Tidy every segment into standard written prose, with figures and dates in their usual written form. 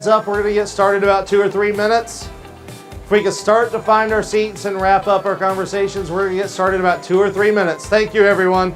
Up, we're going to get started in about 2 or 3 minutes. If we can start to find our seats and wrap up our conversations, we're going to get started in about 2 or 3 minutes. Thank you, everyone.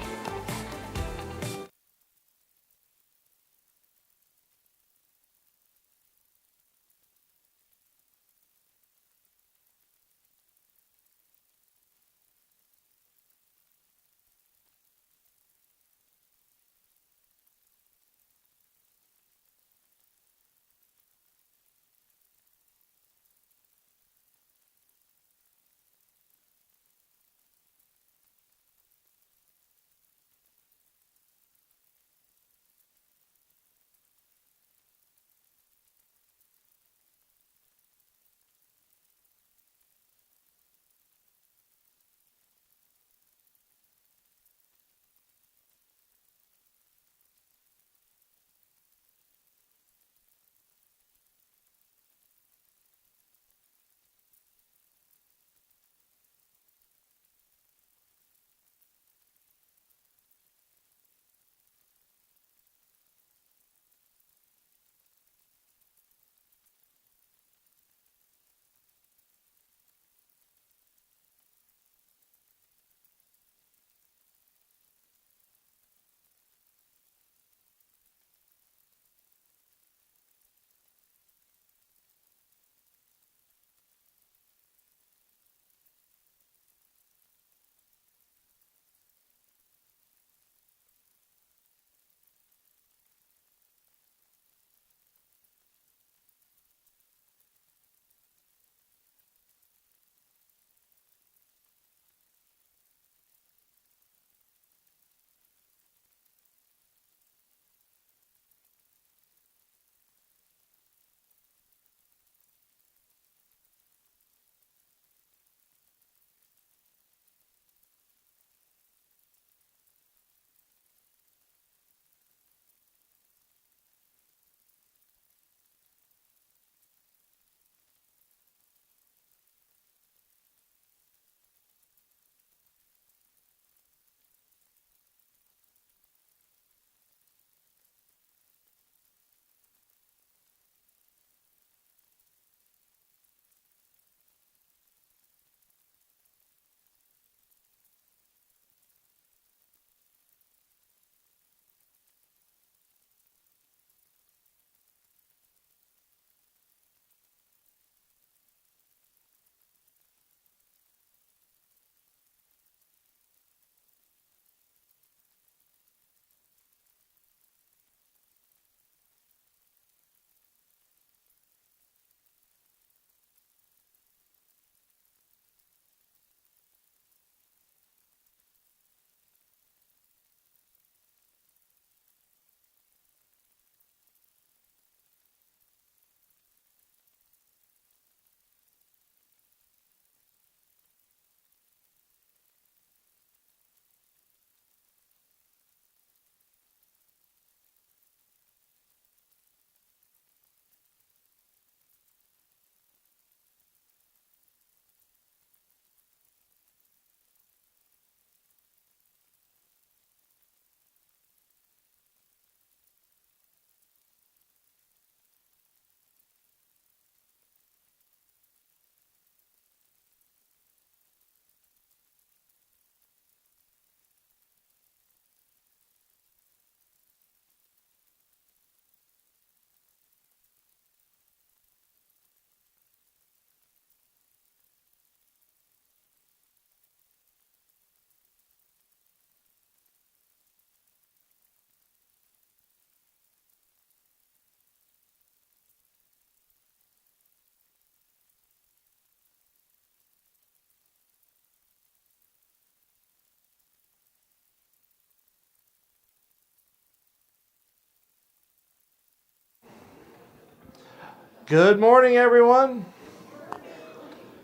Good morning, everyone.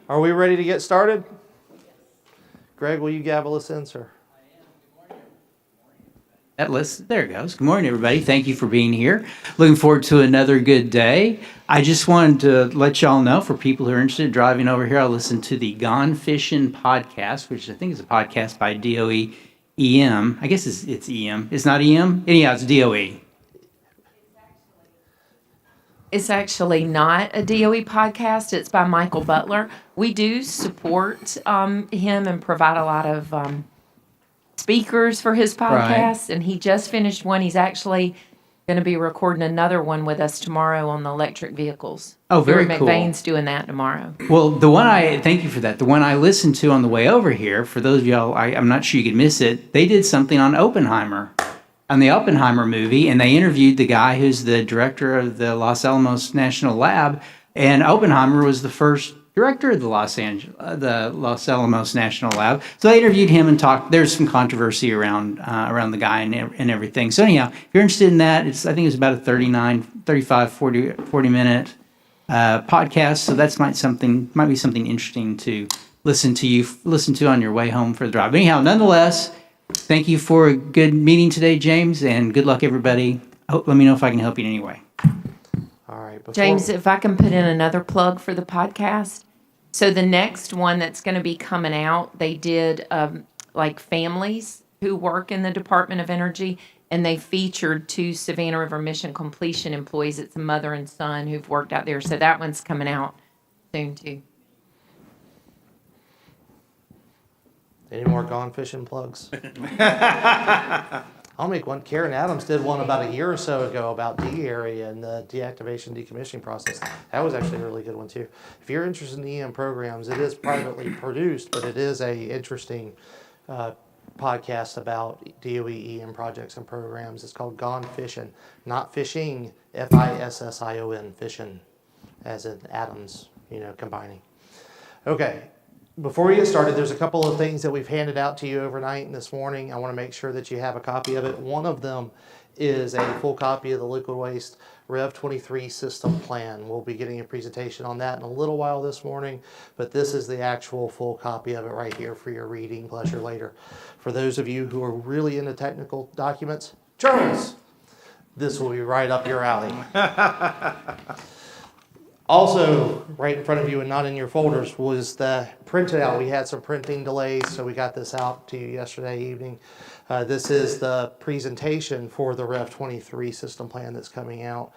Are we ready to get started? Greg, will you gavel us in, sir? There it goes. Good morning, everybody. Thank you for being here. Looking forward to another good day. I just wanted to let y'all know, for people who are interested in driving over here, I listened to the Gone Fishing podcast, which I think is a podcast by DOE EM. I guess it's EM. It's not EM? Anyhow, it's DOE. It's actually not a DOE podcast. It's by Michael Butler. We do support him and provide a lot of speakers for his podcast. And he just finished one. He's actually going to be recording another one with us tomorrow on the electric vehicles. Oh, very Stuart cool. McVain's doing that tomorrow. Well, thank you for that. The one I listened to on the way over here, for those of y'all, I'm not sure you could miss it, they did something on Oppenheimer, on the Oppenheimer movie, and they interviewed the guy who's the director of the Los Alamos National Lab, and Oppenheimer was the first director of the Los Alamos National Lab. So they interviewed him and talked. There's some controversy around the guy and everything. So anyhow, if you're interested in that, I think it's about a 40 minute podcast. So that's might be something interesting to listen to on your way home for the drive. But anyhow, nonetheless, thank you for a good meeting today, James, and good luck, everybody. Let me know if I can help you in any way. All right. James, if I can put in another plug for the podcast. So the next one that's going to be coming out, they did like families who work in the Department of Energy, and they featured 2 Savannah River Mission Completion employees. It's a mother and son who've worked out there. So that one's coming out soon, too. Any more gone fishing plugs? I'll make one. Karen Adams did one about a year or so ago about D area and the deactivation decommissioning process. That was actually a really good one too. If you're interested in EM programs, it is privately produced, but it is a interesting podcast about DOE EM projects and programs. It's called Gone Fishing, not fishing, Fission, fishing, as in Adams, combining. Okay. Before we get started, there's a couple of things that we've handed out to you overnight and this morning. I want to make sure that you have a copy of it. One of them is a full copy of the Liquid Waste Rev 23 system plan. We'll be getting a presentation on that in a little while this morning, but this is the actual full copy of it right here for your reading pleasure later. For those of you who are really into technical documents, journals, this will be right up your alley. Also, right in front of you and not in your folders was the printed out. We had some printing delays, so we got this out to you yesterday evening. This is the presentation for the Rev 23 system plan that's coming out,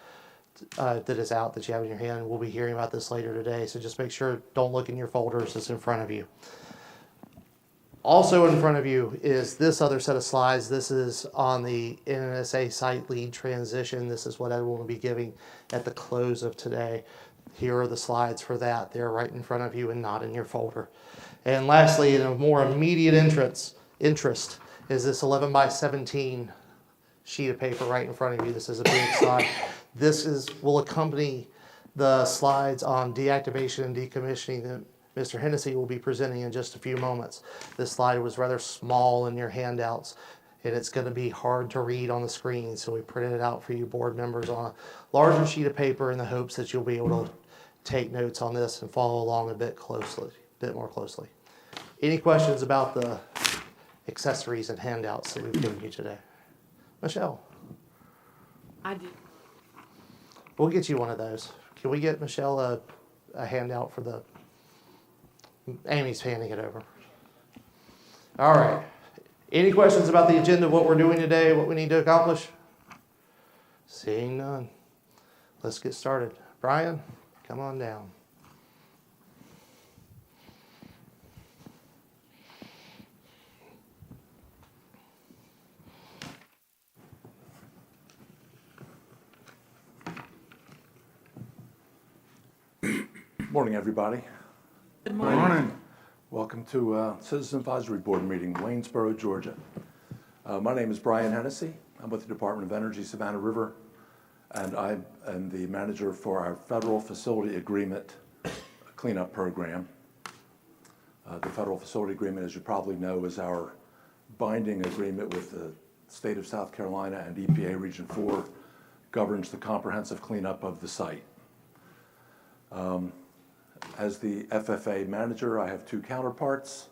that is out, that you have in your hand. We'll be hearing about this later today, so just make sure, don't look in your folders, it's in front of you. Also in front of you is this other set of slides. This is on the NNSA site lead transition. This is what everyone will be giving at the close of today. Here are the slides for that. They're right in front of you and not in your folder. And lastly, in a more immediate interest is this 11 by 17 sheet of paper right in front of you. This is a big slide. Will accompany the slides on deactivation and decommissioning that Mr. Hennessy will be presenting in just a few moments. This slide was rather small in your handouts, and it's going to be hard to read on the screen, so we printed it out for you board members on a larger sheet of paper in the hopes that you'll be able to take notes on this and follow along a bit more closely. Any questions about the accessories and handouts that we've given you today? Michelle? I do. We'll get you one of those. Can we get Michelle a handout for the... Amy's handing it over. All right. Any questions about the agenda, what we're doing today, what we need to accomplish? Seeing none. Let's get started. Brian, come on down. Morning, everybody. Good morning. Morning. Welcome to Citizen Advisory Board meeting, Waynesboro, Georgia. My name is Brian Hennessy. I'm with the Department of Energy, Savannah River, and I am the manager for our Federal Facility Agreement cleanup program. The Federal Facility Agreement, as you probably know, is our binding agreement with the state of South Carolina and EPA Region 4, governs the comprehensive cleanup of the site. As the FFA manager, I have 2 counterparts.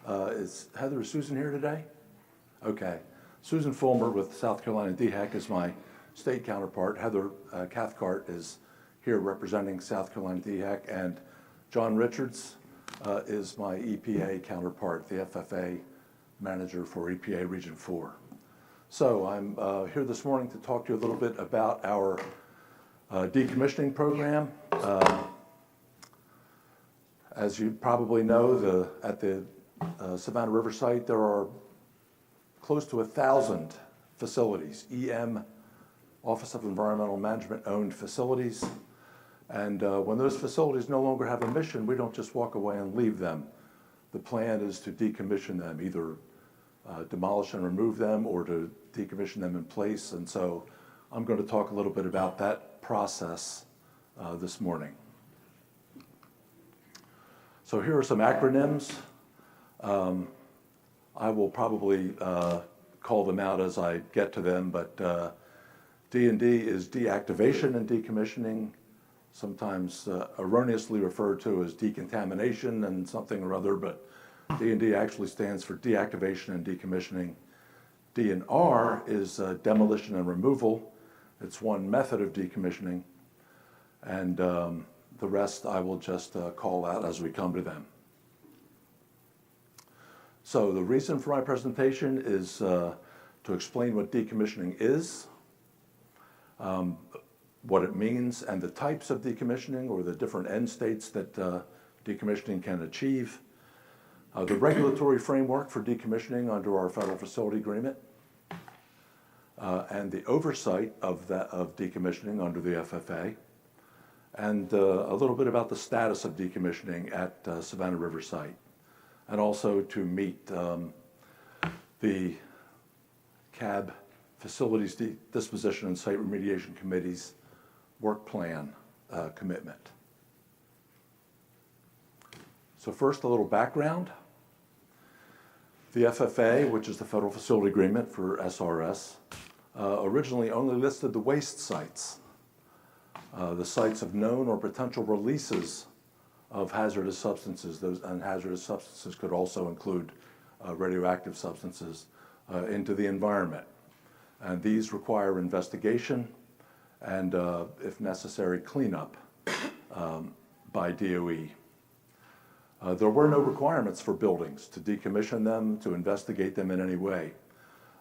Is Heather or Susan here today? Okay. Susan Fulmer with South Carolina DHEC is my state counterpart. Heather Cathcart is here representing South Carolina DHEC. And John Richards is my EPA counterpart, the FFA manager for EPA Region 4. So I'm here this morning to talk to you a little bit about our Decommissioning program. As you probably know, at the Savannah River site, there are close to 1,000 facilities, EM, Office of Environmental Management owned facilities. And when those facilities no longer have a mission, we don't just walk away and leave them. The plan is to decommission them, either demolish and remove them or to decommission them in place. And so I'm going to talk a little bit about that process this morning. So here are some acronyms. I will probably call them out as I get to them, but D&D is deactivation and decommissioning, sometimes erroneously referred to as decontamination and something or other, but D&D actually stands for deactivation and decommissioning. D and R is demolition and removal. It's one method of decommissioning, and the rest I will just call out as we come to them. So the reason for my presentation is to explain what decommissioning is, what it means, and the types of decommissioning or the different end states that decommissioning can achieve, the regulatory framework for decommissioning under our federal facility agreement, and the oversight of decommissioning under the FFA, and a little bit about the status of decommissioning at Savannah River site, and also to meet the CAB Facilities Disposition and Site Remediation Committee's work plan commitment. So first, a little background. The FFA, which is the Federal Facility Agreement for SRS, originally only listed the waste sites, the sites of known or potential releases of hazardous substances. And hazardous substances could also include radioactive substances into the environment. And these require investigation and, if necessary, cleanup by DOE. There were no requirements for buildings to decommission them, to investigate them in any way,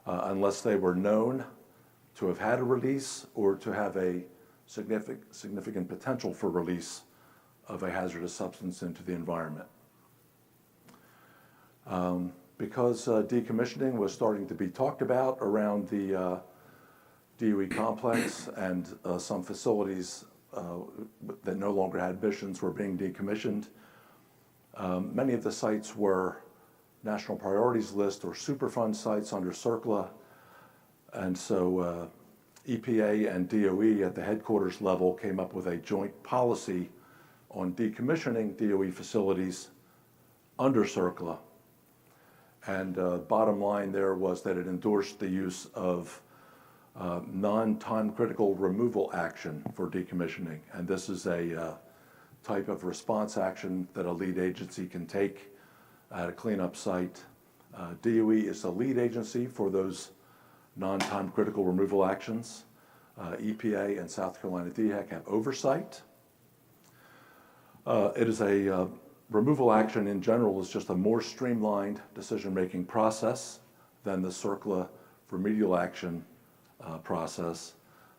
unless they were known to have had a release or to have a significant potential for release of a hazardous substance into the environment. Because decommissioning was starting to be talked about around the DOE complex, and some facilities that no longer had missions were being decommissioned, many of the sites were National Priorities List or Superfund sites under CERCLA, and so EPA and DOE at the headquarters level came up with a joint policy on decommissioning DOE facilities under CERCLA. And bottom line there was that it endorsed the use of non-time critical removal action for decommissioning. And this is a type of response action that a lead agency can take at a cleanup site. DOE is the lead agency for those non-time critical removal actions. EPA and South Carolina DHEC have oversight. It is a removal action in general is just a more streamlined decision-making process than the CERCLA remedial action process,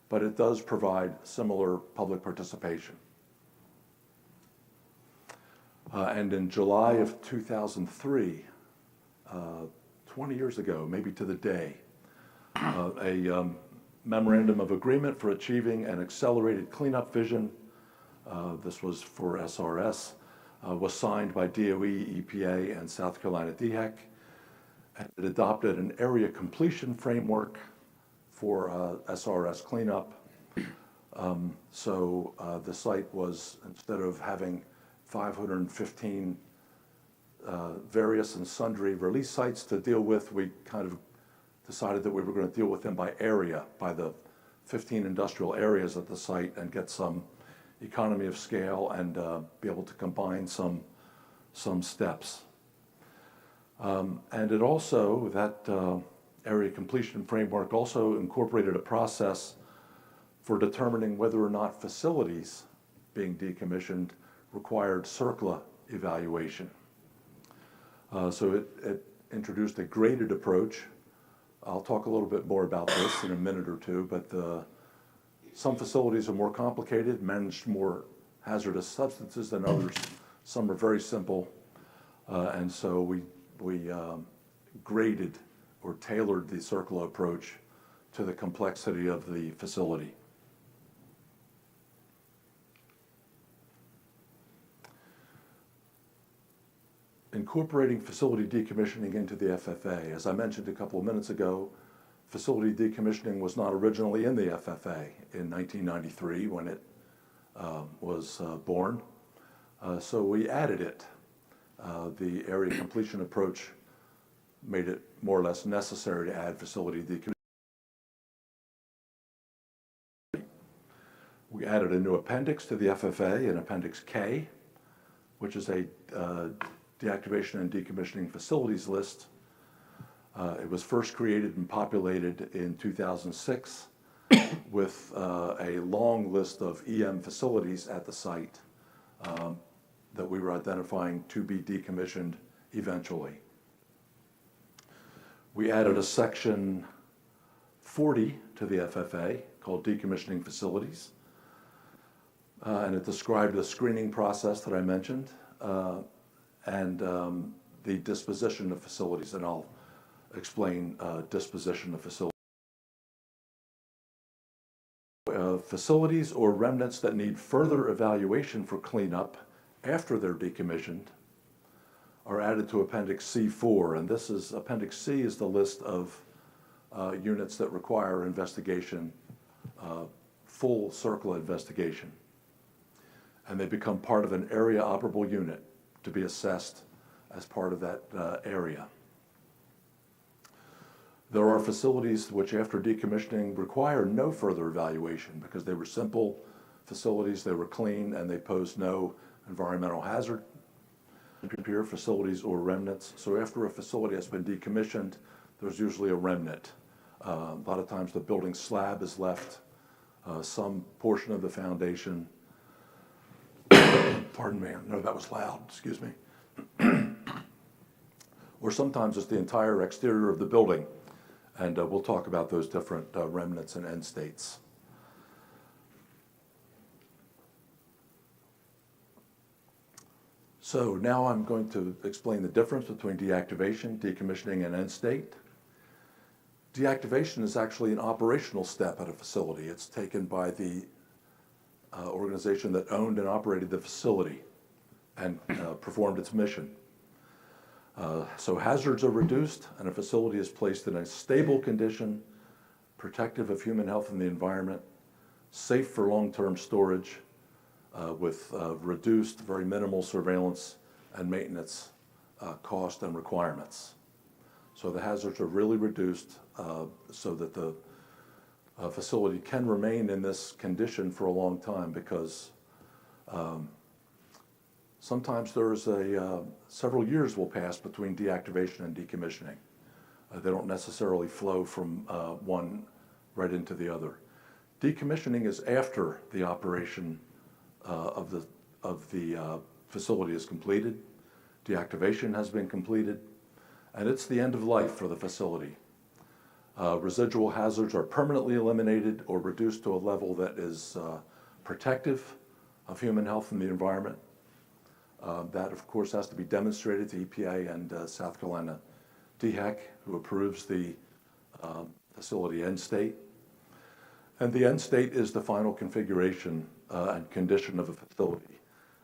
but it does provide similar public participation. And in July of 2003, 20 years ago, maybe to the day, a memorandum of agreement for achieving an accelerated cleanup vision, this was for SRS, was signed by DOE, EPA, and South Carolina DHEC, and it adopted an area completion framework for SRS cleanup. So the site was, instead of having 515 various and sundry release sites to deal with, we kind of decided that we were going to deal with them by area, by the 15 industrial areas at the site, and get some economy of scale and be able to combine some steps. And it also, that area completion framework also incorporated a process for determining whether or not facilities being decommissioned required CERCLA evaluation. So it introduced a graded approach. I'll talk a little bit more about this in a minute or two, but Some facilities are more complicated, manage more hazardous substances than others. Some are very simple, and so we graded or tailored the CERCLA approach to the complexity of the facility. Incorporating facility decommissioning into the FFA. As I mentioned a couple of minutes ago, facility decommissioning was not originally in the FFA in 1993 when it was born. So we added it. The area completion approach made it more or less necessary to add facility decommissioning. We added a new appendix to the FFA, an Appendix K, which is a deactivation and decommissioning facilities list. It was first created and populated in 2006 with a long list of EM facilities at the site that we were identifying to be decommissioned eventually. We added a section 40 to the FFA called Decommissioning Facilities, and it described the screening process that I mentioned and the disposition of facilities, and I'll explain disposition of facilities. Facilities or remnants that need further evaluation for cleanup after they're decommissioned are added to Appendix C4, and this is, Appendix C is the list of units that require investigation, full CERCLA investigation. And they become part of an area operable unit to be assessed as part of that area. There are facilities which after decommissioning require no further evaluation because they were simple facilities, they were clean, and they posed no environmental hazard. Pure facilities or remnants. So after a facility has been decommissioned, there's usually a remnant. A lot of times the building slab is left, some portion of the foundation. Pardon me, no, that was loud, excuse me. Or sometimes it's the entire exterior of the building. And we'll talk about those different remnants and end states. So now I'm going to explain the difference between deactivation, decommissioning, and end state. Deactivation is actually an operational step at a facility. It's taken by the organization that owned and operated the facility and performed its mission. So hazards are reduced and a facility is placed in a stable condition, protective of human health and the environment, safe for long-term storage, with reduced, very minimal surveillance and maintenance cost and requirements. So the hazards are really reduced so that the facility can remain in this condition for a long time because sometimes there's several years will pass between deactivation and decommissioning. They don't necessarily flow from one right into the other. Decommissioning is after the operation of the facility is completed. Deactivation has been completed, and it's the end of life for the facility. Residual hazards are permanently eliminated or reduced to a level that is protective of human health and the environment. That, of course, has to be demonstrated to EPA and South Carolina DHEC, who approves the facility end state. And the end state is the final configuration and condition of a facility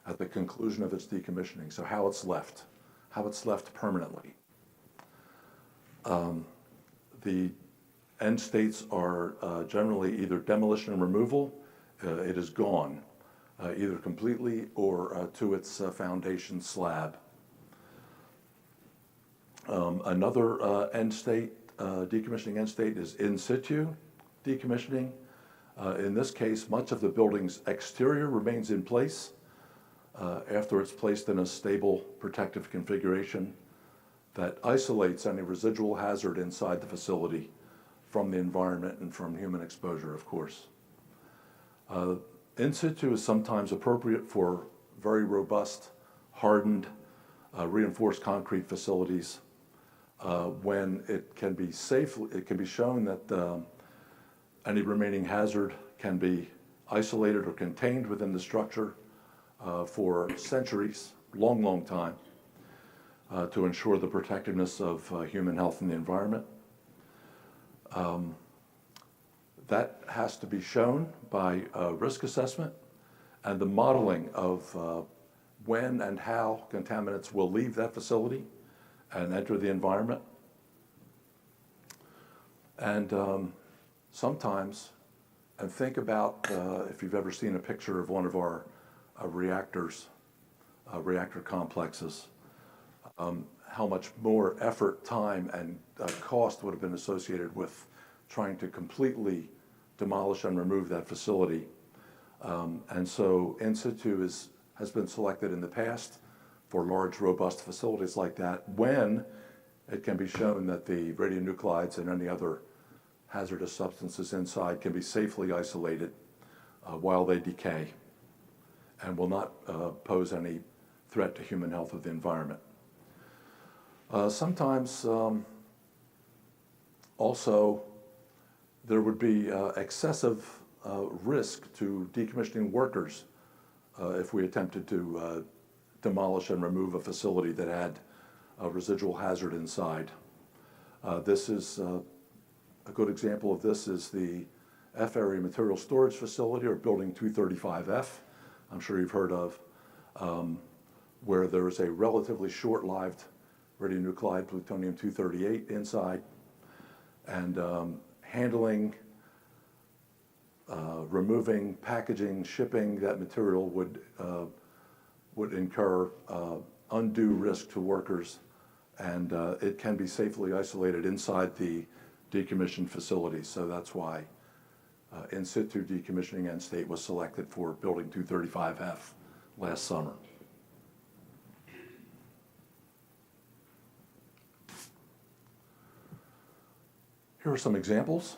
at the conclusion of its decommissioning, so how it's left permanently. The end states are generally either demolition and removal, it is gone, either completely or to its foundation slab. Another end state, decommissioning end state, is in situ decommissioning. In this case, much of the building's exterior remains in place after it's placed in a stable protective configuration that isolates any residual hazard inside the facility from the environment and from human exposure, of course. In situ is sometimes appropriate for very robust, hardened, reinforced concrete facilities when it can be shown that any remaining hazard can be isolated or contained within the structure for centuries, long time, to ensure the protectiveness of human health and the environment. That has to be shown by risk assessment and the modeling of when and how contaminants will leave that facility and enter the environment. And sometimes, and think about if you've ever seen a picture of one of our reactors, reactor complexes, how much more effort, time, and cost would have been associated with trying to completely demolish and remove that facility. And so in situ has been selected in the past for large, robust facilities like that when it can be shown that the radionuclides and any other hazardous substances inside can be safely isolated while they decay and will not pose any threat to human health or the environment. Sometimes also there would be excessive risk to decommissioning workers if we attempted to demolish and remove a facility that had a residual hazard inside. This is a good example of this is the F Area Material Storage Facility, or Building 235F, I'm sure you've heard of, where there is a relatively short-lived radionuclide, plutonium-238, inside, and handling, removing, packaging, shipping that material would incur undue risk to workers, and it can be safely isolated inside the decommissioned facility. So that's why in situ decommissioning end state was selected for Building 235F last summer. Here are some examples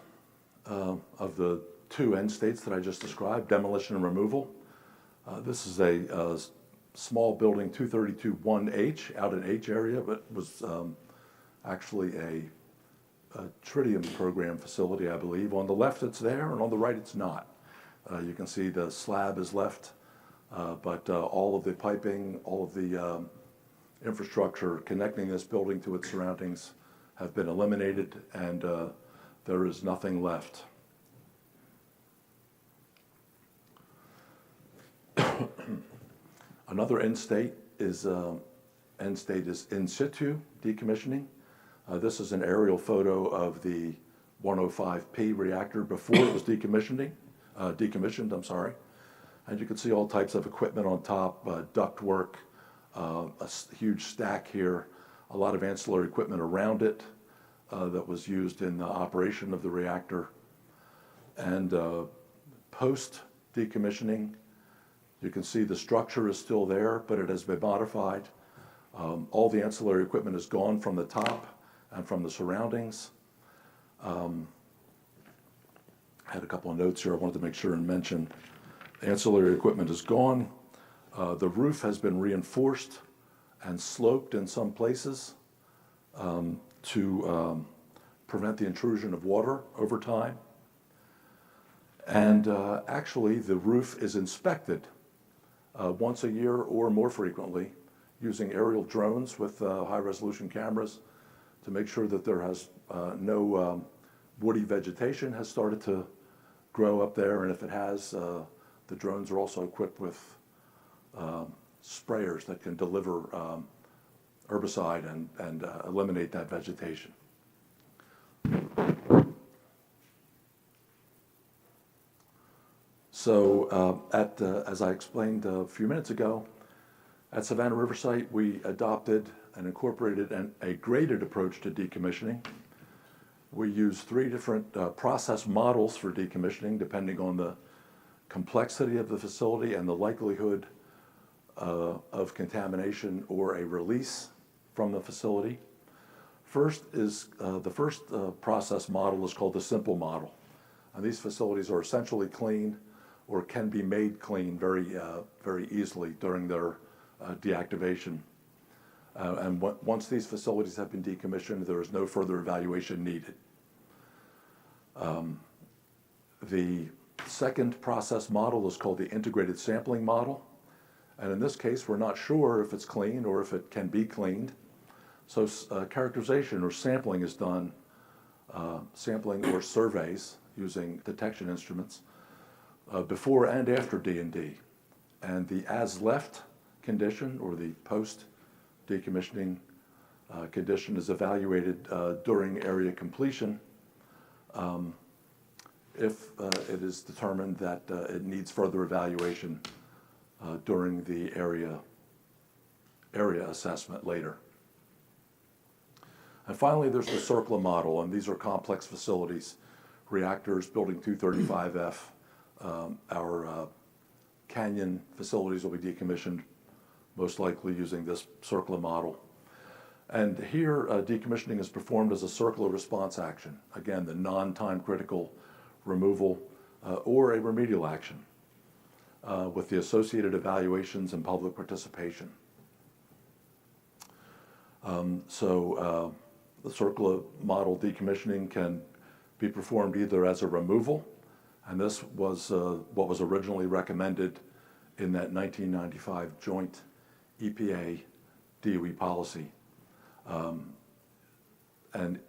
of the two end states that I just described, demolition and removal. This is a small building, 232-1H, out in H area, but was actually a tritium program facility, I believe. On the left it's there, and on the right it's not. You can see the slab is left, but all of the piping, all of the infrastructure connecting this building to its surroundings have been eliminated, and there is nothing left. Another end state is in situ decommissioning. This is an aerial photo of the 105P reactor before it was decommissioned. And you can see all types of equipment on top, ductwork, a huge stack here, a lot of ancillary equipment around it that was used in the operation of the reactor. And post decommissioning, you can see the structure is still there, but it has been modified. All the ancillary equipment is gone from the top and from the surroundings. I had a couple of notes here I wanted to make sure and mention. Ancillary equipment is gone. The roof has been reinforced and sloped in some places to prevent the intrusion of water over time. And actually, the roof is inspected once a year or more frequently using aerial drones with high-resolution cameras to make sure that there has no woody vegetation has started to grow up there, and if it has, the drones are also equipped with sprayers that can deliver herbicide and eliminate that vegetation. So as I explained a few minutes ago, at Savannah River Site, we adopted and incorporated a graded approach to decommissioning. We use 3 different process models for decommissioning, depending on the complexity of the facility and the likelihood of contamination or a release from the facility. The first process model is called the simple model. And these facilities are essentially clean or can be made clean very easily during their deactivation. And once these facilities have been decommissioned, there is no further evaluation needed. The second process model is called the integrated sampling model. And in this case, we're not sure if it's clean or if it can be cleaned. So characterization or sampling is done, sampling or surveys using detection instruments before and after D&D. And the as-left condition or the post-decommissioning condition is evaluated during area completion if it is determined that it needs further evaluation during the area assessment later. And finally, there's the CERCLA model, and these are complex facilities, reactors, building 235F. Our Canyon facilities will be decommissioned, most likely using this CERCLA model. And here, decommissioning is performed as a CERCLA response action. Again, the non-time critical removal or a remedial action with the associated evaluations and public participation. The CERCLA model decommissioning can be performed either as a removal, and this was what was originally recommended in that 1995 joint EPA-DOE policy. And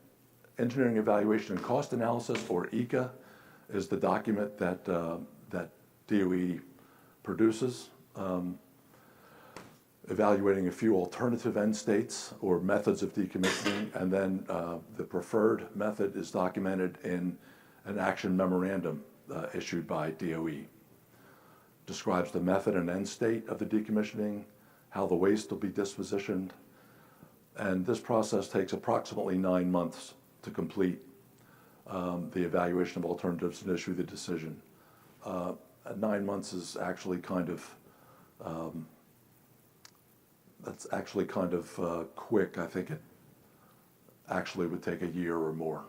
engineering evaluation and cost analysis, or ECA, is the document that that DOE produces, evaluating a few alternative end states or methods of decommissioning, and then the preferred method is documented in an action memorandum issued by DOE. Describes the method and end state of the decommissioning, how the waste will be dispositioned, and this process takes approximately 9 months to complete the evaluation of alternatives and issue the decision. 9 months is actually kind of quick. I think it actually would take a year or more.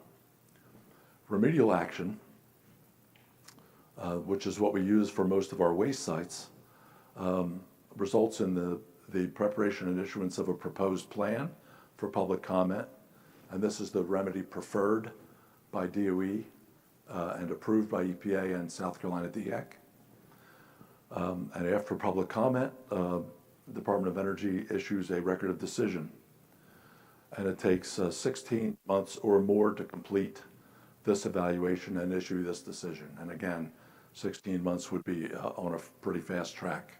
Remedial action, which is what we use for most of our waste sites, results in the preparation and issuance of a proposed plan for public comment, and this is the remedy preferred by DOE and approved by EPA and South Carolina DEC. And after public comment, the Department of Energy issues a record of decision, and it takes 16 months or more to complete this evaluation and issue this decision. And again, 16 months would be on a pretty fast track.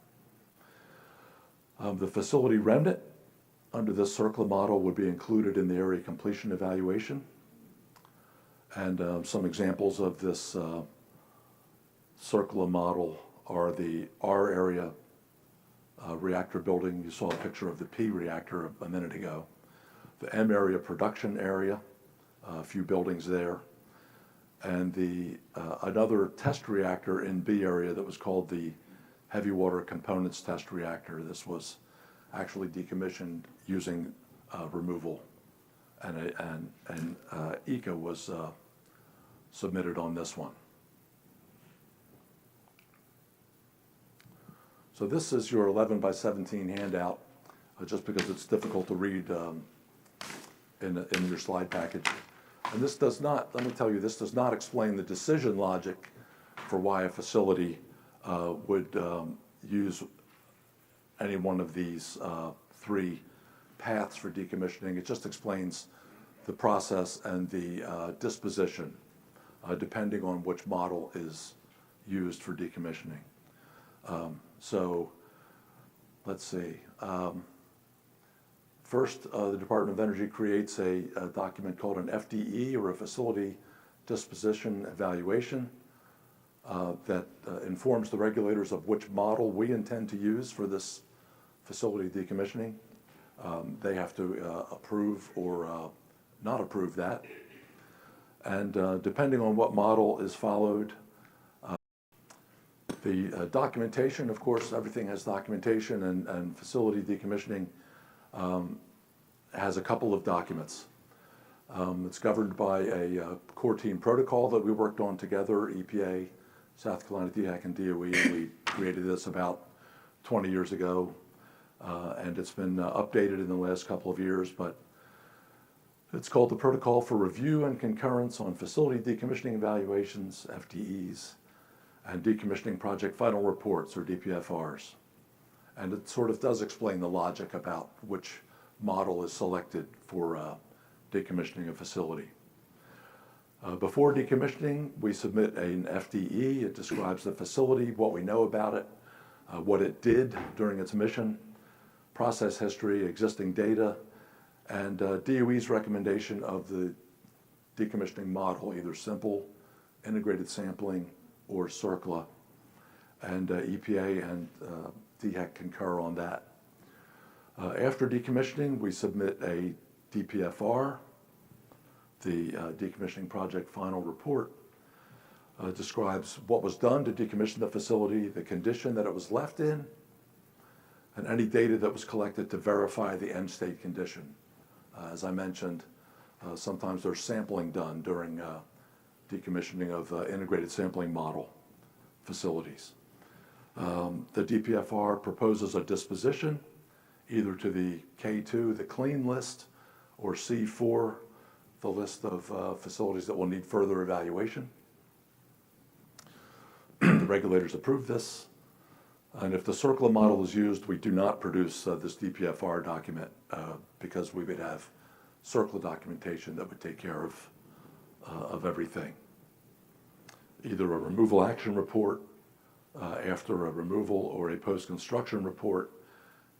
The facility remnant under this CERCLA model would be included in the area completion evaluation. And some examples of this CERCLA model are the R area reactor building. You saw a picture of the P reactor a minute ago. The M area production area, a few buildings there. And the another test reactor in B area that was called the heavy water components test reactor. This was actually decommissioned using removal, and ECA was submitted on this one. So this is your 11 by 17 handout, just because it's difficult to read in your slide package. And this does not, let me tell you, this does not explain the decision logic for why a facility would use any one of these 3 paths for decommissioning. It just explains the process and the disposition, depending on which model is used for decommissioning. So let's see. First, the Department of Energy creates a document called an FDE, or a Facility Disposition Evaluation, that informs the regulators of which model we intend to use for this facility decommissioning. They have to approve or not approve that. And depending on what model is followed, the documentation, of course, everything has documentation, and facility decommissioning has a couple of documents. It's governed by a core team protocol that we worked on together, EPA, South Carolina DEC, and DOE. We created this about 20 years ago, and it's been updated in the last couple of years, but it's called the Protocol for Review and Concurrence on Facility Decommissioning Evaluations, FDEs. and decommissioning project final reports, or DPFRs. And it sort of does explain the logic about which model is selected for decommissioning a facility. Before decommissioning, we submit an FDE. It describes the facility, what we know about it, what it did during its mission, process history, existing data, and DOE's recommendation of the decommissioning model, either simple, integrated sampling, or CERCLA. And EPA and DHEC concur on that. After decommissioning, we submit a DPFR. The decommissioning project final report describes what was done to decommission the facility, the condition that it was left in, and any data that was collected to verify the end state condition. As I mentioned, sometimes there's sampling done during decommissioning of integrated sampling model facilities. The DPFR proposes a disposition either to the K2, the clean list, or C4, the list of facilities that will need further evaluation. The regulators approve this, and if the CERCLA model is used, we do not produce this DPFR document because we would have CERCLA documentation that would take care of everything. Either a removal action report after a removal or a post-construction report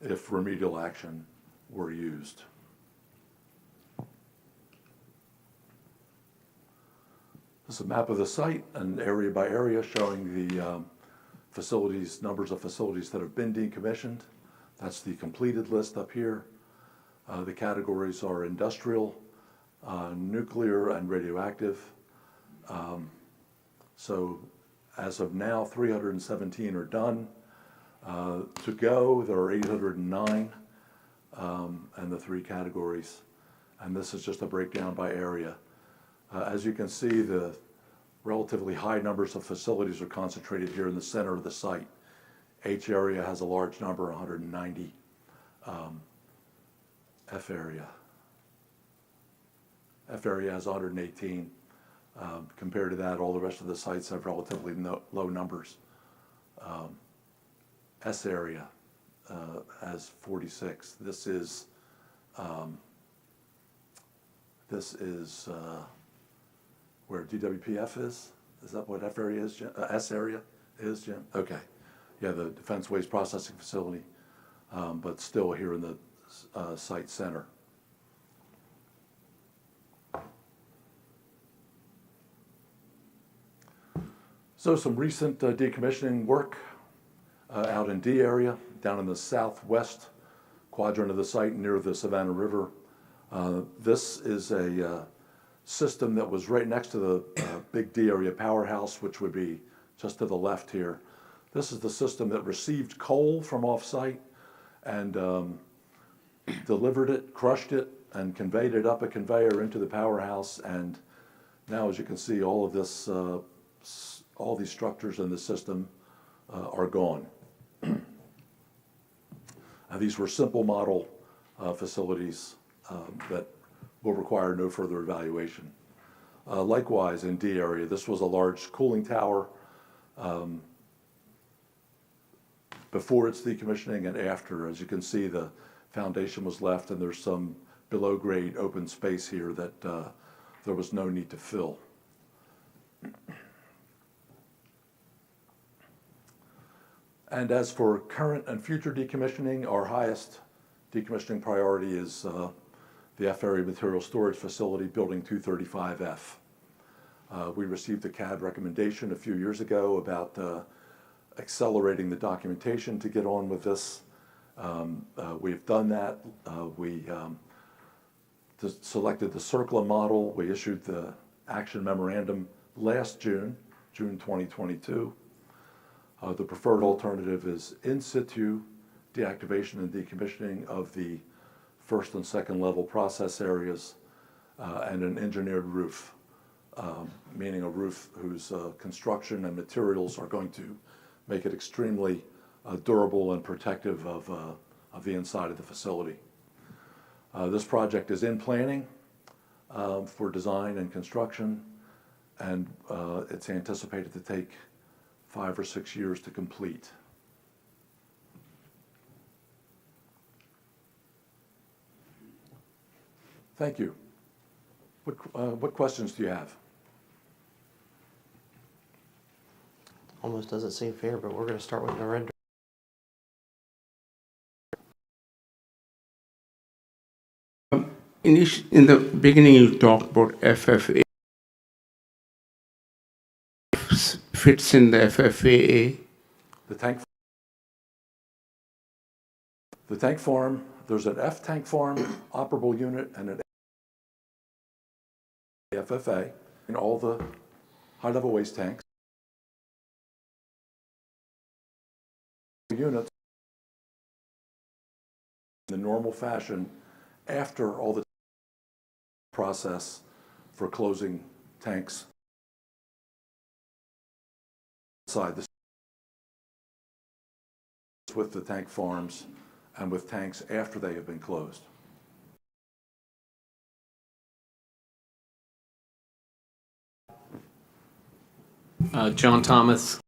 if remedial action were used. This is a map of the site, and area by area showing the facilities, numbers of facilities that have been decommissioned. That's the completed list up here. The categories are industrial, nuclear, and radioactive. So as of now, 317 are done. To go, there are 809 and the three categories. And this is just a breakdown by area. As you can see, the relatively high numbers of facilities are concentrated here in the center of the site. H area has a large number, 190. F area has 118. Compared to that, all the rest of the sites have relatively low numbers. S area has 46. This is where DWPF is. Is that what F area is, Jim? S area is, Jim? Okay. Yeah, the Defense Waste Processing Facility, but still here in the site center. So some recent decommissioning work out in D area, down in the southwest quadrant of the site near the Savannah River. This is a system that was right next to the big D area powerhouse, which would be just to the left here. This is the system that received coal from off-site and delivered it, crushed it, and conveyed it up a conveyor into the powerhouse. And now, as you can see, all of this, all these structures in the system are gone. These were simple model facilities that will require no further evaluation. Likewise, in D area, this was a large cooling tower before its decommissioning and after. As you can see, the foundation was left, and there's some below-grade open space here that there was no need to fill. And as for current and future decommissioning, our highest decommissioning priority is the F area material storage facility, building 235F. We received a CAB recommendation a few years ago about accelerating the documentation to get on with this. We've done that. We selected the CERCLA model. We issued the action memorandum last June 2022. The preferred alternative is in situ deactivation and decommissioning of the first and second level process areas and an engineered roof, meaning a roof whose construction and materials are going to make it extremely durable and protective of the inside of the facility. This project is in planning for design and construction, and it's anticipated to take 5 or 6 years to complete. Thank you. What questions do you have? Almost doesn't seem fair, but we're going to start with Narendra. In the beginning, you talked about FFA. Fits in the FFAA. The tank farm, there's an F tank farm operable unit and an FFA in all the high-level waste tanks. Units in the normal fashion after all the process for closing tanks inside the with the tank farms and with tanks after they have been closed. John Thomas.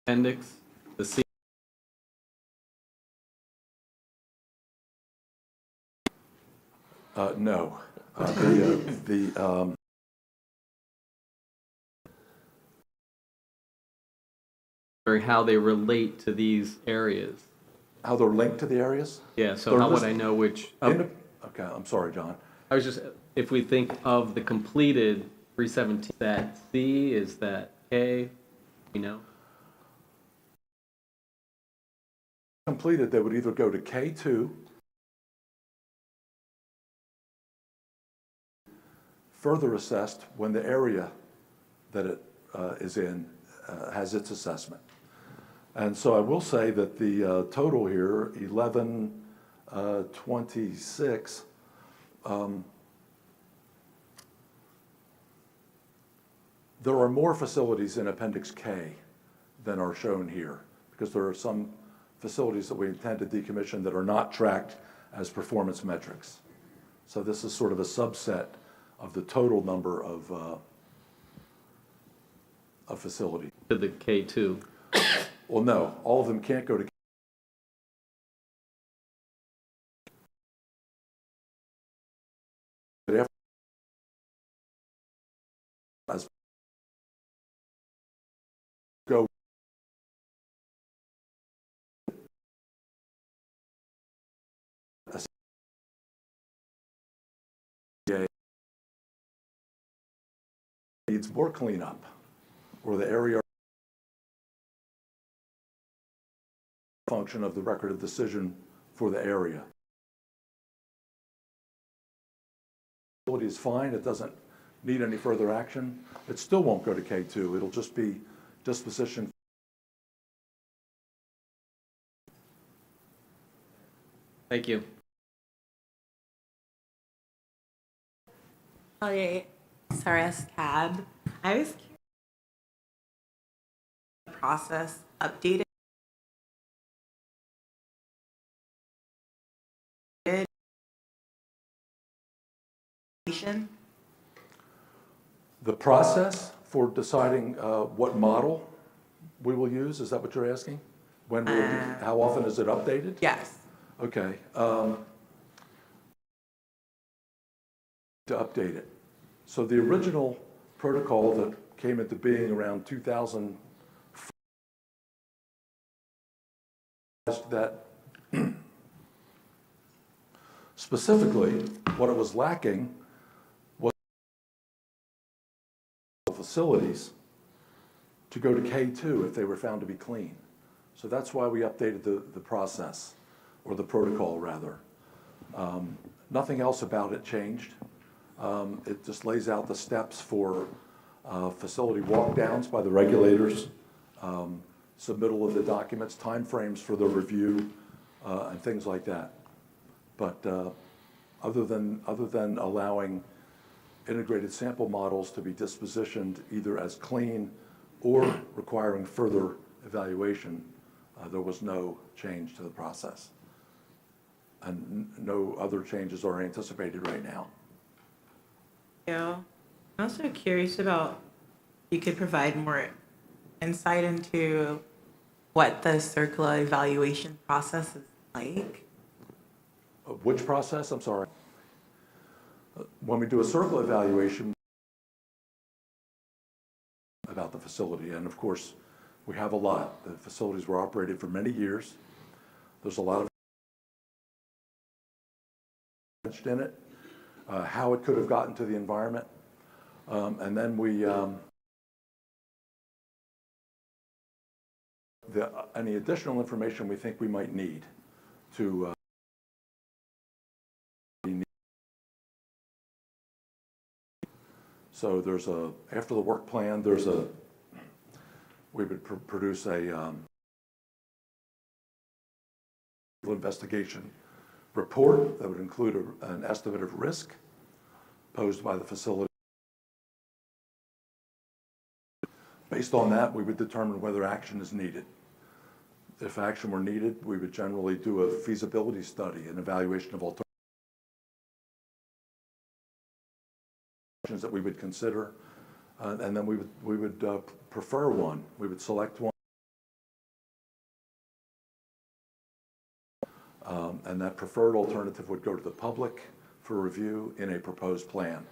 Appendix, the C. No. How they relate to these areas. How they're linked to the areas? Yeah, so They're how would listed- I know which? Okay, I'm sorry, John. I was just, if we think of the completed 317, is that C, is that K, you know? Completed, they would either go to K2, further assessed when the area that it is in has its assessment. And so I will say that the total here, 1126, there are more facilities in Appendix K than are shown here, because there are some facilities that we intend to decommission that are not tracked as performance metrics. So this is sort of a subset of the total number of facilities. To the K2. Well, no, all of them can't go to. But after, as go. Needs more cleanup, or the area function of the record of decision for the area. Facility is fine, it doesn't need any further action. It still won't go to K2, it'll just be disposition. Thank you. July SRS CAB. I was curious process updated. The process for deciding what model we will use, is that what you're asking? When will it be, how often is it updated? Yes. Okay. To update it. So the original protocol that came into being around 2000, that specifically what it was lacking was facilities to go to K2 if they were found to be clean. So that's why we updated the process, or the protocol rather. Nothing else about it changed. It just lays out the steps for facility walkdowns by the regulators, submittal of the documents, timeframes for the review, and things like that. But other than allowing integrated sample models to be dispositioned either as clean or requiring further evaluation, there was no change to the process. And no other changes are anticipated right now. Yeah. I'm also curious about you could provide more insight into what the circular evaluation process is like. Which process? I'm sorry. When we do a circle evaluation about the facility, and of course, we have a lot. The facilities were operated for many years. There's a lot of in it, how it could have gotten to the environment, and then we any additional information we think we might need to so there's after the work plan, we would produce a investigation report that would include an estimate of risk posed by the facility. Based on that, we would determine whether action is needed. If action were needed, we would generally do a feasibility study, an evaluation of alternatives that we would consider, and then we would prefer one. We would select one. And that preferred alternative would go to the public for review in a proposed plan.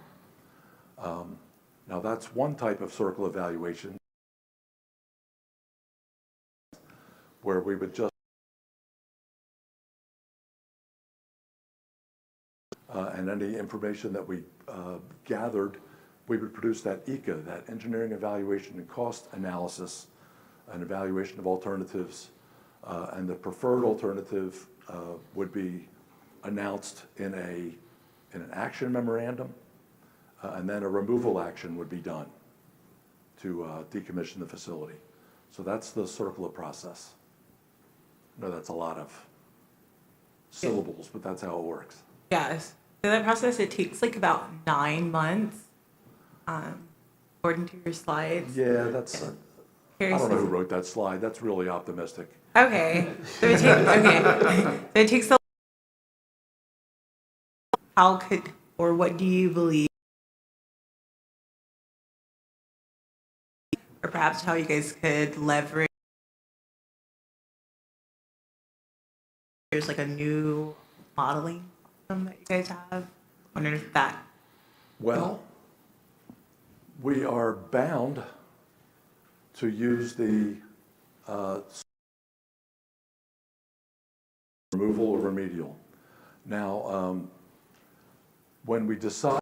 Now that's one type of circle evaluation where we would just and any information that we gathered, we would produce that ECA, that engineering evaluation and cost analysis, an evaluation of alternatives, and the preferred alternative would be announced in an action memorandum, and then a removal action would be done to decommission the facility. So that's the circular process. I know that's a lot of syllables, but that's how it works. Yes. So that process, it takes like about 9 months, according to your slides. Yeah, that's, I don't know who wrote that slide. That's really optimistic. Okay. So it takes, okay. So it takes a, how could, or what do you believe, or perhaps how you guys could leverage, there's like a new modeling system that you guys have? I wonder if that, Well, we are bound to use the removal or remedial. Now, when we decide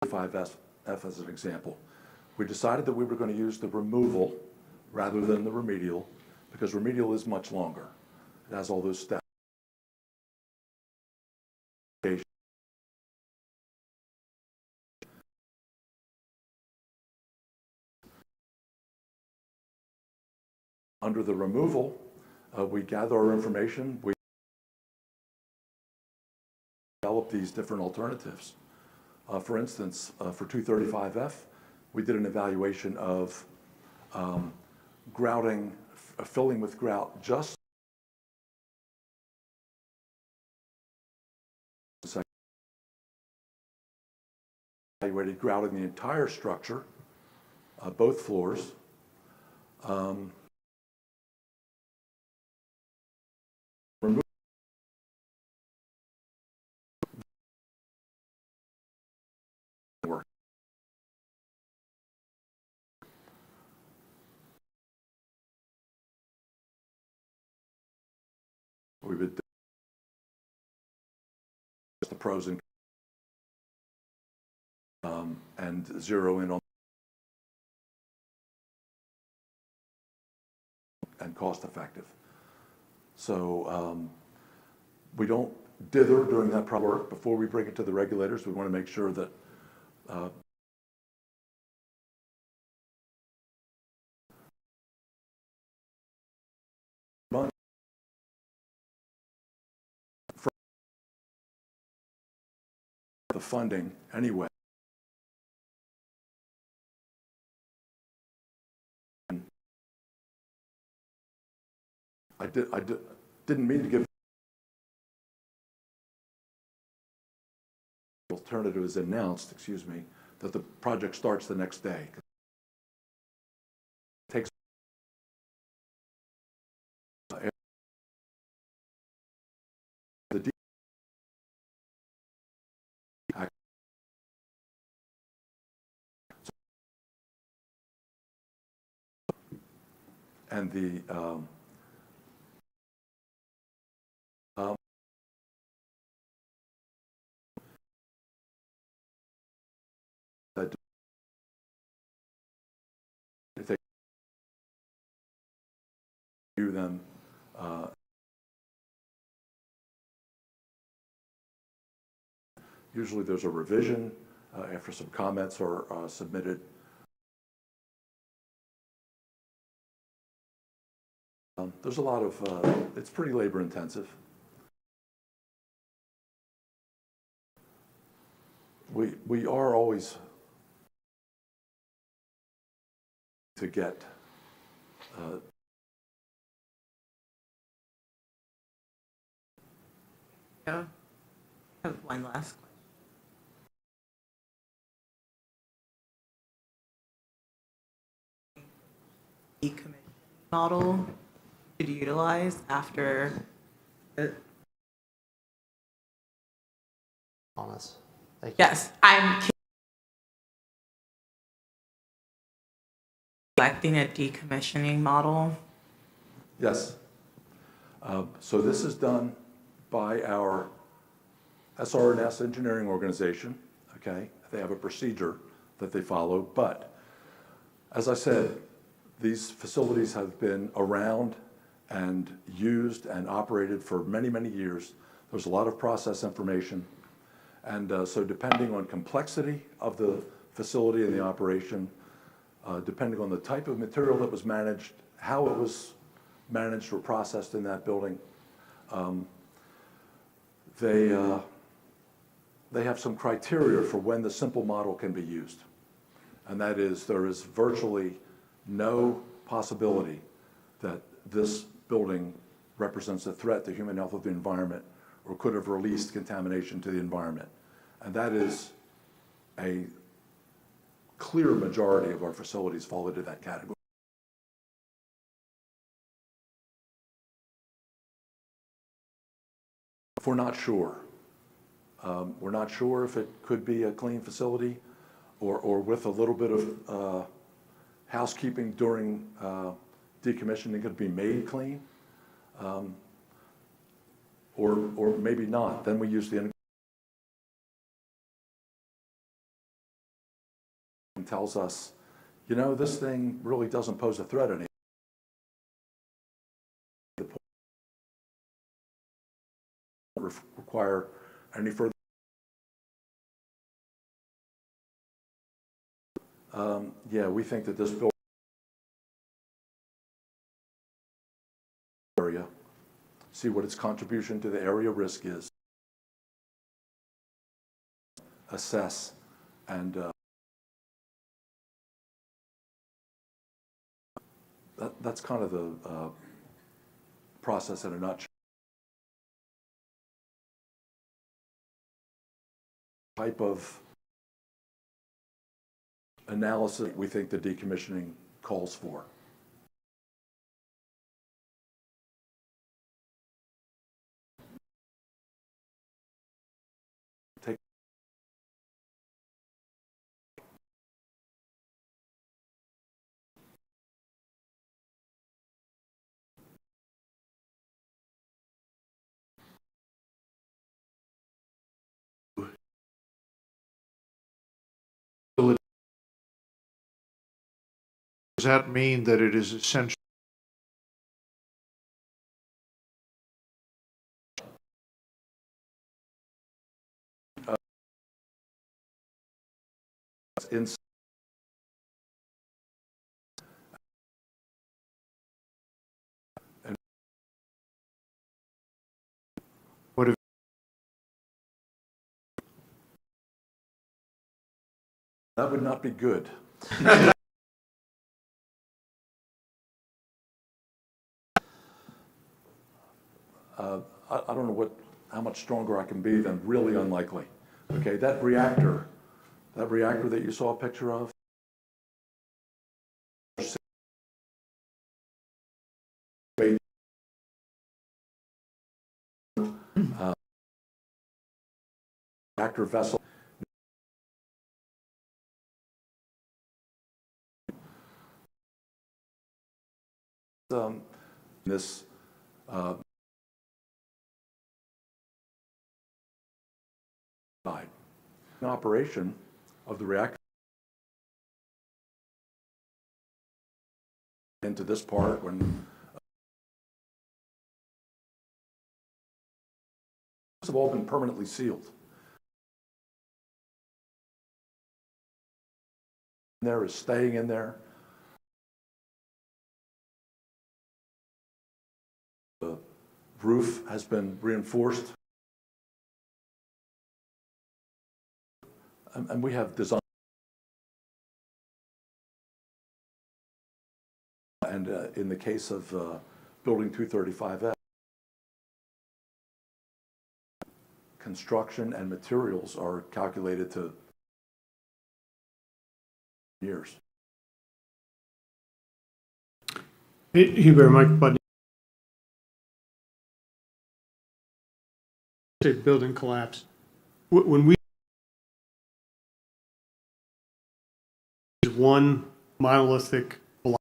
5F as an example, we decided that we were going to use the removal rather than the remedial because remedial is much longer. It has all those steps. Under the removal, we gather our information, we develop these different alternatives. For instance, for 235F, we did an evaluation of grouting, filling with grout just evaluated grouting the entire structure, both floors. We would the pros and zero in on and cost effective. So we don't dither during that work. Before we bring it to the regulators, we want to make sure that the funding anyway. I didn't mean to give alternative is announced, excuse me, that the project starts the next day. It takes the and the that if they do them, usually there's a revision after some comments are submitted. There's a lot of, it's pretty labor intensive. We are always to get Yeah. I have one last question. Decommissioning model could you utilize after On us. Thank you. yes, I'm selecting a decommissioning model. Yes. So this is done by our SRS engineering organization, okay? They have a procedure that they follow, but as I said, these facilities have been around and used and operated for many, many years. There's a lot of process information. And so depending on complexity of the facility and the operation, depending on the type of material that was managed, how it was managed or processed in that building, they have some criteria for when the simple model can be used. And that is, there is virtually no possibility that this building represents a threat to human health or the environment or could have released contamination to the environment. And that is a clear majority of our facilities fall into that category. If we're not sure, if it could be a clean facility or with a little bit of housekeeping during decommissioning, it could be made clean, or maybe not. Then we use the and tells us, you know, this thing really doesn't pose a threat anymore. Require any further. Yeah, we think that this building area, see what its contribution to the area risk is, assess, and that's kind of the process in a nutshell. Type of analysis we think the decommissioning calls for. Does that mean that it is essential? In What if that would not be good. I don't know how much stronger I can be than really unlikely. Okay, that reactor that you saw a picture of, reactor vessel. This side. Operation of the reactor into this part when have all been permanently sealed. There is staying in there. The roof has been reinforced. And we have design. And in the case of Building 235F, construction and materials are calculated to years. Huber, Mike Budden. Building collapse. When we one monolithic block,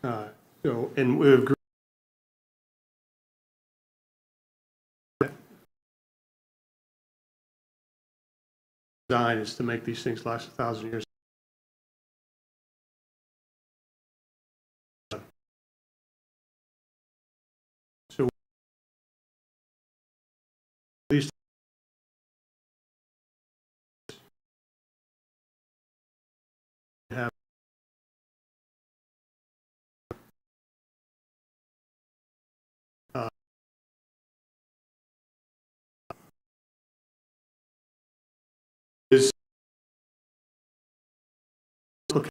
and we agree design is to make these things last 1,000 years. So these have is okay.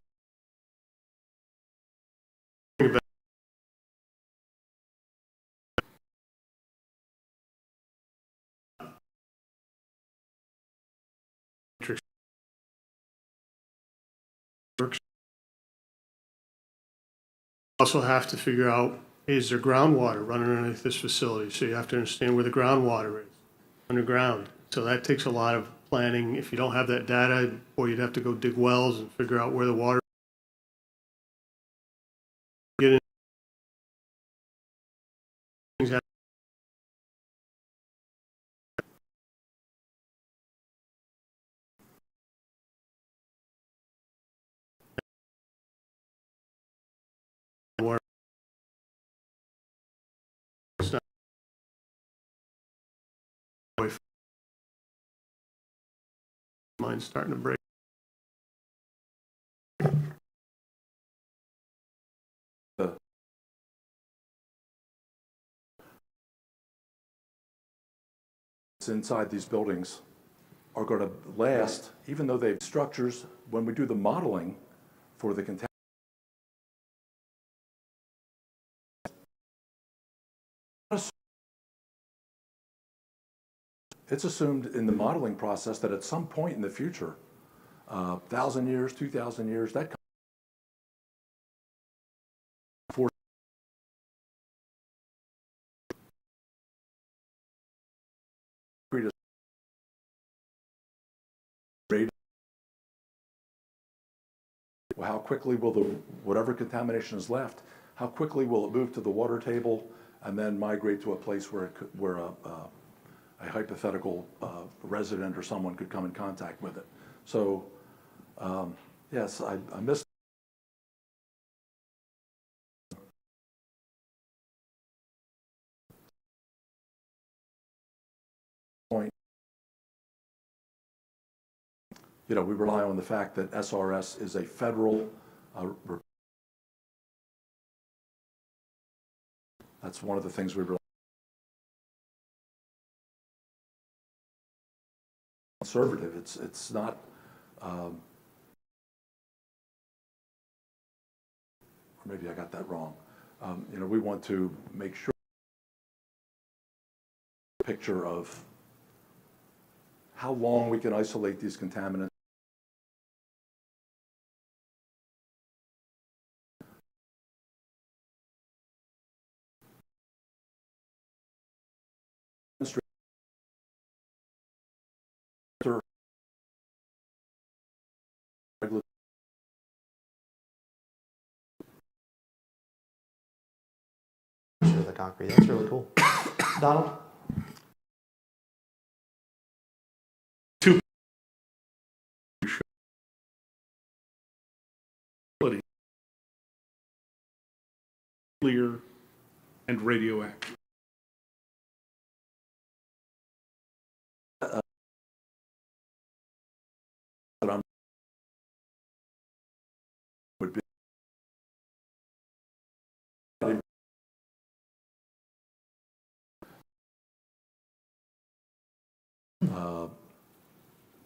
Also have to figure out, is there groundwater running underneath this facility? So you have to understand where the groundwater is underground. So that takes a lot of planning. If you don't have that data, or you'd have to go dig wells and figure out where the water get in. Things have water. It's not mine's starting to break. Inside these buildings are going to last, even though they've structures, when we do the modeling for the contamination. It's assumed in the modeling process that at some point in the future, 1,000 years, 2,000 years, that how quickly will whatever contamination is left, how quickly will it move to the water table and then migrate to a place where a hypothetical resident or someone could come in contact with it. So, yes, I missed. Point. You know, we rely on the fact that SRS is a federal. That's one of the things we rely on. Conservative. It's not. Or maybe I got that wrong. You know, we want to make sure picture of how long we can isolate these contaminants. Sure, the concrete. That's really cool. Donald? Nuclear and radioactive. Would be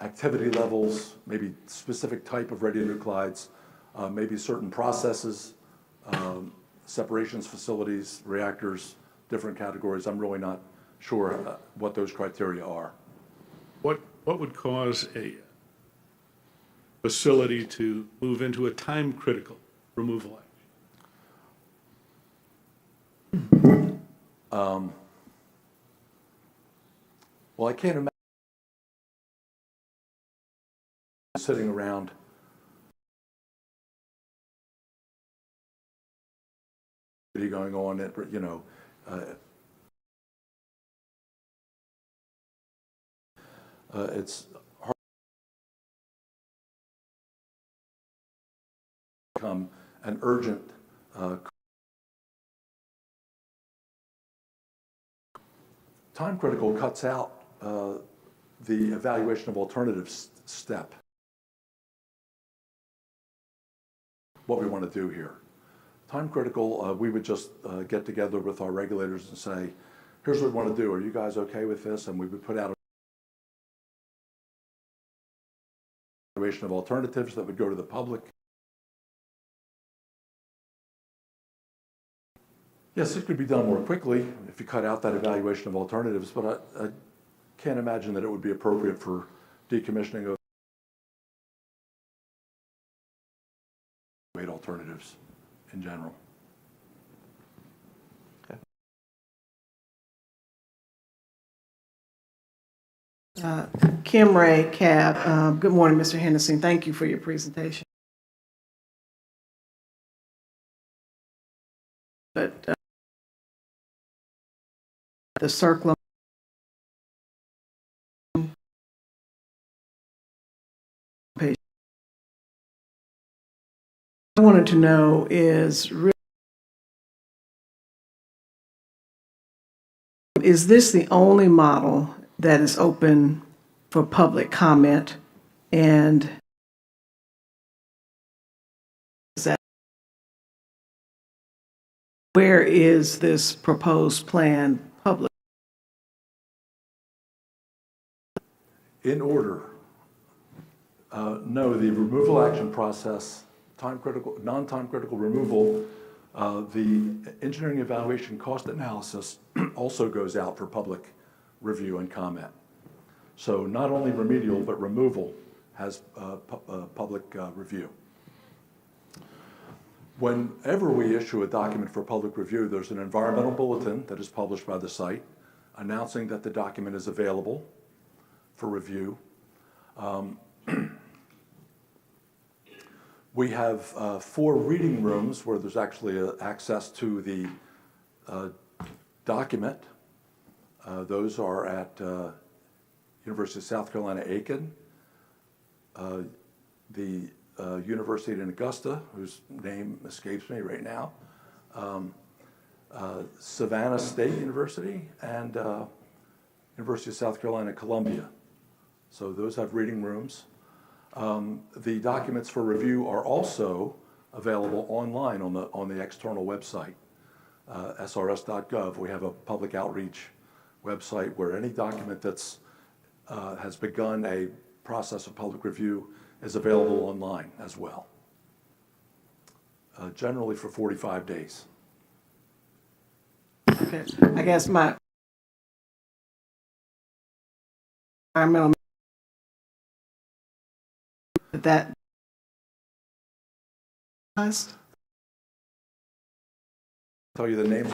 activity levels, maybe specific type of radionuclides, maybe certain processes, separations facilities, reactors, different categories. I'm really not sure what those criteria are. What would cause a facility to move into a time-critical removal action? Well, I can't imagine sitting around going on, you know, it's hard to become an urgent time critical cuts out the evaluation of alternatives step. What we want to do here. Time critical, we would just get together with our regulators and say, here's what we want to do. Are you guys okay with this? And we would put out a evaluation of alternatives that would go to the public. Yes, it could be done more quickly if you cut out that evaluation of alternatives, but I can't imagine that it would be appropriate for decommissioning of alternatives in general. Kim Ray, CAB. Good morning, Mr. Henderson. Thank you for your presentation. But the circle page. I wanted to know is this the only model that is open for public comment, and where is this proposed plan public? In order, no, the removal action process, time critical, non-time critical removal, the engineering evaluation cost analysis also goes out for public review and comment. So not only remedial, but removal has public review. Whenever we issue a document for public review, there's an environmental bulletin that is published by the site announcing that the document is available for review. We have 4 reading rooms where there's actually access to the document. Those are at University of South Carolina, Aiken, the University in Augusta, whose name escapes me right now, Savannah State University, and University of South Carolina, Columbia. So those have reading rooms. The documents for review are also available online on the external website, srs.gov. We have a public outreach website where any document that's has begun a process of public review is available online as well, generally for 45 days. Okay, I guess my environmental that Tell you the names.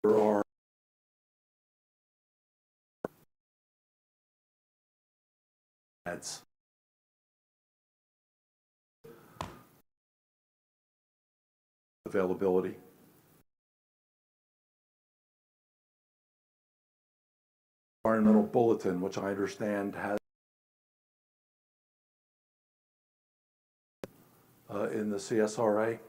There are ads. Availability. Environmental bulletin, which I understand has in the CSRA.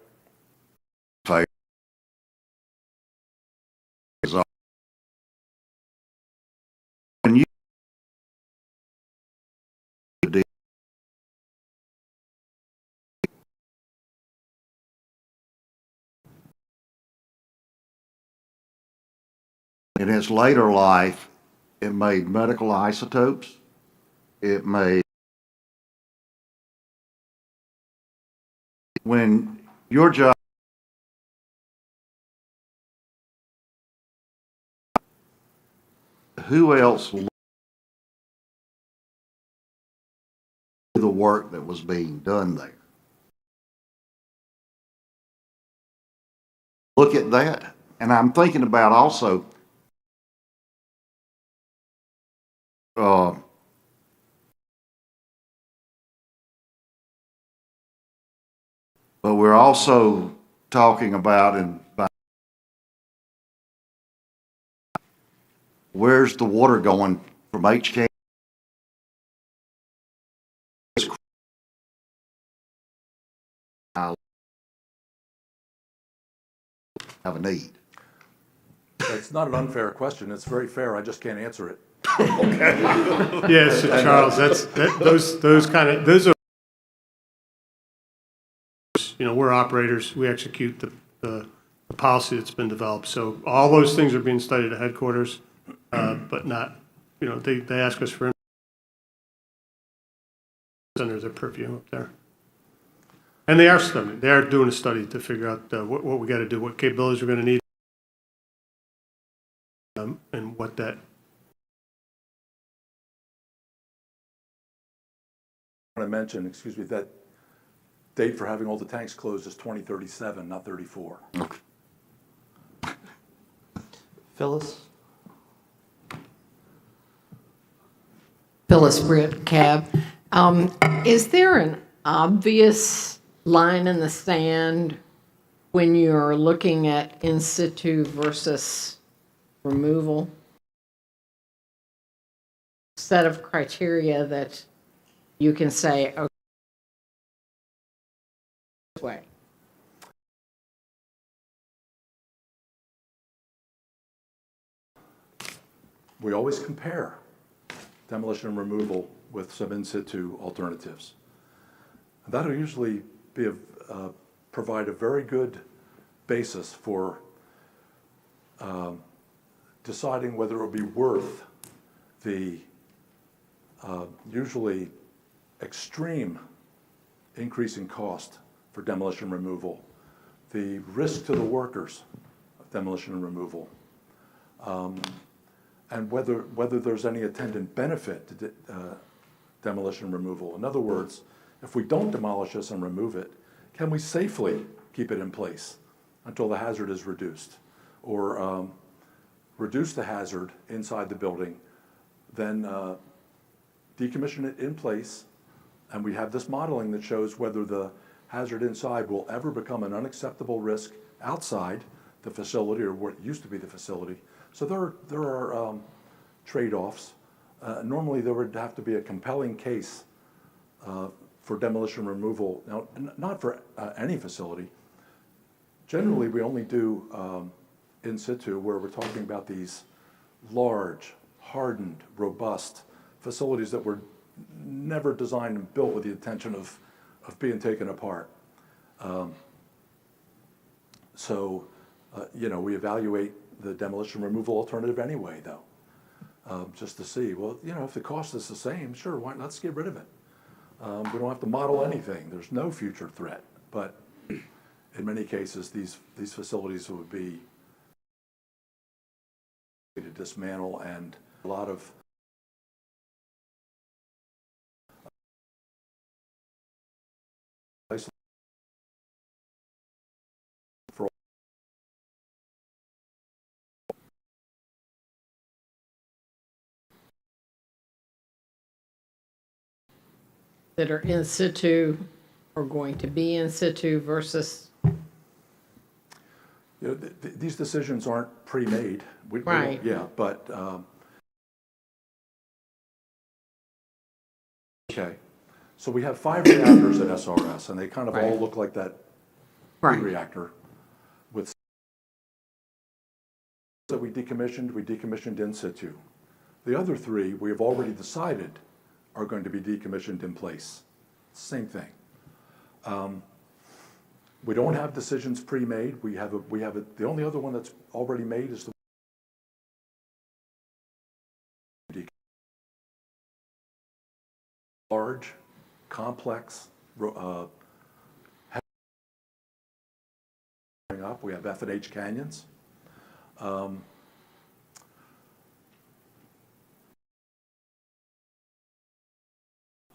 When you in its later life, it made medical isotopes. It made, when your job, who else will do the work that was being done there? Look at that. And I'm thinking about also, uh, but we're also talking about, and where's the water going from HK? Have a need. It's not an unfair question. It's very fair. I just can't answer it. Yes, Charles, those are, we're operators, we execute the policy that's been developed. So all those things are being studied at headquarters, but not, they ask us for under their purview up there. And they are doing a study to figure out what we got to do, what capabilities we're going to need, and what that. I want to mention, excuse me, that date for having all the tanks closed is 2037, not 34. Phyllis? Phyllis Britt, CAB. Is there an obvious line in the sand when you're looking at in situ versus removal? Set of criteria that you can say, okay, this way. We always compare demolition and removal with some in situ alternatives. That'll usually be provide a very good basis for deciding whether it will be worth the usually extreme increase in cost for demolition removal, the risk to the workers of demolition and removal, and whether there's any attendant benefit to demolition removal. In other words, if we don't demolish this and remove it, can we safely keep it in place until the hazard is reduced? Or reduce the hazard inside the building, then decommission it in place, and we have this modeling that shows whether the hazard inside will ever become an unacceptable risk outside the facility or what used to be the facility. So there are trade-offs. Normally there would have to be a compelling case for demolition removal. Now, not for any facility. Generally, we only do in situ where we're talking about these large, hardened, robust facilities that were never designed and built with the intention of being taken apart. We evaluate the demolition removal alternative anyway, though, just to see, well, if the cost is the same, sure, let's get rid of it. We don't have to model anything. There's no future threat. But in many cases, these facilities would be to dismantle, and a lot of that are in situ or going to be in situ versus, these decisions aren't pre-made. We don't- Right. Yeah, but, okay. So we have 5 reactors at SRS, and they kind of all Right. look like that Right. reactor with that we decommissioned in situ. The other 3, we have already decided are going to be decommissioned in place. Same thing. We don't have decisions pre-made. The only other one that's already made is the large, complex, up. We have F&H canyons.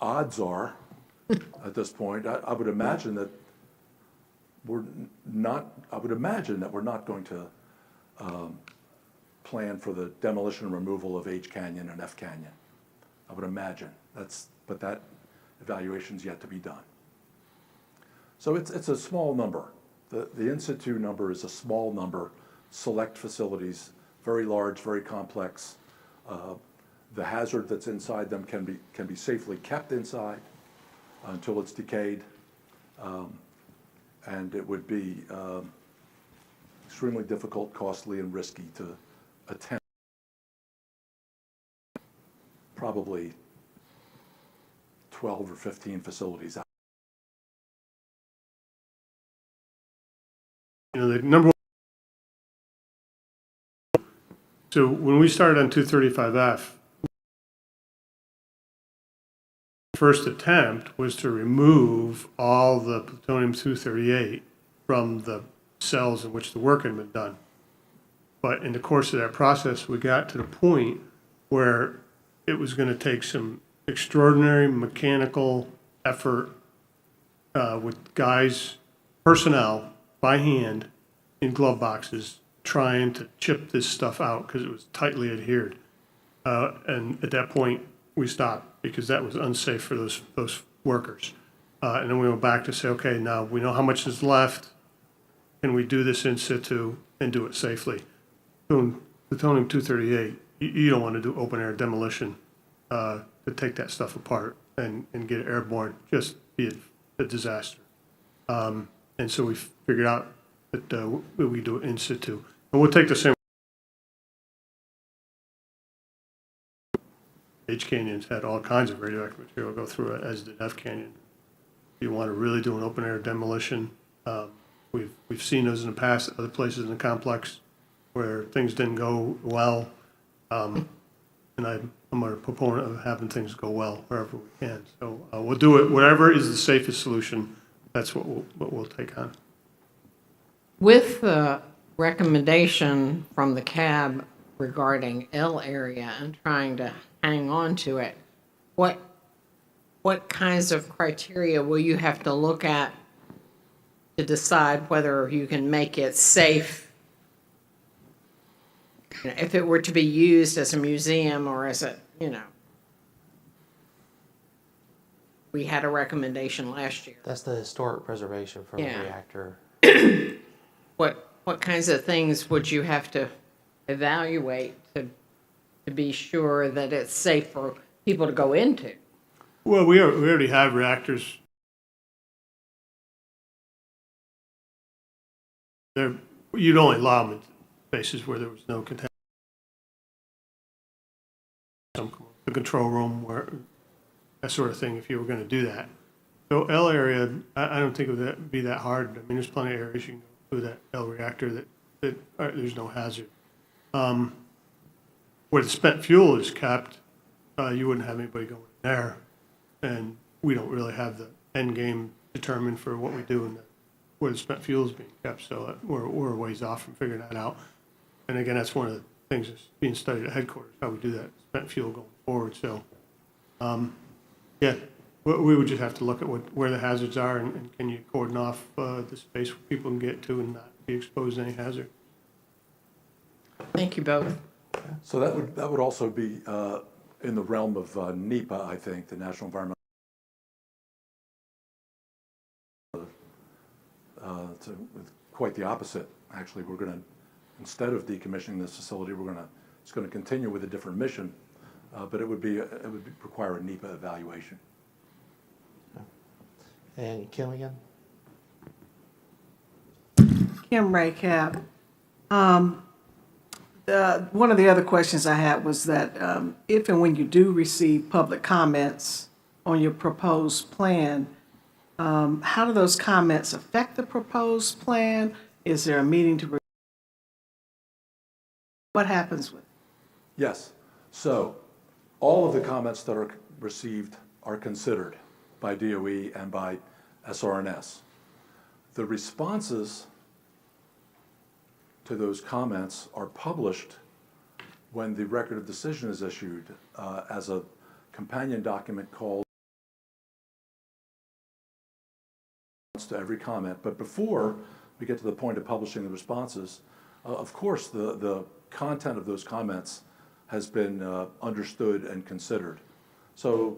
Odds are, at this point, I would imagine that we're not going to plan for the demolition and removal of H Canyon and F Canyon. I would imagine. But that evaluation's yet to be done. So it's a small number. The in situ number is a small number, select facilities, very large, very complex. The hazard that's inside them can be safely kept inside until it's decayed. And it would be extremely difficult, costly, and risky to attempt probably 12 or 15 facilities out. You know, the number one, so when we started on 235F, first attempt was to remove all the plutonium-238 from the cells in which the work had been done. But in the course of that process, we got to the point where it was going to take some extraordinary mechanical effort with guys, personnel, by hand, in glove boxes, trying to chip this stuff out because it was tightly adhered. And at that point, we stopped because that was unsafe for those workers. And then we went back to say, okay, now we know how much is left. Can we do this in situ and do it safely? Plutonium-238, you don't want to do open air demolition to take that stuff apart and get it airborne, just be a disaster. And so we figured out that we do it in situ. And we'll take the same. H Canyons had all kinds of radioactive material go through it, as did F Canyon. If you want to really do an open air demolition, we've seen those in the past, other places in the complex where things didn't go well. And I'm a proponent of having things go well wherever we can. So we'll do it, whatever is the safest solution, that's what we'll take on. with the recommendation from the CAB regarding L area and trying to hang on to it, what kinds of criteria will you have to look at to decide whether you can make it safe? You know, if it were to be used as a museum or as a, we had a recommendation last year. That's the historic preservation for the Yeah. reactor. What kinds of things would you have to evaluate to be sure that it's safe for people to go into? Well, we already have reactors. You'd only allow them in spaces where there was no contamination. The control room, where that sort of thing, if you were going to do that. So L area, I don't think it would be that hard. I mean, there's plenty of areas you can go through that L reactor that there's no hazard. Where the spent fuel is kept, you wouldn't have anybody going in there. And we don't really have the end game determined for what we do in where the spent fuel is being kept. So we're a ways off from figuring that out. And again, that's one of things that's being studied at headquarters, how we do that, spent fuel going forward. So, yeah, we would just have to look at where the hazards are and can you cordon off the space where people can get to and not be exposed to any hazard. Thank you both. So that would also be in the realm of NEPA, I think, the National Environmental. Quite the opposite, actually. We're going to, instead of decommissioning this facility, it's going to continue with a different mission, but it would require a NEPA evaluation. And Kim again? Kim Ray Cab. One of the other questions I had was that if and when you do receive public comments on your proposed plan, how do those comments affect the proposed plan? Is there a meeting to? What happens with? Yes. So all of the comments that are received are considered by DOE and by SRNS. The responses to those comments are published when the record of decision is issued as a companion document called to every comment. But before we get to the point of publishing the responses, of course the content of those comments has been understood and considered. So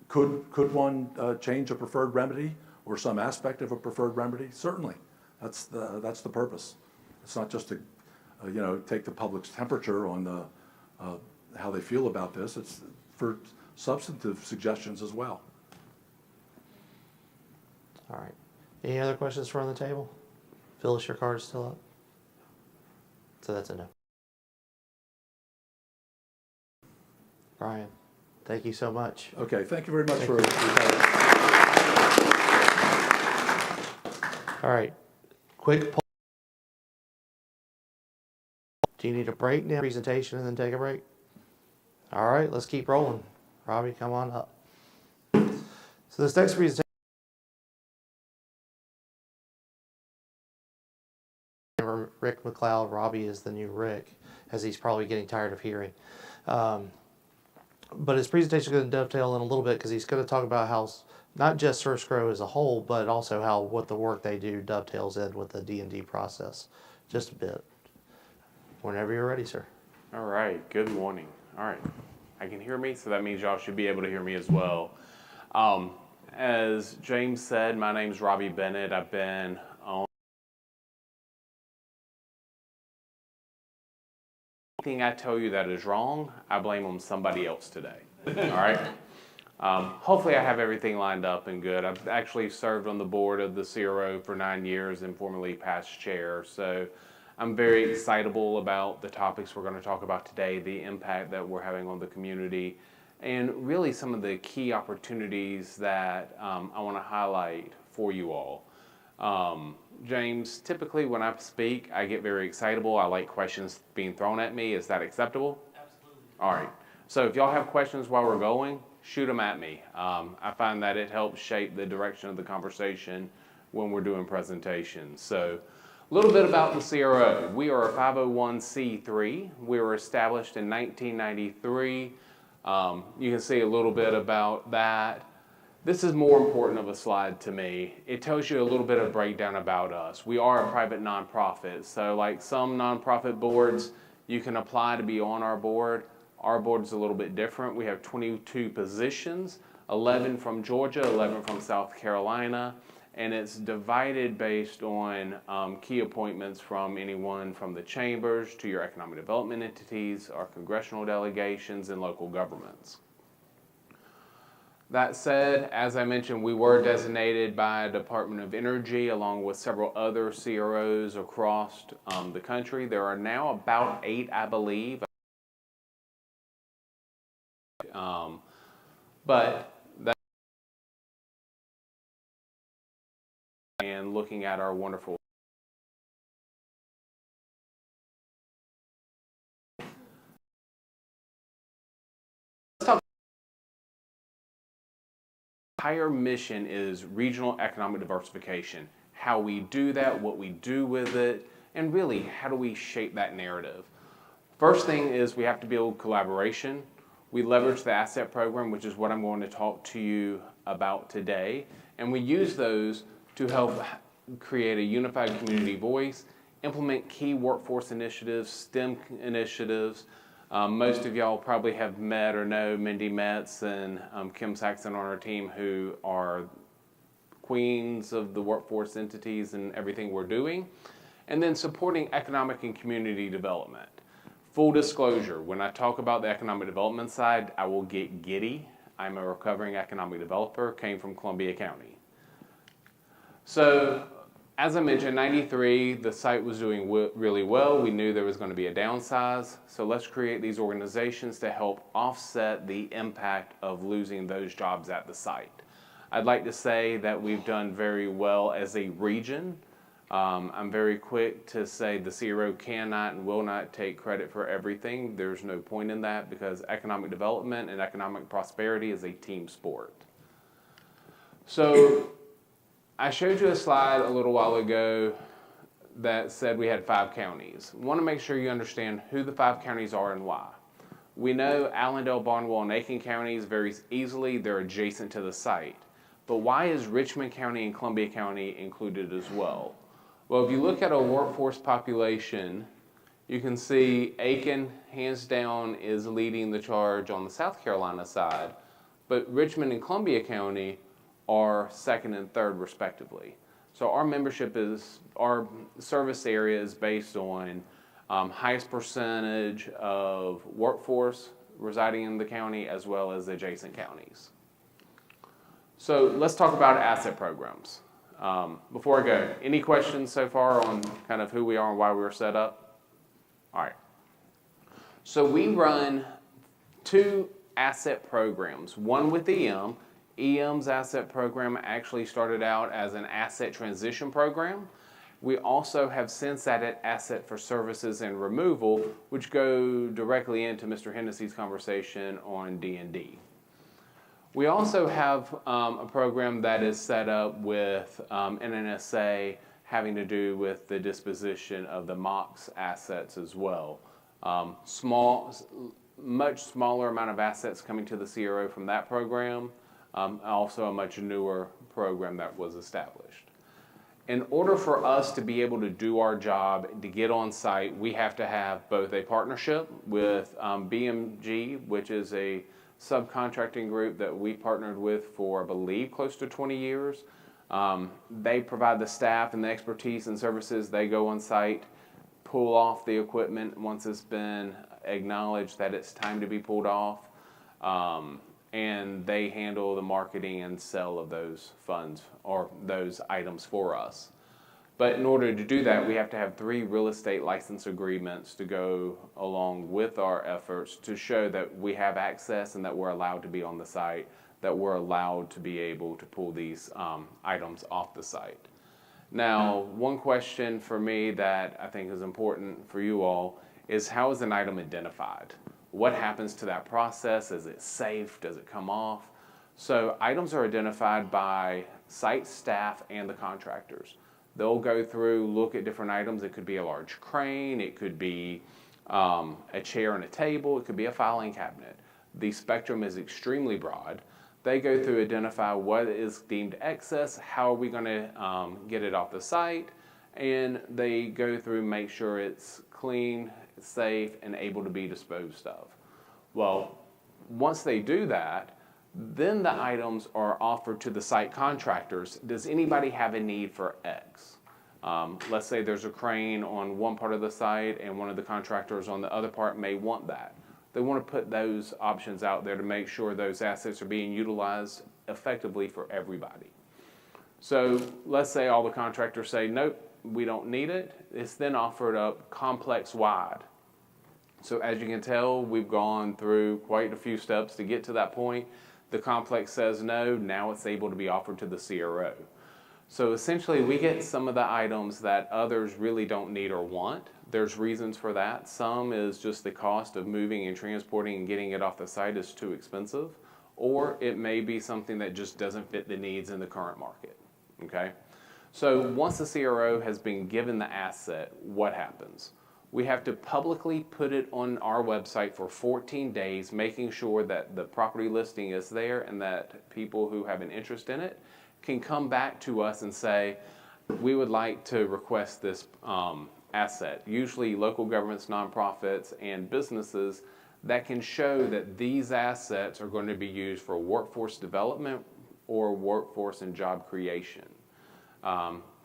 could one change a preferred remedy or some aspect of a preferred remedy? Certainly. That's the purpose. It's not just to take the public's temperature on how they feel about this. It's for substantive suggestions as well. All right. Any other questions from the table? Phyllis, your card is still up? So that's a no. Brian, thank you so much. Okay, thank you very much for. All right. Quick poll. Do you need a break now? Presentation and then take a break? All right, let's keep rolling. Robbie, come on up. So this next presentation, Rick McLeod. Robbie is the new Rick, as he's probably getting tired of hearing. But his presentation is going to dovetail in a little bit because he's going to talk about how not just Source Grow as a whole, but also how what the work they do dovetails in with the D&D process. Just a bit. Whenever you're ready, sir. All right, good morning. All right, I can hear me, so that means y'all should be able to hear me as well. As James said, my name's Robbie Bennett. I've been on anything I tell you that is wrong, I blame on somebody else today. All right? Hopefully I have everything lined up and good. I've actually served on the board of the CRO for 9 years and formerly past chair, so I'm very excitable about the topics we're going to talk about today, the impact that we're having on the community, and really some of the key opportunities that I want to highlight for you all. James, typically when I speak, I get very excitable. I like questions being thrown at me. Is that acceptable? Absolutely. All right. So if y'all have questions while we're going, shoot them at me. I find that it helps shape the direction of the conversation when we're doing presentations. So a little bit about the CRO. We are a 501c3. We were established in 1993. You can see a little bit about that. This is more important of a slide to me. It tells you a little bit of breakdown about us. We are a private nonprofit, so like some nonprofit boards, you can apply to be on our board. Our board is a little bit different. We have 22 positions, 11 from Georgia, 11 from South Carolina, and it's divided based on key appointments from anyone from the chambers to your economic development entities, our congressional delegations, and local governments. That said, as I mentioned, we were designated by Department of Energy along with several other CROs across the country. There are now about 8, I believe. But that and looking at our wonderful entire mission is regional economic diversification. How we do that, what we do with it, and really how do we shape that narrative. First thing is we have to build collaboration. We leverage the asset program, which is what I'm going to talk to you about today, and we use those to help create a unified community voice, implement key workforce initiatives, STEM initiatives. Most of y'all probably have met or know Mindy Metz and Kim Saxon on our team, who are queens of the workforce entities and everything we're doing. And then supporting economic and community development. Full disclosure, when I talk about the economic development side, I will get giddy. I'm a recovering economic developer, came from Columbia County. So, as I mentioned, 93, the site was doing really well. We knew there was going to be a downsize. So let's create these organizations to help offset the impact of losing those jobs at the site. I'd like to say that we've done very well as a region. I'm very quick to say the CRO cannot and will not take credit for everything. There's no point in that, because economic development and economic prosperity is a team sport. So I showed you a slide a little while ago that said we had 5 counties. I want to make sure you understand who the 5 counties are and why. We know Allendale, Barnwell, and Aiken counties very easily. They're adjacent to the site. But why is Richmond County and Columbia County included as well? Well, if you look at a workforce population, you can see Aiken, hands down, is leading the charge on the South Carolina side, but Richmond and Columbia County are second and third respectively. So our service area is based on highest percentage of workforce residing in the county as well as adjacent counties. So let's talk about asset programs. Before I go, any questions so far on kind of who we are and why we were set up? All right. So we run 2 asset programs, one with EM. EM's asset program actually started out as an asset transition program. We also have since added asset for services and removal, which go directly into Mr. Hennessy's conversation on D&D. We also have a program that is set up with NNSA having to do with the disposition of the MOX assets as well. Much smaller amount of assets coming to the CRO from that program, also a much newer program that was established. In order for us to be able to do our job, to get on site, we have to have both a partnership with BMG, which is a subcontracting group that we partnered with for, I believe, close to 20 years. They provide the staff and the expertise and services. They go on site, pull off the equipment once it's been acknowledged that it's time to be pulled off, and they handle the marketing and sale of those funds or those items for us. But in order to do that, we have to have 3 real estate license agreements to go along with our efforts to show that we have access and that we're allowed to be on the site, that we're allowed to be able to pull these items off the site. Now, one question for me that I think is important for you all is, how is an item identified? What happens to that process? Is it safe? Does it come off? So items are identified by site staff and the contractors. They'll go through, look at different items. It could be a large crane. It could be a chair and a table. It could be a filing cabinet. The spectrum is extremely broad. They go through, identify what is deemed excess, how are we going to get it off the site, and they go through, make sure it's clean, safe, and able to be disposed of. Well, once they do that, then the items are offered to the site contractors. Does anybody have a need for X? Let's say there's a crane on one part of the site and one of the contractors on the other part may want that. They want to put those options out there to make sure those assets are being utilized effectively for everybody. So let's say all the contractors say, nope, we don't need it. It's then offered up complex-wide. So as you can tell, we've gone through quite a few steps to get to that point. The complex says no, now it's able to be offered to the CRO. So essentially, we get some of the items that others really don't need or want. There's reasons for that. Some is just the cost of moving and transporting and getting it off the site is too expensive. Or it may be something that just doesn't fit the needs in the current market, okay? So once the CRO has been given the asset, what happens? We have to publicly put it on our website for 14 days, making sure that the property listing is there and that people who have an interest in it can come back to us and say, we would like to request this asset. Usually local governments, nonprofits, and businesses that can show that these assets are going to be used for workforce development or workforce and job creation.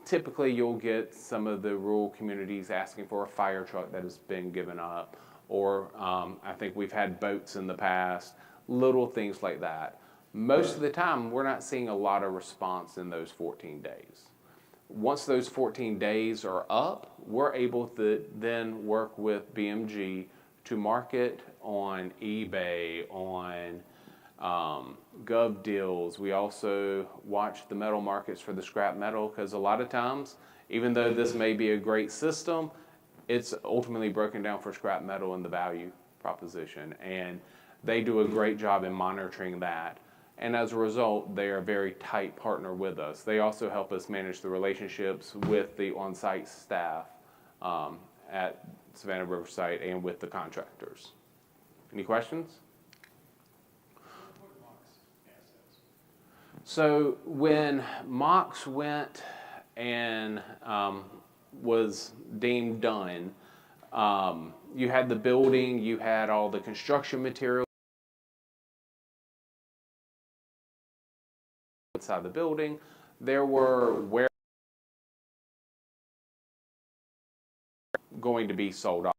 Typically, you'll get some of the rural communities asking for a fire truck that has been given up, or I think we've had boats in the past, little things like that. Most of the time, we're not seeing a lot of response in those 14 days. Once those 14 days are up, we're able to then work with BMG to market on eBay, on Gov Deals. We also watch the metal markets for the scrap metal, because a lot of times, even though this may be a great system, it's ultimately broken down for scrap metal in the value proposition. And they do a great job in monitoring that. And as a result, they are a very tight partner with us. They also help us manage the relationships with the on-site staff at Savannah River site and with the contractors. Any questions? So when Mox went and was deemed done, you had the building, you had all the construction materials inside the building. There were where going to be sold off.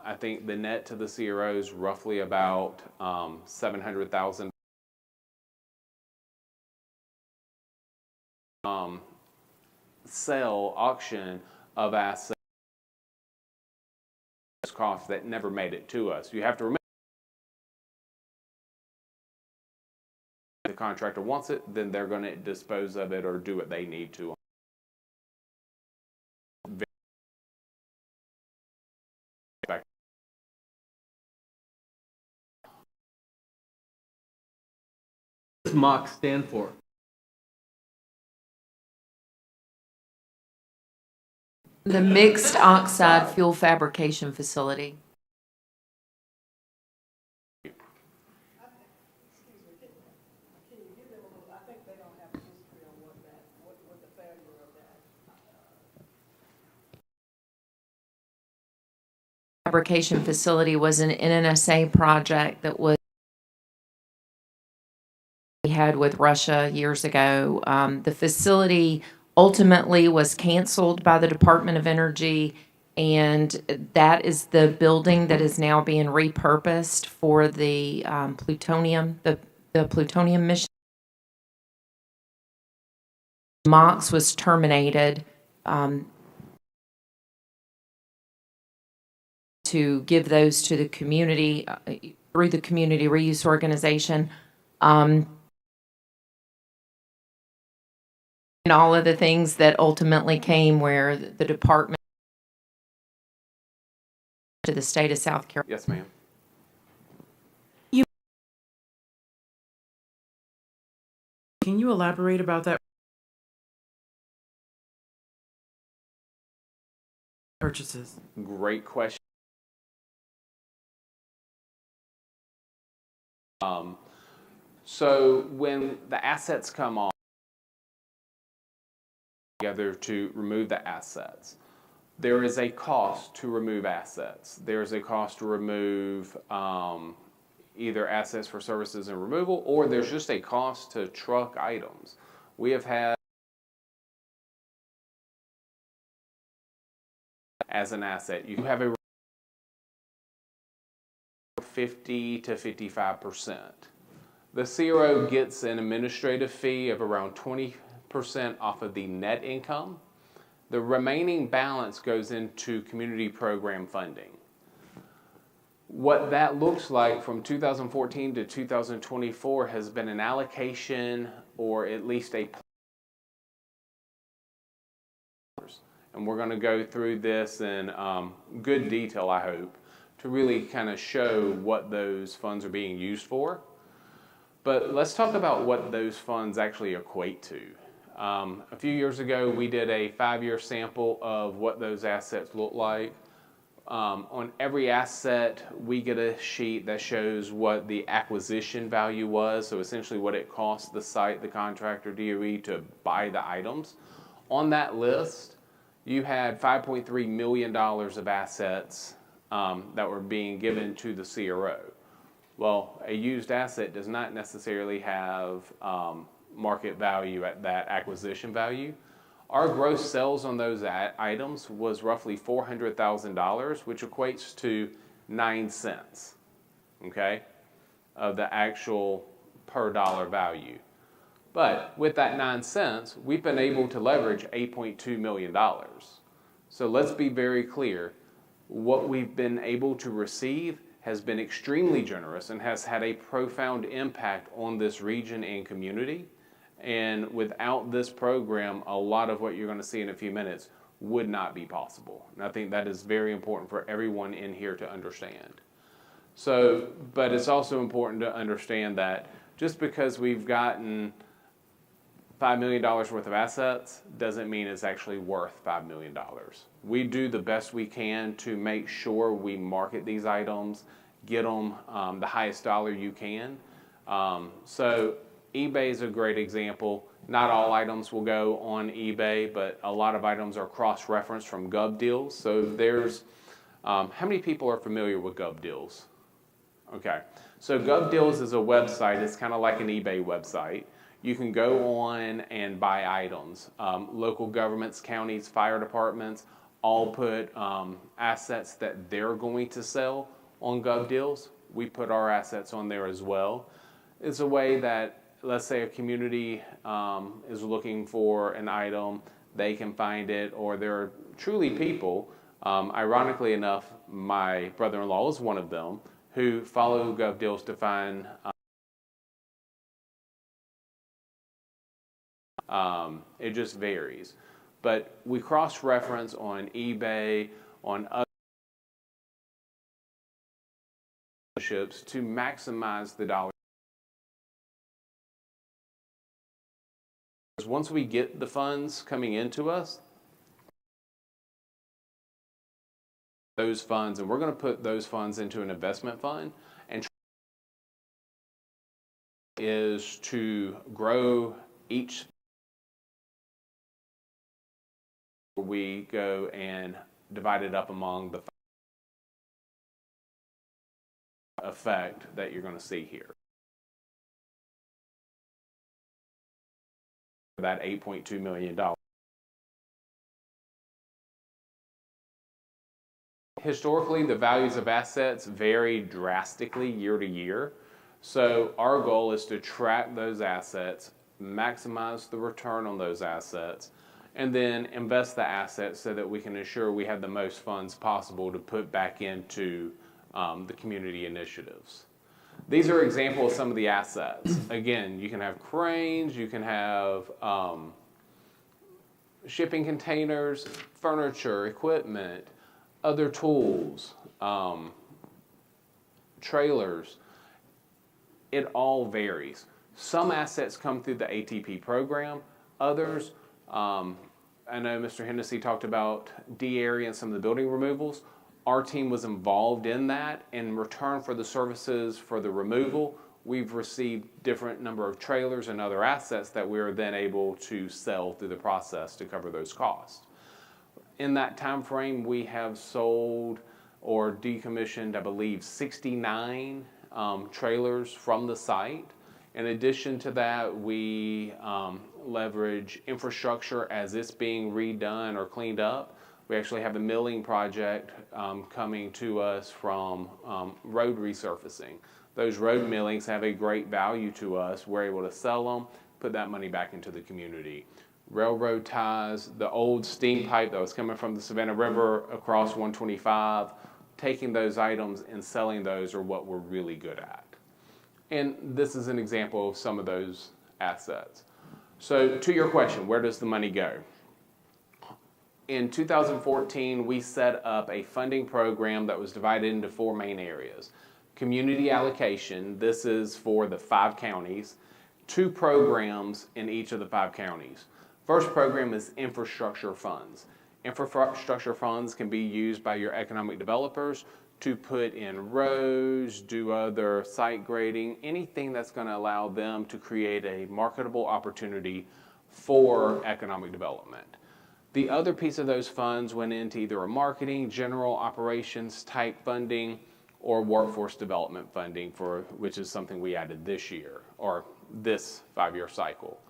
I think the net to the CRO is roughly about $700,000. Sale auction of assets costs that never made it to us. You have to remember, if the contractor wants it, then they're going to dispose of it or do what they need to. What does MOC stand for? The Mixed Oxide Fuel Fabrication Facility. Fabrication facility was an NNSA project that was we had with Russia years ago. The facility ultimately was canceled by the Department of Energy, and that is the building that is now being repurposed for the plutonium, the plutonium mission. MOX was terminated to give those to the community through the community reuse organization. And all of the things that ultimately came where the department to the state of South Carolina. Yes, ma'am. Can you elaborate about that? Purchases. Great question. So when the assets come on together to remove the assets, there is a cost to remove assets. There's a cost to remove either assets for services and removal, or there's just a cost to truck items. We have had as an asset, you have a 50 to 55%. The CRO gets an administrative fee of around 20% off of the net income. The remaining balance goes into community program funding. What that looks like from 2014 to 2024 has been an allocation or at least a and we're going to go through this in good detail, I hope, to really kind of show what those funds are being used for. But let's talk about what those funds actually equate to. A few years ago, we did a 5-year sample of what those assets look like. On every asset, we get a sheet that shows what the acquisition value was, so essentially what it cost the site, the contractor, DOE, to buy the items. On that list, you had $5.3 million of assets that were being given to the CRO. Well, a used asset does not necessarily have market value at that acquisition value. Our gross sales on those items was roughly $400,000, which equates to 9 cents, okay, of the actual per dollar value. But with that 9 cents, we've been able to leverage $8.2 million. So let's be very clear. What we've been able to receive has been extremely generous and has had a profound impact on this region and community. And without this program, a lot of what you're going to see in a few minutes would not be possible. And I think that is very important for everyone in here to understand. So, but it's also important to understand that just because we've gotten $5 million worth of assets doesn't mean it's actually worth $5 million. We do the best we can to make sure we market these items, get them the highest dollar you can. So eBay is a great example. Not all items will go on eBay, but a lot of items are cross-referenced from Gov Deals. So there's, how many people are familiar with Gov Deals? Okay, so Gov Deals is a website. It's kind of like an eBay website. You can go on and buy items. Local governments, counties, fire departments all put assets that they're going to sell on Gov Deals. We put our assets on there as well. It's a way that, let's say a community is looking for an item, they can find it, or there are truly people, ironically enough, my brother-in-law is one of them, who follow Gov Deals to find it just varies. But we cross-reference on eBay, on other ships to maximize the dollar. Once we get the funds coming into us, those funds, and we're going to put those funds into an investment fund, and is to grow each. We go and divide it up among the effect that you're going to see here. That $8.2 million. Historically, the values of assets vary drastically year to year. So our goal is to track those assets, maximize the return on those assets, and then invest the assets so that we can ensure we have the most funds possible to put back into the community initiatives. These are examples of some of the assets. Again, you can have cranes, you can have shipping containers, furniture, equipment, other tools, trailers. It all varies. Some assets come through the ATP program. Others, I know Mr. Hennessy talked about D-area and some of the building removals. Our team was involved in that. In return for the services for the removal, we've received different number of trailers and other assets that we are then able to sell through the process to cover those costs. In that time frame, we have sold or decommissioned, I believe, 69 trailers from the site. In addition to that, we leverage infrastructure as it's being redone or cleaned up. We actually have a milling project coming to us from road resurfacing. Those road millings have a great value to us. We're able to sell them, put that money back into the community. Railroad ties, the old steam pipe that was coming from the Savannah River across 125, taking those items and selling those are what we're really good at. And this is an example of some of those assets. So to your question, where does the money go? In 2014, we set up a funding program that was divided into 4 main areas. Community allocation, this is for the 5 counties, 2 programs in each of the 5 counties. First program is infrastructure funds. Infrastructure funds can be used by your economic developers to put in roads, do other site grading, anything that's going to allow them to create a marketable opportunity for economic development. The other piece of those funds went into either a marketing, general operations type funding, or workforce development funding, which is something we added this year, or this 5-year cycle.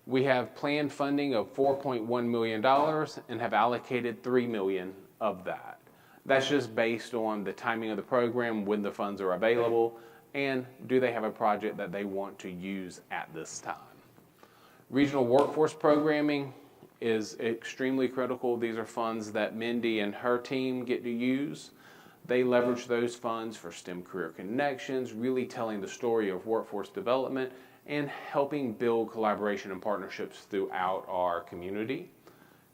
We have planned funding of $4.1 million and have allocated $3 million of that. That's just based on the timing of the program, when the funds are available, and do they have a project that they want to use at this time. Regional workforce programming is extremely critical. These are funds that Mindy and her team get to use. They leverage those funds for STEM career connections, really telling the story of workforce development and helping build collaboration and partnerships throughout our community.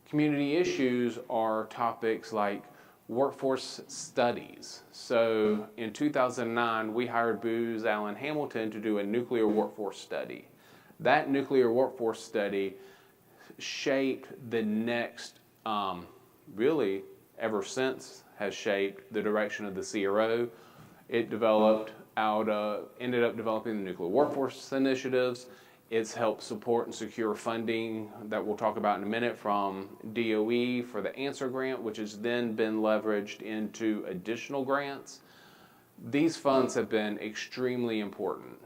Community issues are topics like workforce studies. So in 2009, we hired Booz Allen Hamilton to do a nuclear workforce study. That nuclear workforce study shaped the next, really ever since has shaped the direction of the CRO. It ended up developing the nuclear workforce initiatives. It's helped support and secure funding that we'll talk about in a minute from DOE for the ANSWER grant, which has then been leveraged into additional grants. These funds have been extremely important.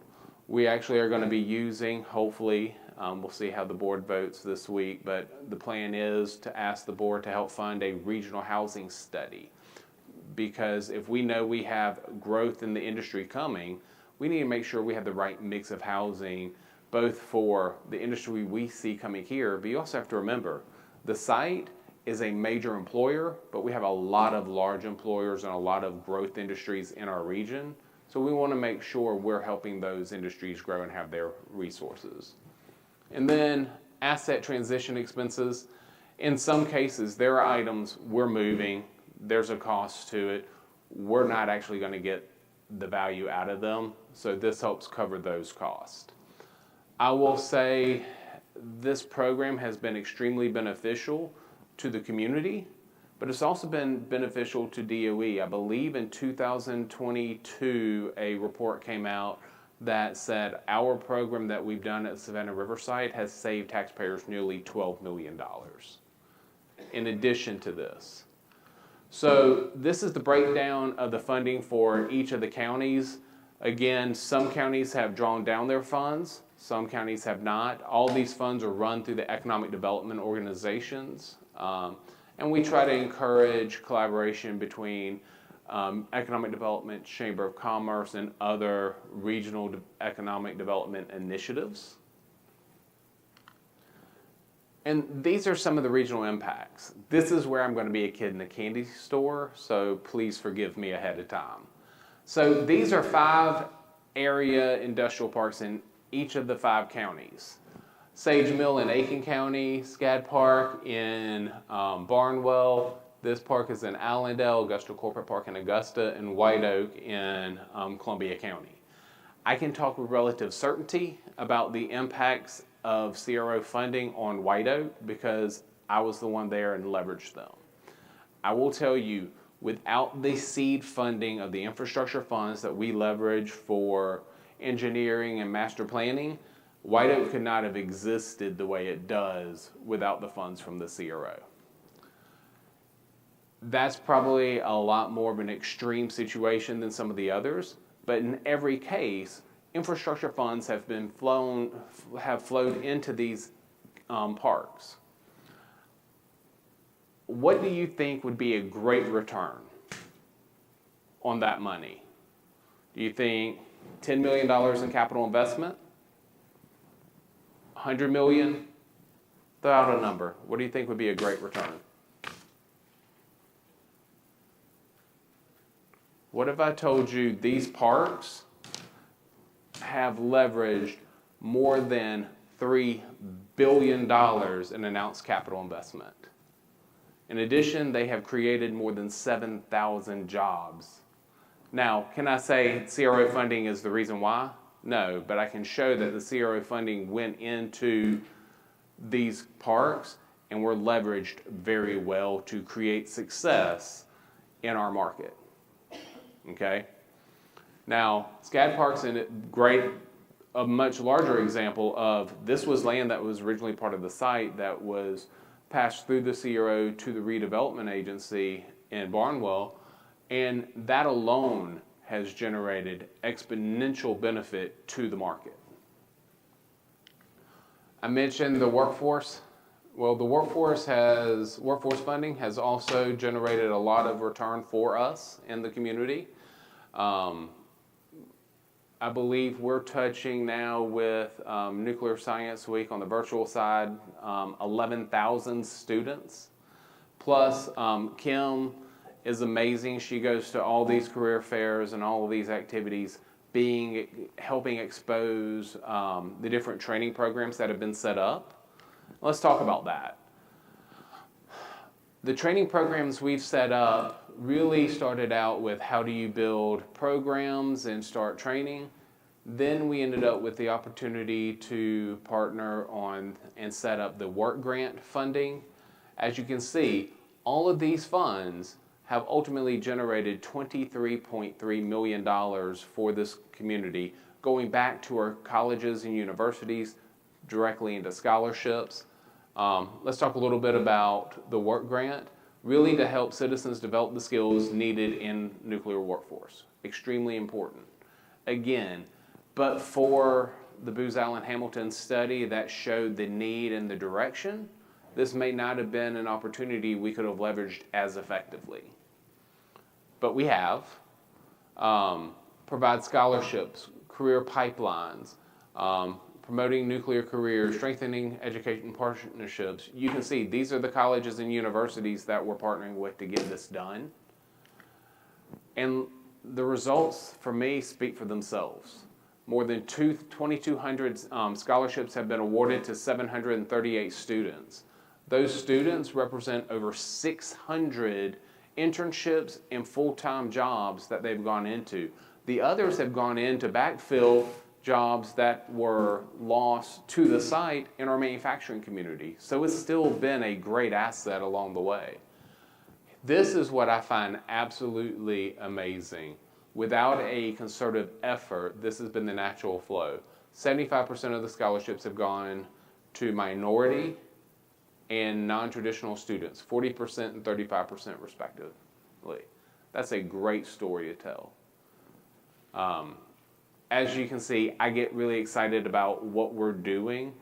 We actually are going to be using, hopefully, we'll see how the board votes this week, but the plan is to ask the board to help fund a regional housing study. Because if we know we have growth in the industry coming, we need to make sure we have the right mix of housing, both for the industry we see coming here, but you also have to remember, the site is a major employer, but we have a lot of large employers and a lot of growth industries in our region. So we want to make sure we're helping those industries grow and have their resources. And then asset transition expenses. In some cases, there are items we're moving, there's a cost to it. We're not actually going to get the value out of them, so this helps cover those costs. I will say this program has been extremely beneficial to the community, but it's also been beneficial to DOE. I believe in 2022, a report came out that said our program that we've done at Savannah Riverside has saved taxpayers nearly $12 million in addition to this. So this is the breakdown of the funding for each of the counties. Again, some counties have drawn down their funds. Some counties have not. All these funds are run through the economic development organizations. And we try to encourage collaboration between economic development, Chamber of Commerce, and other regional economic development initiatives. And these are some of the regional impacts. This is where I'm going to be a kid in a candy store, so please forgive me ahead of time. So these are 5 area industrial parks in each of the 5 counties. Sage Mill in Aiken County, SCAD Park in Barnwell. This park is in Allendale, Augusta Corporate Park in Augusta, and White Oak in Columbia County. I can talk with relative certainty about the impacts of CRO funding on White Oak because I was the one there and leveraged them. I will tell you, without the seed funding of the infrastructure funds that we leverage for engineering and master planning, White Oak could not have existed the way it does without the funds from the CRO. That's probably a lot more of an extreme situation than some of the others, but in every case, infrastructure funds have flowed into these parks. What do you think would be a great return on that money? Do you think $10 million in capital investment? $100 million? Throw out a number. What do you think would be a great return? What if I told you these parks have leveraged more than $3 billion in announced capital investment? In addition, they have created more than 7,000 jobs. Now, can I say CRO funding is the reason why? No, but I can show that the CRO funding went into these parks and were leveraged very well to create success in our market. Okay? Now, SCAD Park's a much larger example of this was land that was originally part of the site that was passed through the CRO to the redevelopment agency in Barnwell, and that alone has generated exponential benefit to the market. I mentioned the workforce. Well, the workforce funding has also generated a lot of return for us in the community. I believe we're touching now with Nuclear Science Week on the virtual side, 11,000 students. Plus, Kim is amazing. She goes to all these career fairs and all of these activities, helping expose the different training programs that have been set up. Let's talk about that. The training programs we've set up really started out with how do you build programs and start training. Then we ended up with the opportunity to partner on and set up the work grant funding. As you can see, all of these funds have ultimately generated $23.3 million for this community, going back to our colleges and universities directly into scholarships. Let's talk a little bit about the work grant, really to help citizens develop the skills needed in nuclear workforce. Extremely important. Again, but for the Booz Allen Hamilton study that showed the need and the direction, this may not have been an opportunity we could have leveraged as effectively. But we have. Provide scholarships, career pipelines, promoting nuclear careers, strengthening education partnerships. You can see these are the colleges and universities that we're partnering with to get this done. And the results, for me, speak for themselves. More than 2,200 scholarships have been awarded to 738 students. Those students represent over 600 internships and full-time jobs that they've gone into. The others have gone in to backfill jobs that were lost to the site in our manufacturing community. So it's still been a great asset along the way. This is what I find absolutely amazing. Without a concerted effort, this has been the natural flow. 75% of the scholarships have gone to minority and non-traditional students, 40% and 35% respectively. That's a great story to tell. As you can see, I get really excited about what we're doing.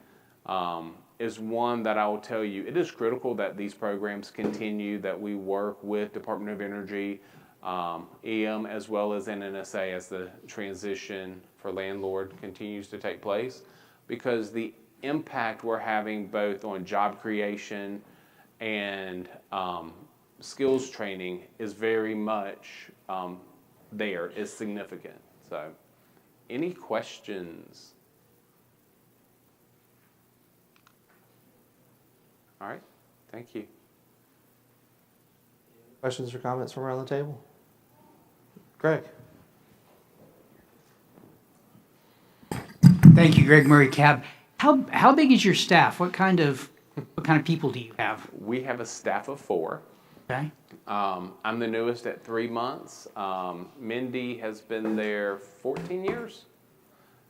Is one that I will tell you, it is critical that these programs continue, that we work with Department of Energy, EM, as well as NNSA as the transition for landlord continues to take place, because the impact we're having both on job creation and skills training is very much there, is significant. So, any questions? All right, thank you. Questions or comments from around the table? Greg? Thank you, Greg Murray Cab. How big is your staff? What kind of people do you have? We have a staff of 4. Okay. I'm the newest at 3 months. Mindy has been there 14 years.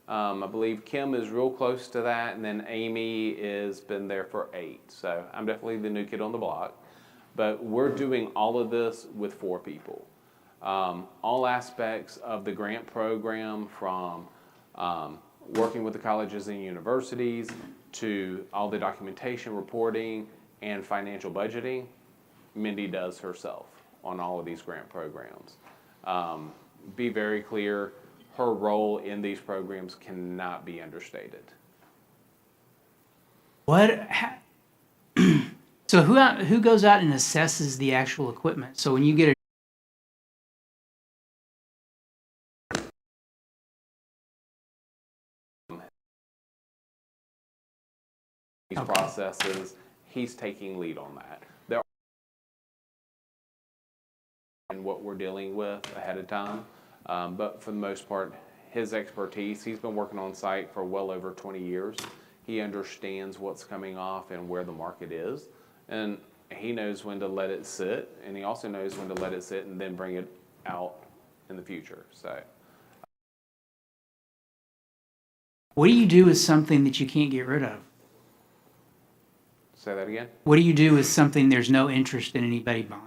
I believe Kim is real close to that, and then Amy has been there for 8. So I'm definitely the new kid on the block. But we're doing all of this with 4 people. All aspects of the grant program, from working with the colleges and universities to all the documentation, reporting, and financial budgeting, Mindy does herself on all of these grant programs. Be very clear, her role in these programs cannot be understated. So who goes out and assesses the actual equipment? So when you get these processes, he's taking lead on that. There and what we're dealing with ahead of time, but for the most part, his expertise, he's been working on site for well over 20 years. He understands what's coming off and where the market is. And he knows when to let it sit, and he also knows when to let it sit and then bring it out in the future. So, What do you do with something that you can't get rid of? say that again. What do you do with something there's no interest in anybody buying?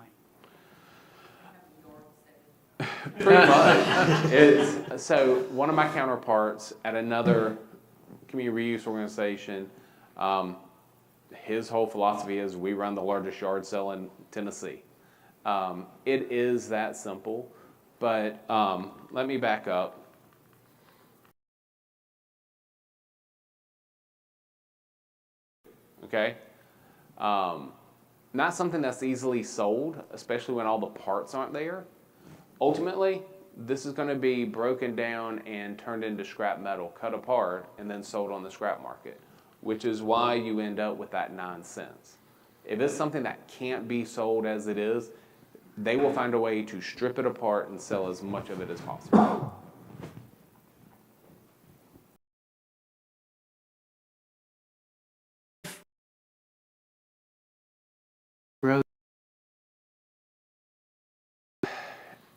Pretty much. So one of my counterparts at another community reuse organization, his whole philosophy is we run the largest yard sale in Tennessee. It is that simple, but let me back up. Okay? Not something that's easily sold, especially when all the parts aren't there. Ultimately, this is going to be broken down and turned into scrap metal, cut apart, and then sold on the scrap market, which is why you end up with that 9 cents. If it's something that can't be sold as it is, they will find a way to strip it apart and sell as much of it as possible.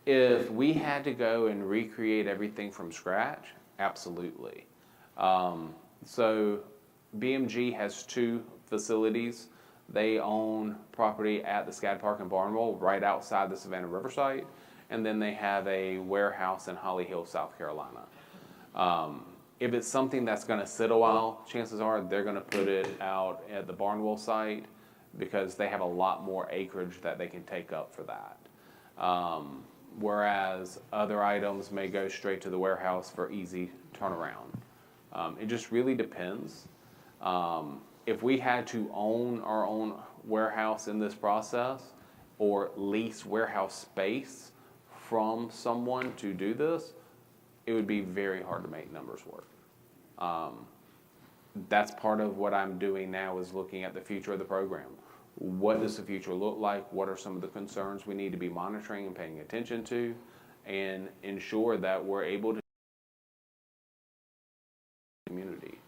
If we had to go and recreate everything from scratch, absolutely. So BMG has 2 facilities. They own property at the SCAD Park in Barnwell, right outside the Savannah River site, and then they have a warehouse in Holly Hill, South Carolina. If it's something that's going to sit a while, chances are they're going to put it out at the Barnwell site because they have a lot more acreage that they can take up for that. Whereas other items may go straight to the warehouse for easy turnaround. It just really depends. If we had to own our own warehouse in this process or lease warehouse space from someone to do this, it would be very hard to make numbers work. That's part of what I'm doing now is looking at the future of the program. What does the future look like? What are some of the concerns we need to be monitoring and paying attention to, and ensure that we're able to community.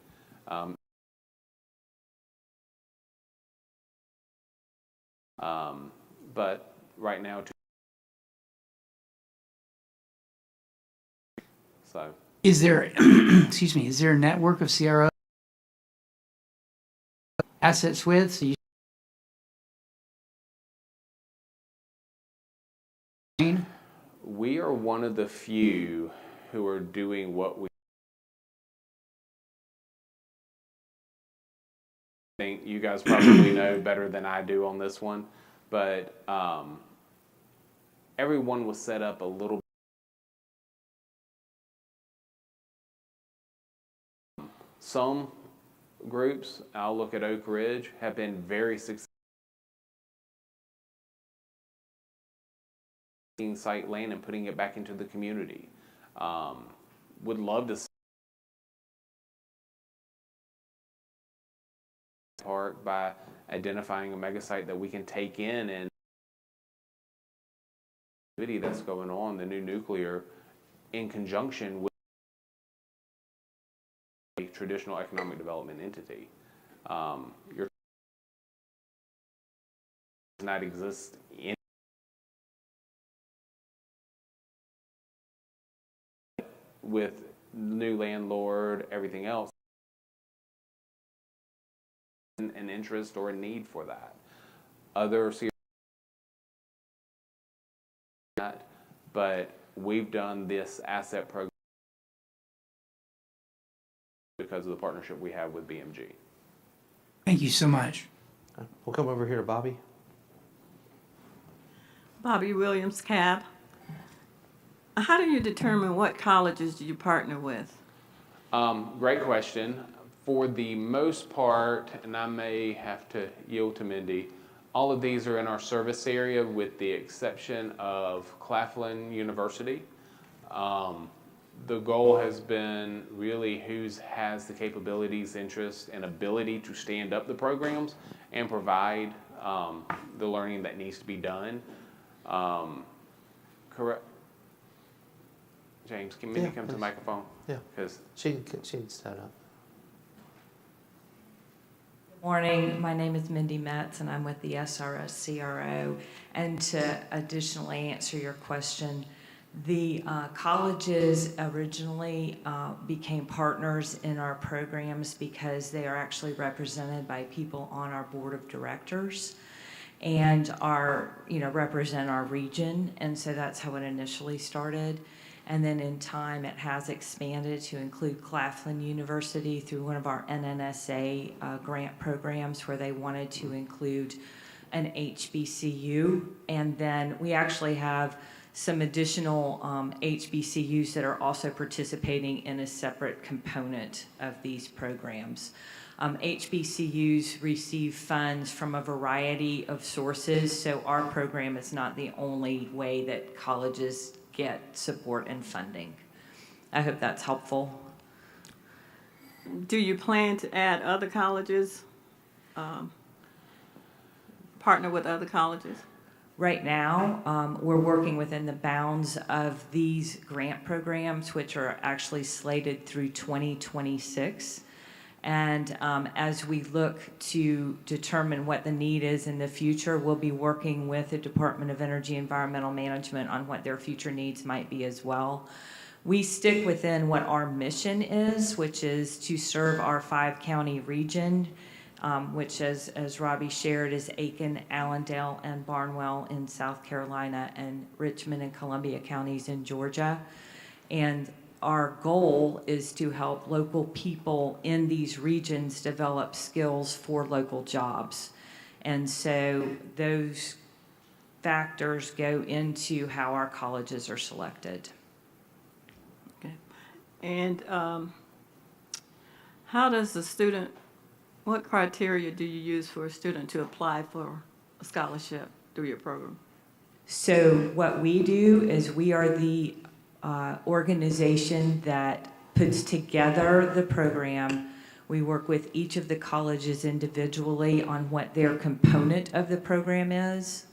But right now, so Is there, excuse me, is there a network of CRO assets with? So we are one of the few who are doing what we think you guys probably know better than I do on this one, but everyone was set up a little. Some groups, I'll look at Oak Ridge, have been very successful in site land and putting it back into the community. Would love to see park by identifying a mega site that we can take in and that's going on, the new nuclear, in conjunction with a traditional economic development entity. Your does not exist in with new landlord, everything else, an interest or a need for that. Other but we've done this asset program because of the partnership we have with BMG. Thank you so much. We'll come over here to Bobby. Bobby Williams, CAB. How do you determine what colleges do you partner with? Great question. For the most part, and I may have to yield to Mindy, all of these are in our service area with the exception of Claflin University. The goal has been really who has the capabilities, interest, and ability to stand up the programs and provide the learning that needs to be done. Correct. James, can Mindy come to the microphone? Yeah. Because she can stand up. Morning, my name is Mindy Metz and I'm with the SRS CRO. And to additionally answer your question, the colleges originally became partners in our programs because they are actually represented by people on our board of directors and represent our region. And so that's how it initially started. And then in time, it has expanded to include Claflin University through one of our NNSA grant programs where they wanted to include an HBCU. And then we actually have some additional HBCUs that are also participating in a separate component of these programs. HBCUs receive funds from a variety of sources, so our program is not the only way that colleges get support and funding. I hope that's helpful. Do you plan to add other colleges, partner with other colleges? Right now, we're working within the bounds of these grant programs, which are actually slated through 2026. And as we look to determine what the need is in the future, we'll be working with the Department of Energy and Environmental Management on what their future needs might be as well. We stick within what our mission is, which is to serve our 5-county region, which as Robbie shared is Aiken, Allendale, and Barnwell in South Carolina, and Richmond and Columbia counties in Georgia. And our goal is to help local people in these regions develop skills for local jobs. And so those factors go into how our colleges are selected. Okay. And how does the student, what criteria do you use for a student to apply for a scholarship through your program? So what we do is we are the organization that puts together the program. We work with each of the colleges individually on what their component of the program is.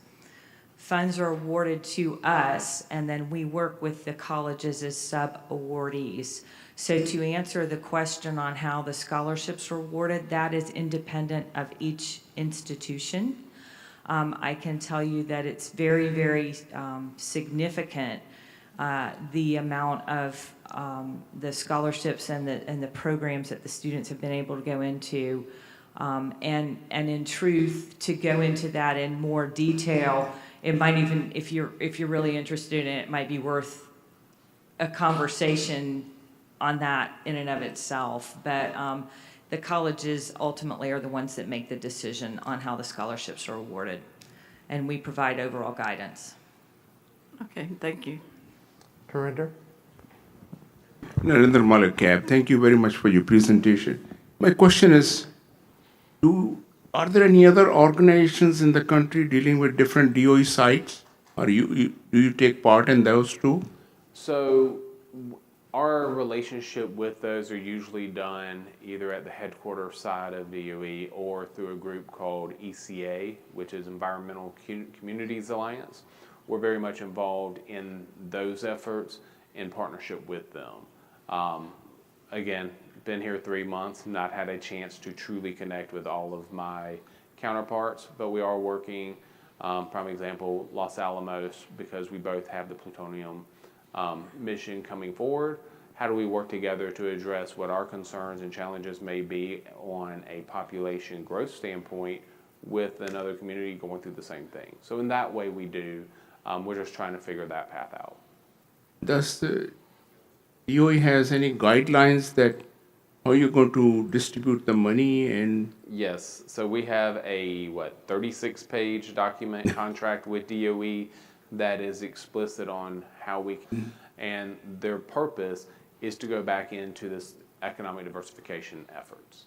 Funds are awarded to us, and then we work with the colleges as sub-awardees. So to answer the question on how the scholarships are awarded, that is independent of each institution. I can tell you that it's very, very significant, the amount of the scholarships and the programs that the students have been able to go into. And in truth, to go into that in more detail, it might even, if you're really interested in it, it might be worth a conversation on that in and of itself. But the colleges ultimately are the ones that make the decision on how the scholarships are awarded. And we provide overall guidance. Okay, thank you. Narinder? Narendra Malik, CAB. Thank you very much for your presentation. My question is, are there any other organizations in the country dealing with different DOE sites? Or do you take part in those too? So our relationship with those are usually done either at the headquarters side of DOE or through a group called ECA, which is Environmental Communities Alliance. We're very much involved in those efforts in partnership with them. Again, been here 3 months, not had a chance to truly connect with all of my counterparts, but we are working, prime example, Los Alamos, because we both have the plutonium mission coming forward. How do we work together to address what our concerns and challenges may be on a population growth standpoint with another community going through the same thing? So in that way we do. We're just trying to figure that path out. Does the DOE has any guidelines that how you're going to distribute the money and? Yes, so we have a 36-page document contract with DOE that is explicit on how we can, and their purpose is to go back into this economic diversification efforts.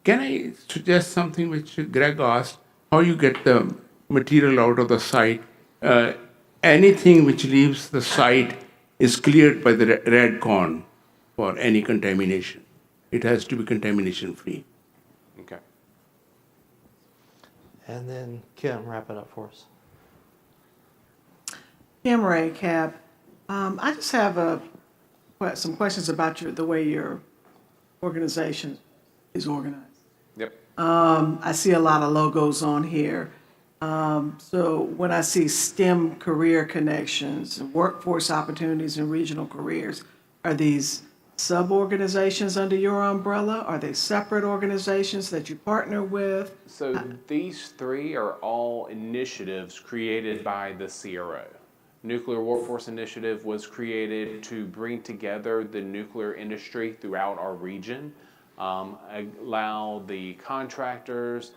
Can I suggest something which Greg asked? How you get the material out of the site? Anything which leaves the site is cleared by the red cone for any contamination. It has to be contamination free. Okay. And then Kim, wrap it up for us. Kim Ray, CAB. I just have some questions about the way your organization is organized. Yep. I see a lot of logos on here. So when I see STEM career connections, workforce opportunities and regional careers, are these sub-organizations under your umbrella? Are they separate organizations that you partner with? So these three are all initiatives created by the CRO. Nuclear Workforce Initiative was created to bring together the nuclear industry throughout our region, allow the contractors,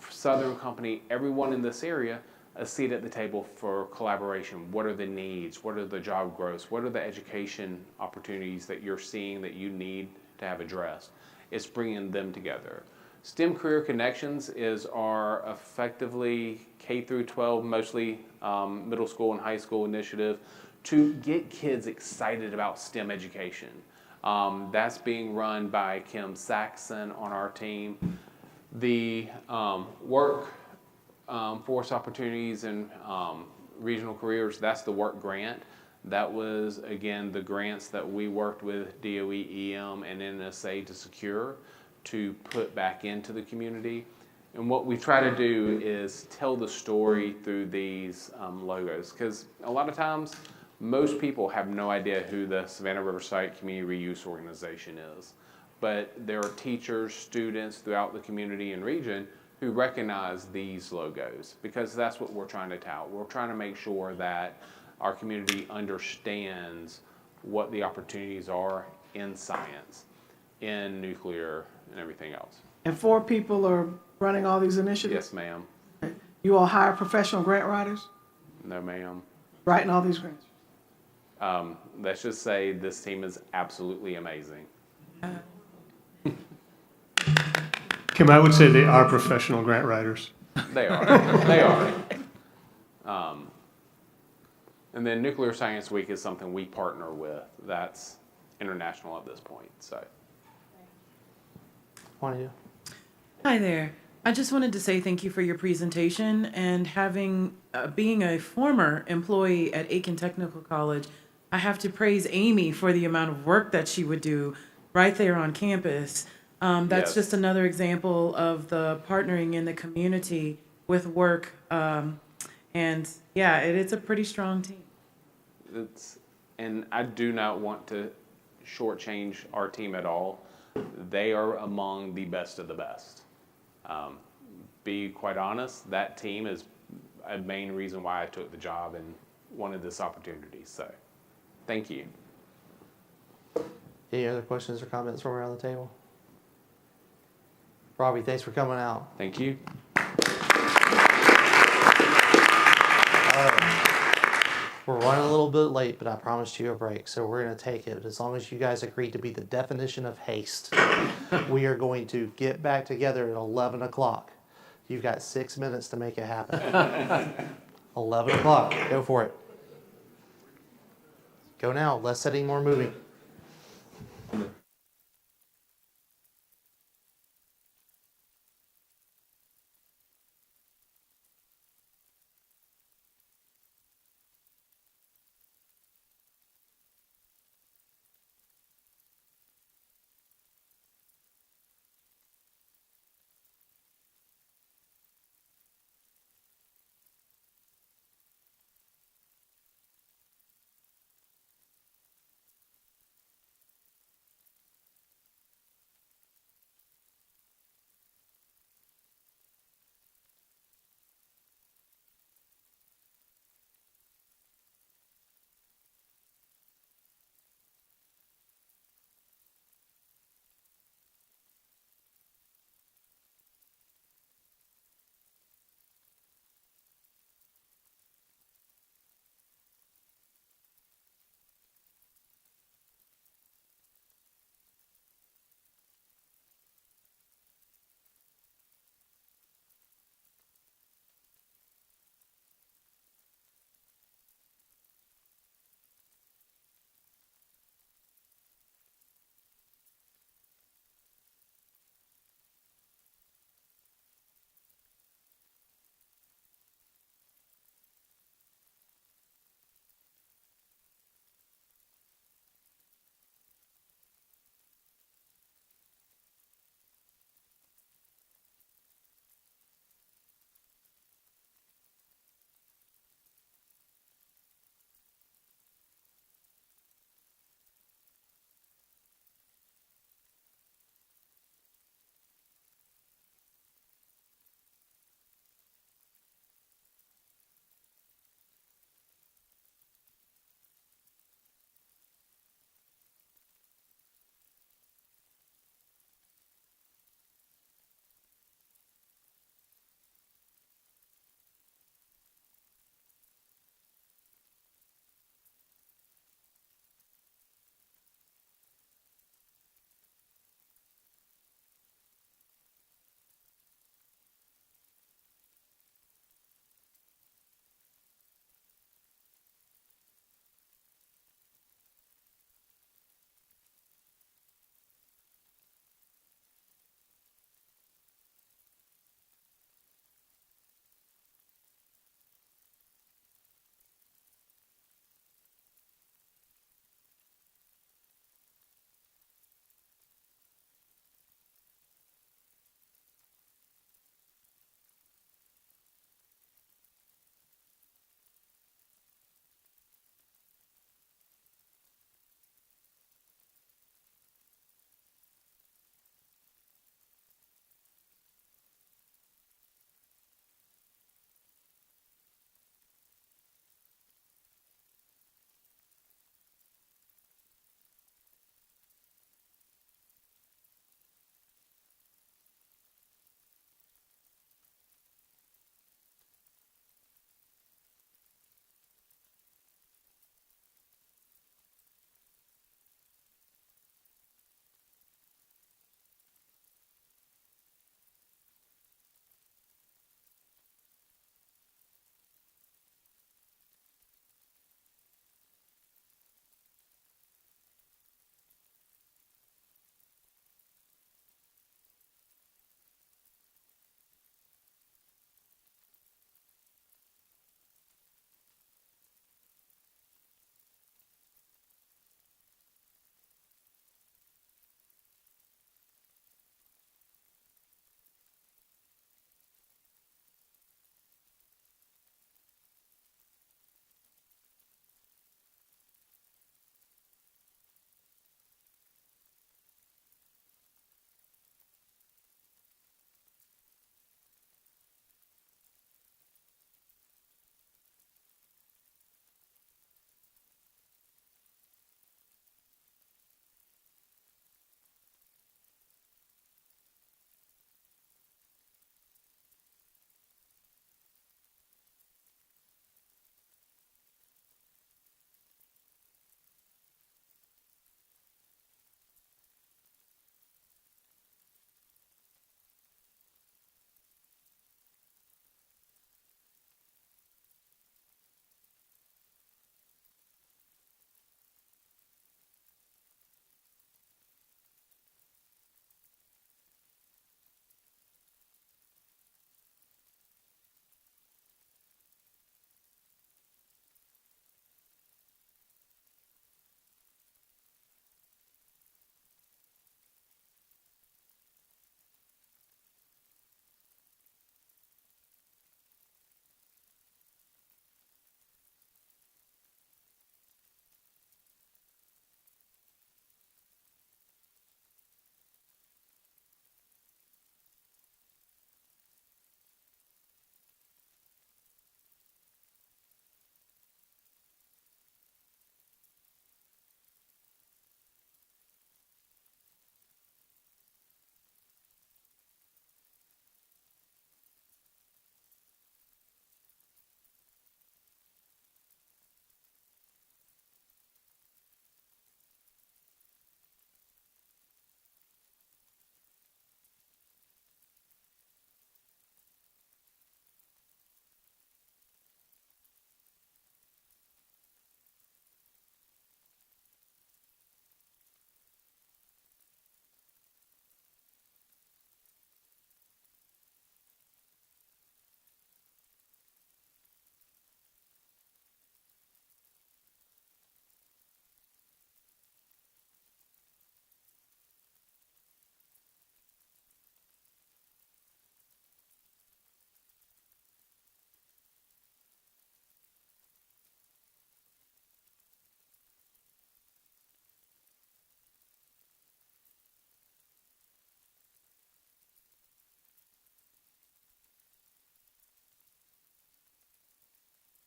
Southern Company, everyone in this area a seat at the table for collaboration. What are the needs? What are the job growths? What are the education opportunities that you're seeing that you need to have addressed? It's bringing them together. STEM Career Connections is our effectively K through 12, mostly middle school and high school initiative to get kids excited about STEM education. That's being run by Kim Saxon on our team. The force opportunities and regional careers, that's the work grant. That was, again, the grants that we worked with DOE, EM, and NSA to secure to put back into the community. And what we try to do is tell the story through these logos, because a lot of times most people have no idea who the Savannah Riverside Community Reuse Organization is. But there are teachers, students throughout the community and region who recognize these logos, because that's what we're trying to tout. We're trying to make sure that our community understands what the opportunities are in science, in nuclear, and everything else. And 4 people are running all these initiatives? Yes, ma'am. You all hire professional grant writers No, ma'am. writing all these grants? Let's just say this team is absolutely amazing. Kim, I would say they are professional grant writers. They are. They are. And then Nuclear Science Week is something we partner with. That's international at this point. So, One of you. Hi there. I just wanted to say thank you for your presentation, and being a former employee at Aiken Technical College, I have to praise Amy for the amount of work that she would do right there on campus. That's Yes. just another example of the partnering in the community with work. And yeah, it's a pretty strong team. and I do not want to shortchange our team at all. They are among the best of the best. Be quite honest, that team is a main reason why I took the job and wanted this opportunity. So, thank you. Any other questions or comments from around the table? Robbie, thanks for coming out. Thank you. We're running a little bit late, but I promised you a break, so we're going to take it. As long as you guys agree to be the definition of haste, we are going to get back together at 11 o'clock. You've got 6 minutes to make it happen. 11 o'clock. Go for it. Go now. Less setting, more moving.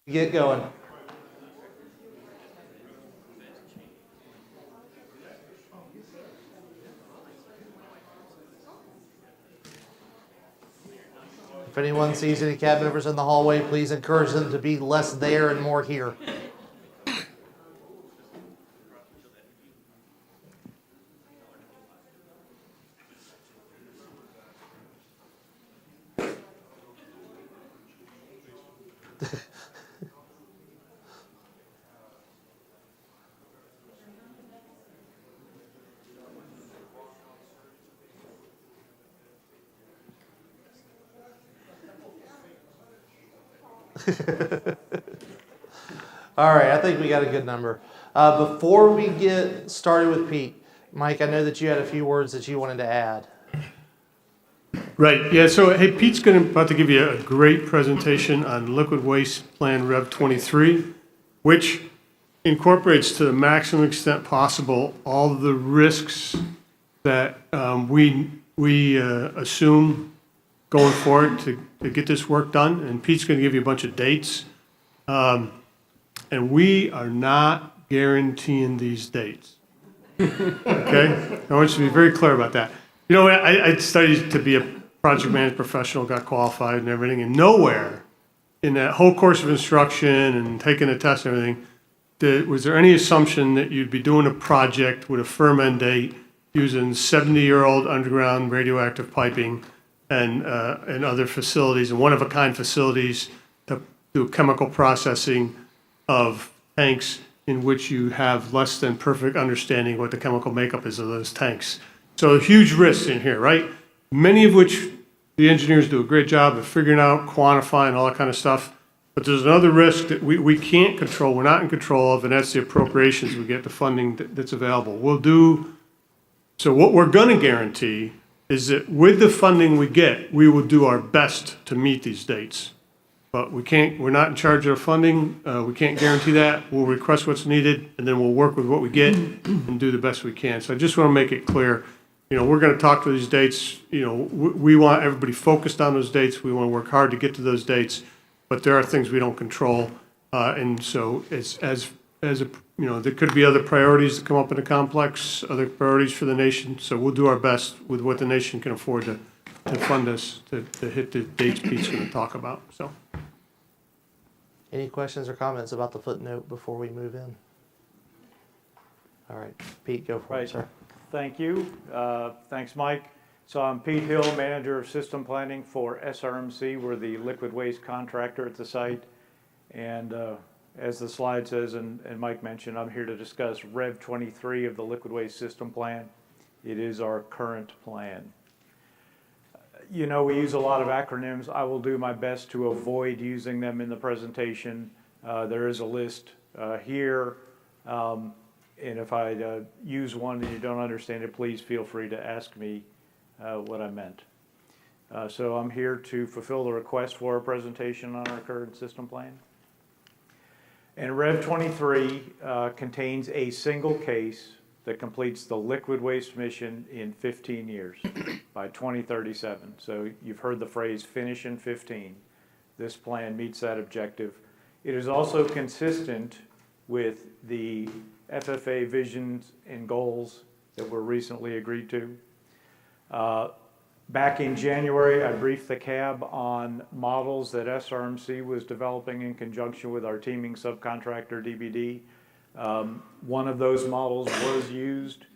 Get going. If anyone sees any cab members in the hallway, please encourage them to be less there and more here. All right, I think we got a good number. Before we get started with Pete, Mike, I know that you had a few words that you wanted to add. Right, yeah, so hey, Pete's about to give you a great presentation on Liquid Waste Plan Rev 23, which incorporates to the maximum extent possible all of the risks that we assume going forward to get this work done. And Pete's going to give you a bunch of dates. And we are not guaranteeing these dates. Okay? I want you to be very clear about that. You know, I studied to be a project management professional, got qualified and everything, and nowhere in that whole course of instruction and taking a test and everything, was there any assumption that you'd be doing a project with a firm end date using 70-year-old underground radioactive piping and other facilities and one-of-a-kind facilities to do chemical processing of tanks in which you have less than perfect understanding what the chemical makeup is of those tanks? So huge risks in here, right? Many of which the engineers do a great job of figuring out, quantifying, all that kind of stuff. But there's another risk that we can't control, we're not in control of, and that's the appropriations we get, the funding that's available. So what we're going to guarantee is that with the funding we get, we will do our best to meet these dates. But we're not in charge of the funding, we can't guarantee that. We'll request what's needed, and then we'll work with what we get and do the best we can. So I just want to make it clear, you know, we're going to talk to these dates. You know, we want everybody focused on those dates. We want to work hard to get to those dates, but there are things we don't control. And so it's you know, there could be other priorities that come up in the complex, other priorities for the nation. So we'll do our best with what the nation can afford to fund us to hit the dates Pete's going to talk about. So, Any questions or comments about the footnote before we move in? All right, Pete, go for it, sir. Thank you. Thanks, Mike. So I'm Pete Hill, Manager of System Planning for SRMC. We're the liquid waste contractor at the site. And as the slide says, and Mike mentioned, I'm here to discuss Rev 23 of the Liquid Waste System Plan. It is our current plan. You know, we use a lot of acronyms. I will do my best to avoid using them in the presentation. There is a list here. And if I use one and you don't understand it, please feel free to ask me what I meant. So I'm here to fulfill the request for a presentation on our current system plan. And Rev 23 contains a single case that completes the liquid waste mission in 15 years by 2037. So you've heard the phrase finish in 15. This plan meets that objective. It is also consistent with the FFA visions and goals that were recently agreed to. Back in January, I briefed the CAB on models that SRMC was developing in conjunction with our teaming subcontractor, DBD. One of those models was used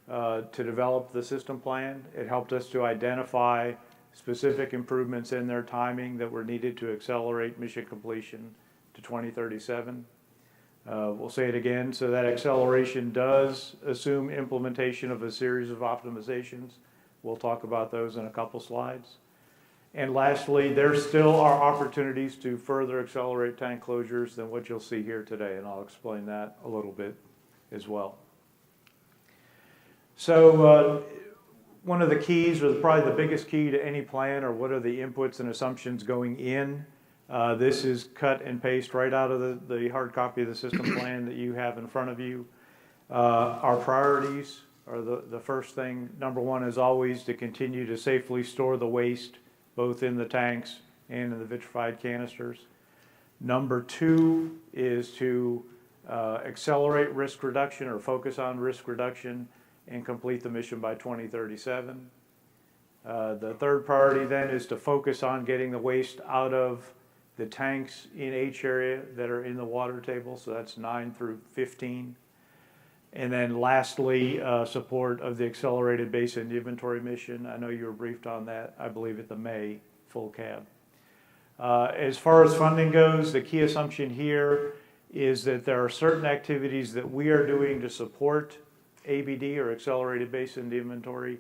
to develop the system plan. It helped us to identify specific improvements in their timing that were needed to accelerate mission completion to 2037. We'll say it again, so that acceleration does assume implementation of a series of optimizations. We'll talk about those in a couple slides. And lastly, there still are opportunities to further accelerate tank closures than what you'll see here today, and I'll explain that a little bit as well. So one of the keys, or probably the biggest key to any plan, or what are the inputs and assumptions going in. This is cut and paste right out of the hard copy of the system plan that you have in front of you. Our priorities are the first thing. Number one is always to continue to safely store the waste, both in the tanks and in the vitrified canisters. Number 2 is to accelerate risk reduction or focus on risk reduction and complete the mission by 2037. The third priority then is to focus on getting the waste out of the tanks in H area that are in the water table, so that's 9 through 15. And then lastly, support of the accelerated basin inventory mission. I know you were briefed on that, I believe, at the May full CAB. As far as funding goes, the key assumption here is that there are certain activities that we are doing to support ABD or accelerated basin inventory,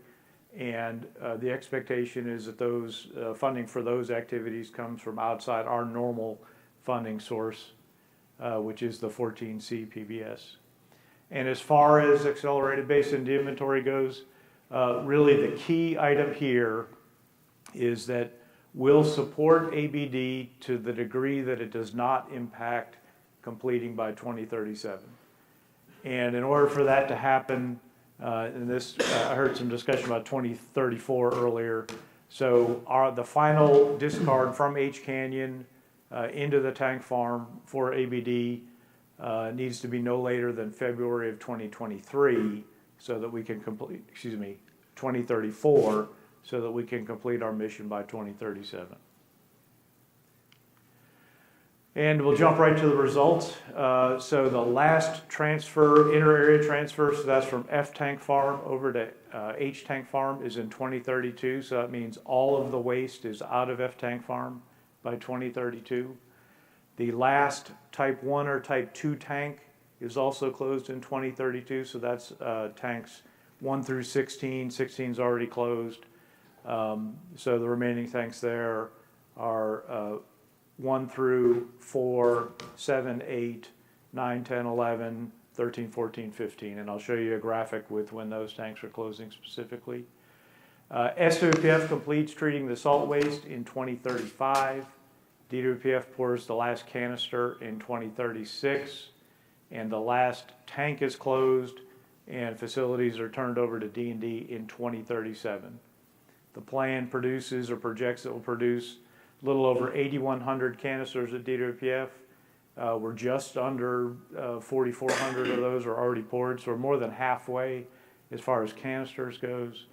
and the expectation is that those funding for those activities comes from outside our normal funding source, which is the 14C PBS. And as far as accelerated basin inventory goes, really the key item here is that we'll support ABD to the degree that it does not impact completing by 2037. And in order for that to happen, and this, I heard some discussion about 2034 earlier. So the final discard from H Canyon into the tank farm for ABD needs to be no later than February of 2023 so that we can complete, 2034, so that we can complete our mission by 2037. And we'll jump right to the results. So the last transfer, inter-area transfer, so that's from F tank farm over to H tank farm, is in 2032. So that means all of the waste is out of F tank farm by 2032. The last type 1 or type 2 tank is also closed in 2032. So that's tanks 1 through 16. 16 is already closed. So the remaining tanks there are 1 through 4, 7, 8, 9, 10, 11, 13, 14, 15. And I'll show you a graphic with when those tanks are closing specifically. SWPF completes treating the salt waste in 2035. DWPF pours the last canister in 2036. And the last tank is closed and facilities are turned over to D&D in 2037. The plan produces or projects it will produce a little over 8,100 canisters at DWPF. We're just under 4,400 of those are already poured, so we're more than halfway as far as canisters goes.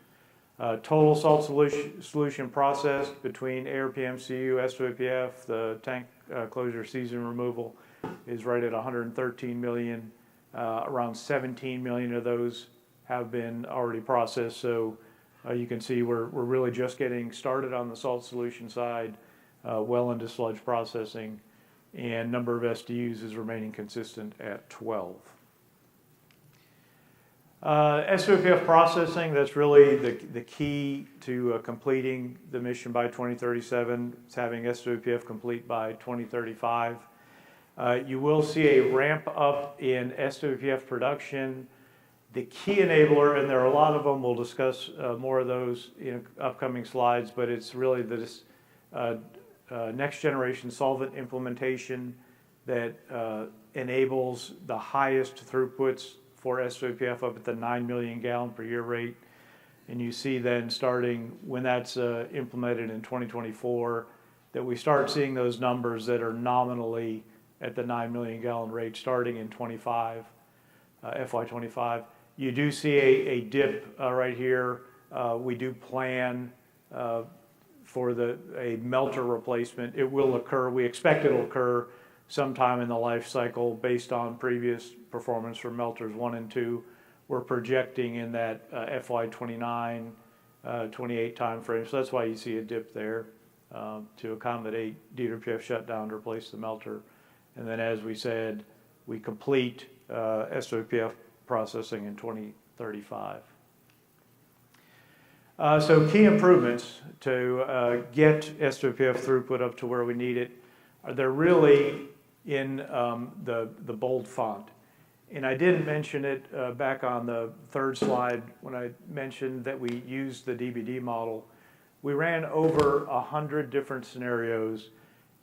Total salt solution processed between ARPMCU, SWPF, the tank closure season removal is right at 113 million. Around 17 million of those have been already processed, so you can see we're really just getting started on the salt solution side, well into sludge processing, and number of SDUs is remaining consistent at 12. SWPF processing, that's really the key to completing the mission by 2037. It's having SWPF complete by 2035. You will see a ramp up in SWPF production. The key enabler, and there are a lot of them, we'll discuss more of those in upcoming slides, but it's really this next generation solvent implementation that enables the highest throughputs for SWPF up at the 9 million gallon per year rate. And you see then starting when that's implemented in 2024, that we start seeing those numbers that are nominally at the 9 million gallon rate starting in 25, FY25. You do see a dip right here. We do plan for a melter replacement. It will occur. We expect it will occur sometime in the life cycle based on previous performance for melters 1 and 2. We're projecting in that FY29, 28 timeframe. So that's why you see a dip there to accommodate DWPF shutdown to replace the melter. And then, as we said, we complete SWPF processing in 2035. So key improvements to get SWPF throughput up to where we need it, they're really in the bold font. And I didn't mention it back on the third slide when I mentioned that we used the DBD model. We ran over 100 different scenarios,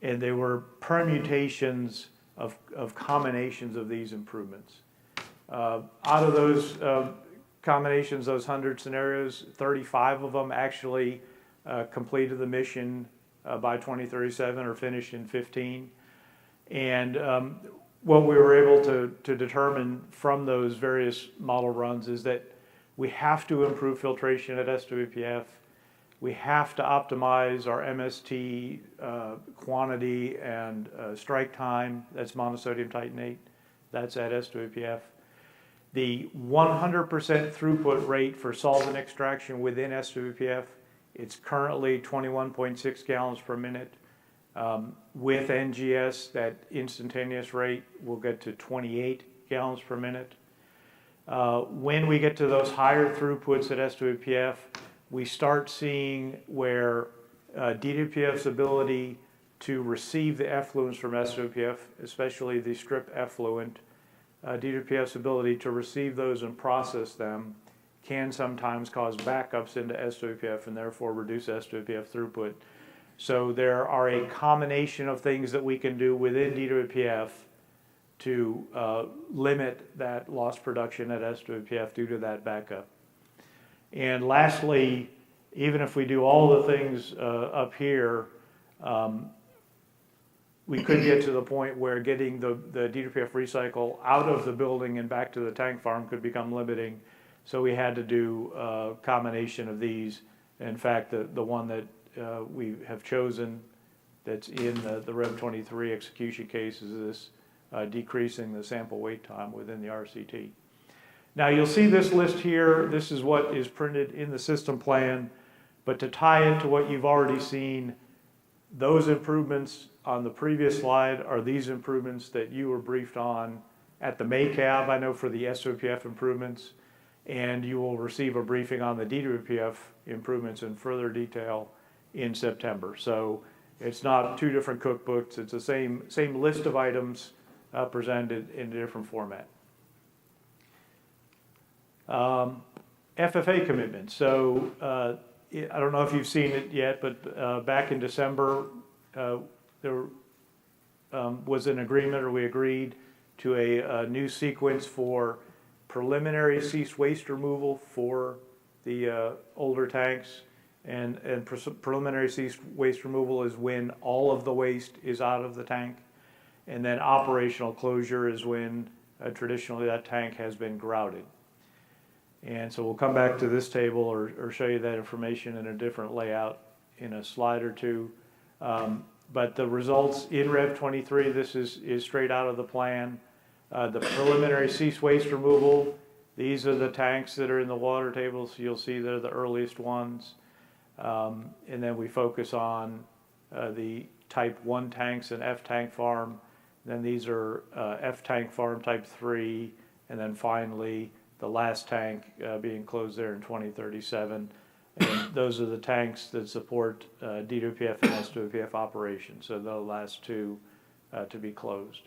and they were permutations of combinations of these improvements. Out of those combinations, those 100 scenarios, 35 of them actually completed the mission by 2037 or finished in 15. And what we were able to determine from those various model runs is that we have to improve filtration at SWPF. We have to optimize our MST quantity and strike time. That's monosodium titanate. That's at SWPF. The 100% throughput rate for solvent extraction within SWPF, it's currently 21.6 gallons per minute. With NGS, that instantaneous rate will get to 28 gallons per minute. When we get to those higher throughputs at SWPF, we start seeing where DWPF's ability to receive the effluents from SWPF, especially the strip effluent, DWPF's ability to receive those and process them can sometimes cause backups into SWPF and therefore reduce SWPF throughput. So there are a combination of things that we can do within DWPF to limit that lost production at SWPF due to that backup. And lastly, even if we do all the things up here, we could get to the point where getting the DWPF recycle out of the building and back to the tank farm could become limiting. So we had to do a combination of these. In fact, the one that we have chosen that's in the Rev 23 execution case is this decreasing the sample wait time within the RCT. Now you'll see this list here. This is what is printed in the system plan, but to tie it to what you've already seen, those improvements on the previous slide are these improvements that you were briefed on at the May CAB, I know, for the SWPF improvements, and you will receive a briefing on the DWPF improvements in further detail in September. So it's not two different cookbooks, it's the same list of items presented in a different format. FFA commitment. So I don't know if you've seen it yet, but back in December, there was an agreement, or we agreed to a new sequence for preliminary ceased waste removal for the older tanks. And preliminary ceased waste removal is when all of the waste is out of the tank. And then operational closure is when traditionally that tank has been grouted. And so we'll come back to this table or show you that information in a different layout in a slide or two. But the results in Rev 23, this is straight out of the plan. The preliminary ceased waste removal, these are the tanks that are in the water table, so you'll see they're the earliest ones. And then we focus on the type 1 tanks and F tank farm. Then these are F tank farm type 3, and then finally the last tank being closed there in 2037. And those are the tanks that support DWPF and SWPF operations, so the last two to be closed.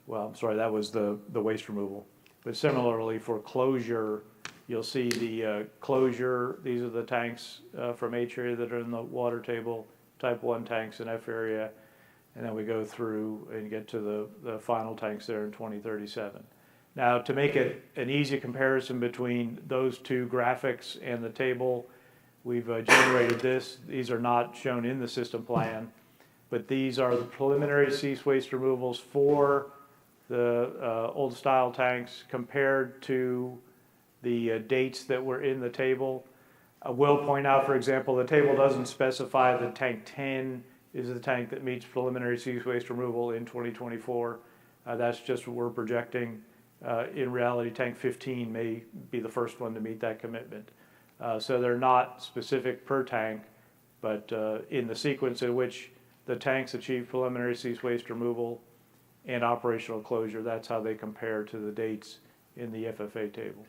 Well, I'm sorry, that was the waste removal. But similarly for closure, you'll see the closure, these are the tanks from H area that are in the water table, type 1 tanks in F area, and then we go through and get to the final tanks there in 2037. Now, to make it an easy comparison between those two graphics and the table, we've generated this. These are not shown in the system plan, but these are the preliminary ceased waste removals for the old style tanks compared to the dates that were in the table. I will point out, for example, the table doesn't specify that tank 10 is the tank that meets preliminary ceased waste removal in 2024. That's just what we're projecting. In reality, tank 15 may be the first one to meet that commitment. So they're not specific per tank, but in the sequence in which the tanks achieve preliminary ceased waste removal and operational closure, that's how they compare to the dates in the FFA table.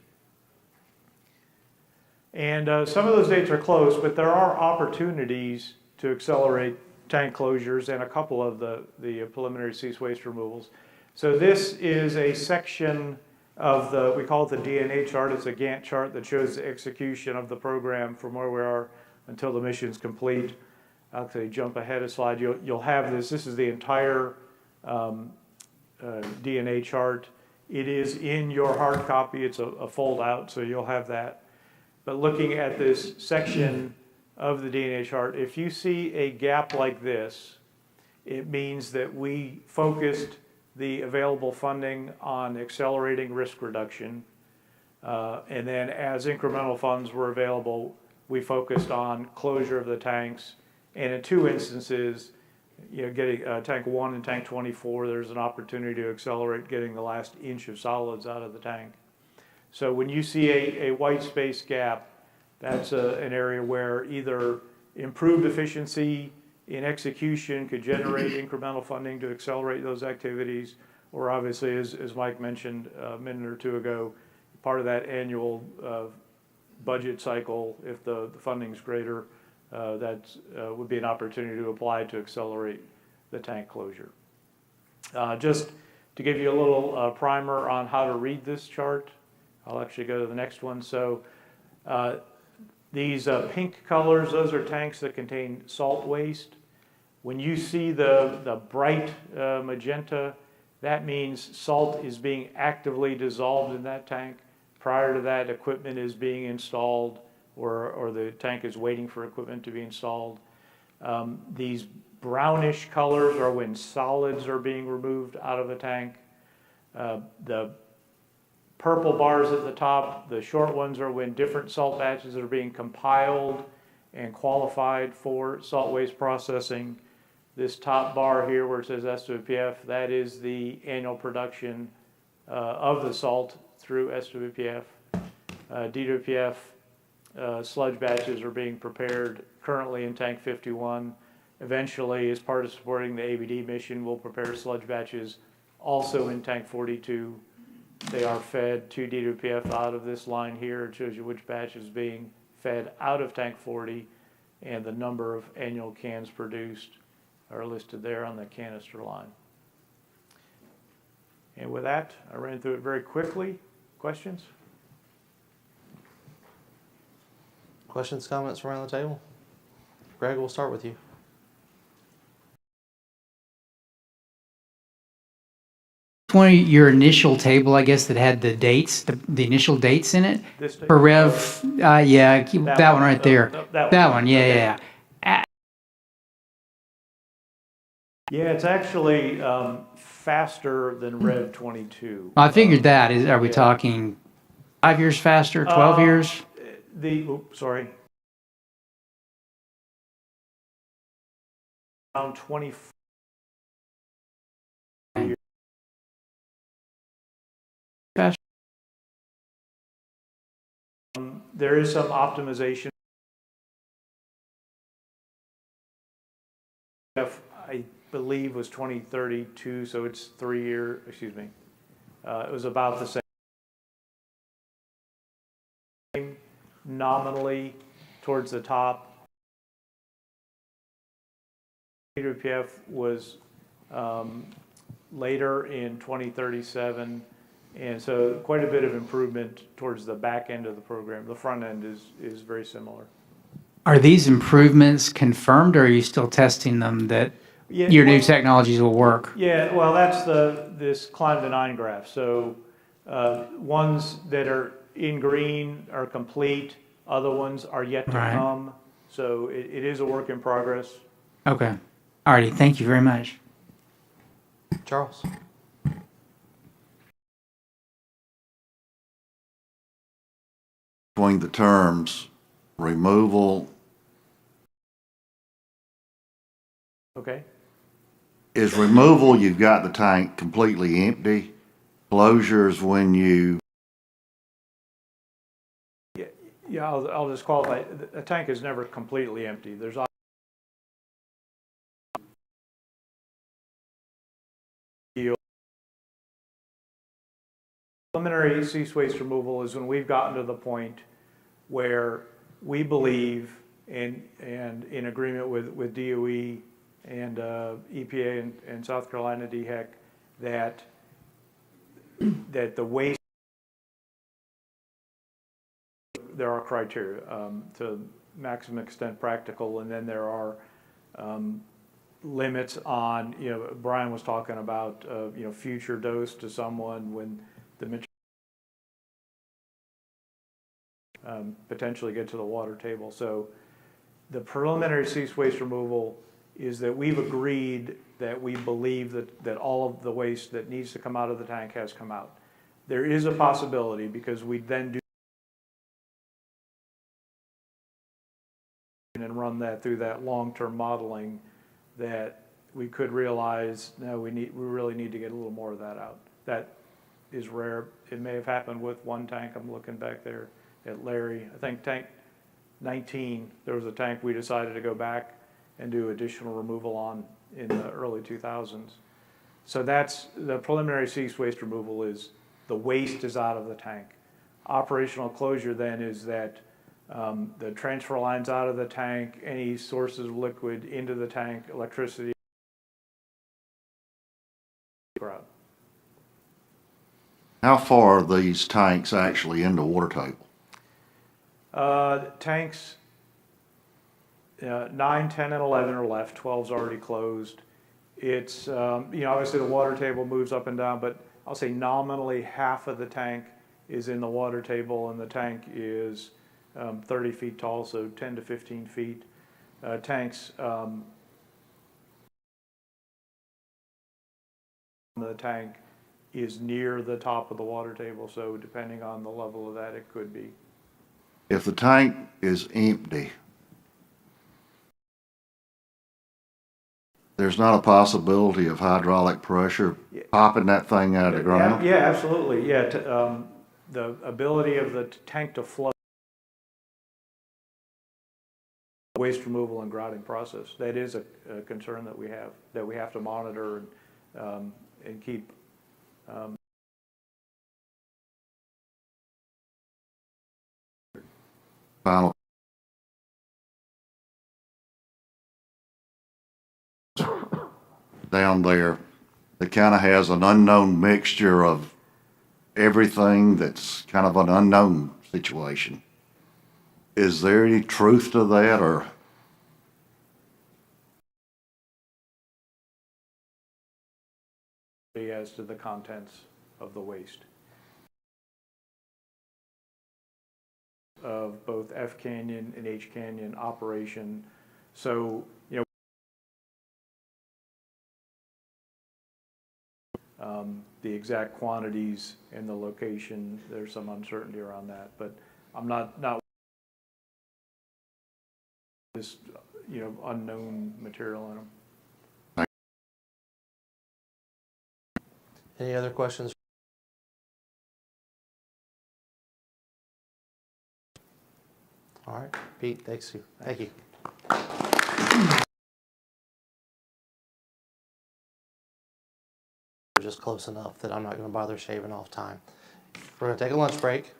And some of those dates are close, but there are opportunities to accelerate tank closures and a couple of the preliminary ceased waste removals. So this is a section of we call it the DNA chart. It's a Gantt chart that shows the execution of the program from where we are until the mission's complete. I'll actually jump ahead a slide. You'll have this. This is the entire DNA chart. It is in your hard copy. It's a fold out, so you'll have that. But looking at this section of the DNA chart, if you see a gap like this, It means that we focused the available funding on accelerating risk reduction. And then as incremental funds were available, we focused on closure of the tanks. And in 2 instances, getting tank 1 and tank 24, there's an opportunity to accelerate getting the last inch of solids out of the tank. So when you see a white space gap, that's an area where either improved efficiency in execution could generate incremental funding to accelerate those activities, or obviously, as Mike mentioned a minute or 2 ago, part of that annual budget cycle, if the funding's greater, that would be an opportunity to apply to accelerate the tank closure. Just to give you a little primer on how to read this chart, I'll actually go to the next one. So these pink colors, those are tanks that contain salt waste. When you see the bright magenta, that means salt is being actively dissolved in that tank. Prior to that, equipment is being installed, or the tank is waiting for equipment to be installed. These brownish colors are when solids are being removed out of the tank. The purple bars at the top, the short ones, are when different salt batches are being compiled and qualified for salt waste processing. This top bar here where it says SWPF, that is the annual production of the salt through SWPF. DWPF sludge batches are being prepared currently in tank 51. Eventually, as part of supporting the ABD mission, we'll prepare sludge batches also in tank 42. They are fed to DWPF out of this line here. It shows you which batch is being fed out of tank 40, and the number of annual cans produced are listed there on the canister line. And with that, I ran through it very quickly. Questions? Questions, comments around the table? Greg, we'll start with you. Your initial table, I guess, that had the dates, the initial dates in it. This table? For Rev, yeah, that one right there. That one, yeah, okay. yeah. Yeah, it's actually faster than Rev 22. I figured that. Are we talking 5 years faster, 12 years? Sorry. Around 24 years. There is some optimization. I believe was 2032, so it's 3 year, excuse me. It was about the same nominally towards the top. DWPF was later in 2037, and so quite a bit of improvement towards the back end of the program. The front end is very similar. Are these improvements confirmed, or are you still testing them that your new technologies will work? Yeah, well, that's this climb to 9 graph. So ones that are in green are complete. Other ones are yet to come. So it is a work in progress. Okay. All righty. Thank you very much. Charles? Between the terms removal. Okay. Is removal, you've got the tank completely empty. Closures when you. Yeah, I'll just qualify. The tank is never completely empty. There's preliminary cease waste removal is when we've gotten to the point where we believe, and in agreement with DOE and EPA and South Carolina DHEC, that the waste, there are criteria to maximum extent practical, and then there are limits on, Brian was talking about, future dose to someone when the material potentially get to the water table. So the preliminary cease waste removal is that we've agreed that we believe that all of the waste that needs to come out of the tank has come out. There is a possibility, because we then do and run that through that long-term modeling, that we could realize, no, we really need to get a little more of that out. That is rare. It may have happened with one tank. I'm looking back there at Larry. I think tank 19, there was a tank we decided to go back and do additional removal on in the early 2000s. So that's the preliminary cease waste removal. Is the waste is out of the tank. Operational closure then is that the transfer lines out of the tank, any sources of liquid into the tank, electricity. How far are these tanks actually in the water table? Tanks 9, 10, and 11 are left. 12's already closed. It's, obviously the water table moves up and down, but I'll say nominally half of the tank is in the water table, and the tank is 30 feet tall, so 10 to 15 feet. Tanks, the tank is near the top of the water table, so depending on the level of that, it could be. If the tank is empty, there's not a possibility of hydraulic pressure popping that thing out of the ground? Yeah, absolutely. Yeah, the ability of the tank to flow. Waste removal and grouting process. That is a concern that we have to monitor and keep. Final. Down there that kind of has an unknown mixture of everything that's kind of an unknown situation. Is there any truth to that, or? As to the contents of the waste of both F Canyon and H Canyon operation. So, the exact quantities and the location, there's some uncertainty around that, but I'm not this, unknown material in them. Any other questions? All right, Pete, thanks. Thank you. We're just close enough that I'm not going to bother shaving off time. We're going to take a lunch break.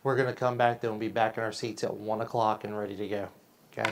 We're going to come back, then we'll be back in our seats at 1 o'clock and ready to go. Okay?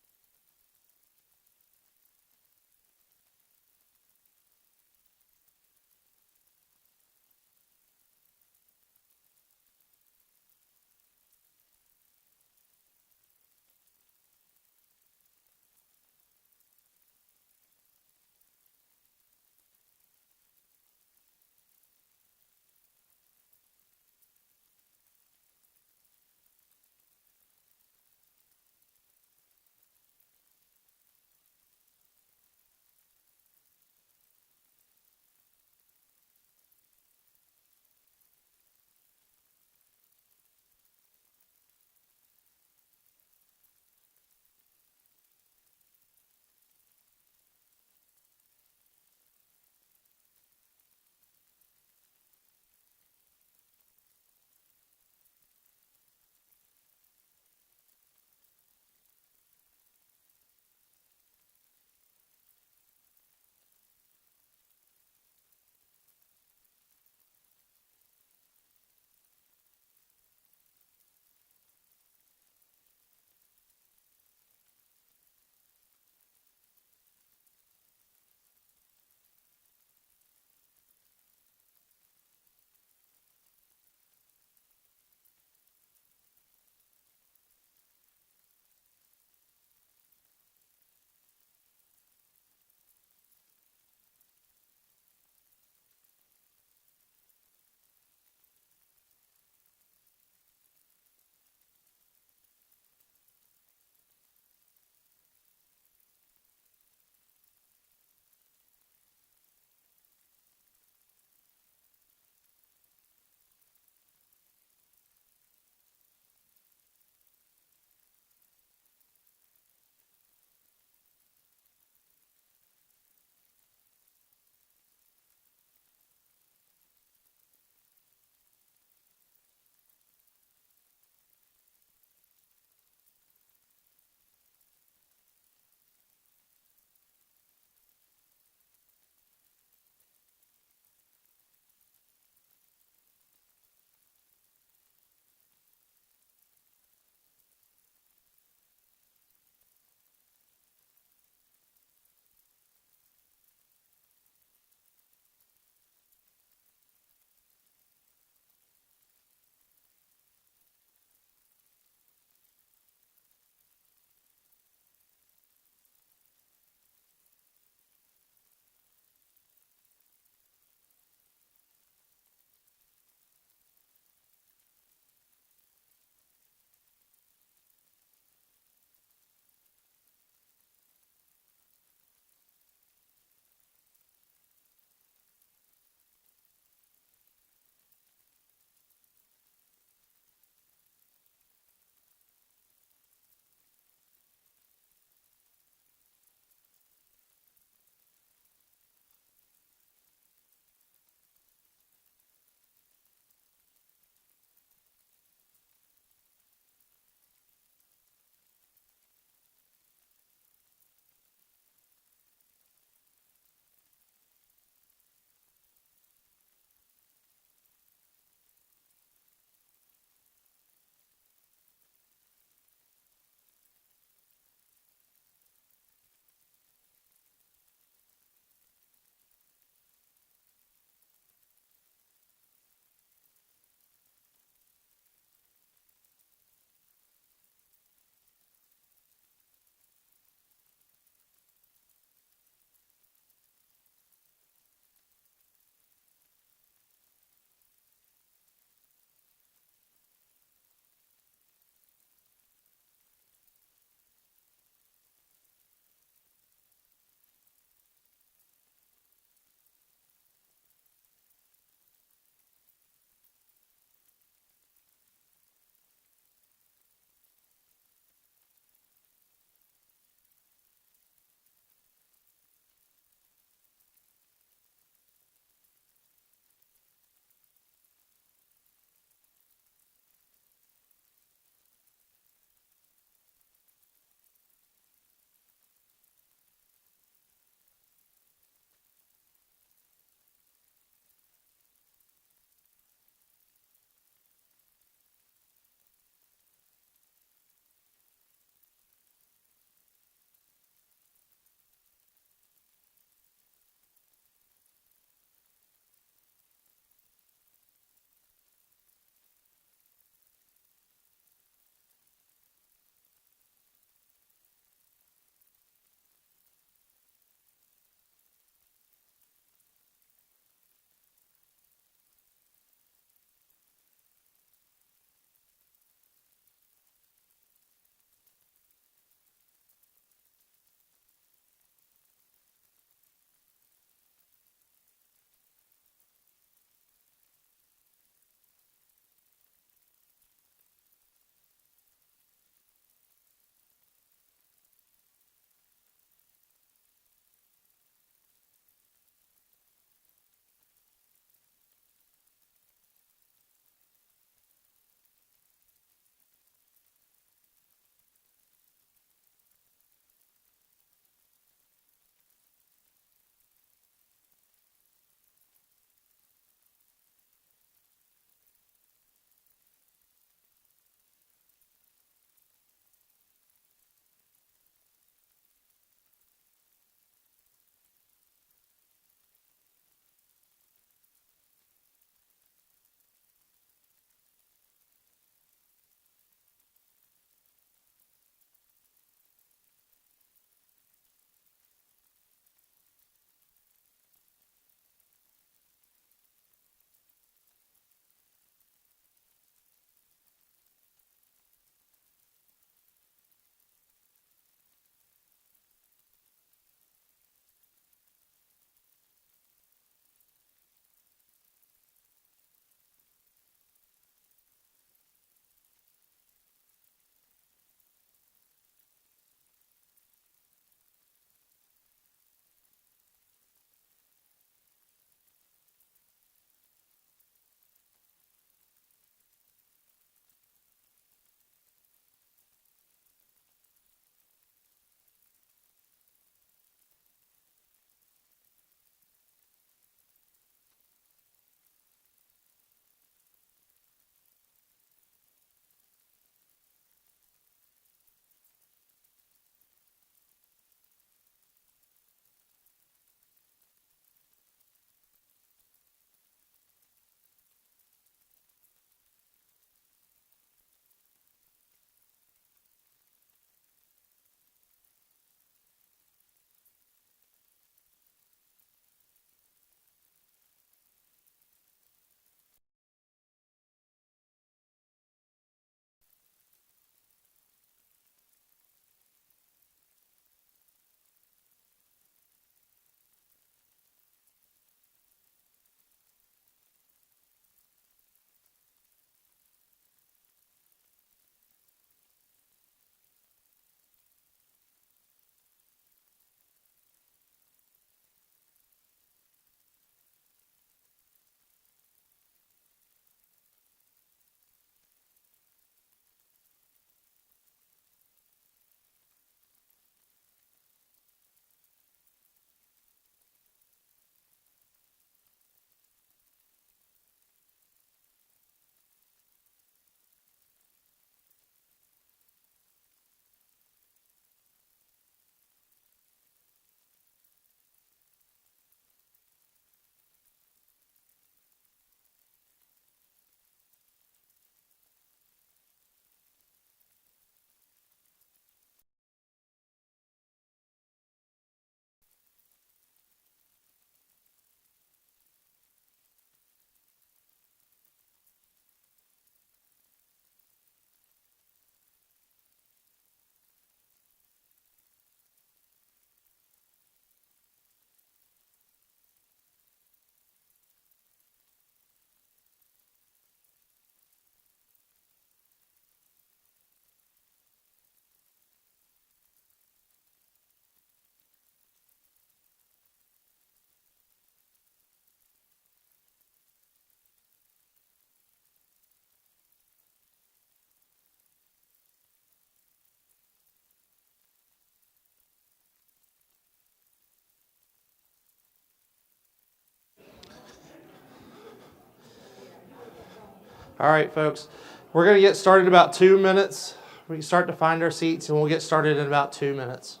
All right, folks. We're going to get started in about 2 minutes. We can start to find our seats, and we'll get started in about 2 minutes.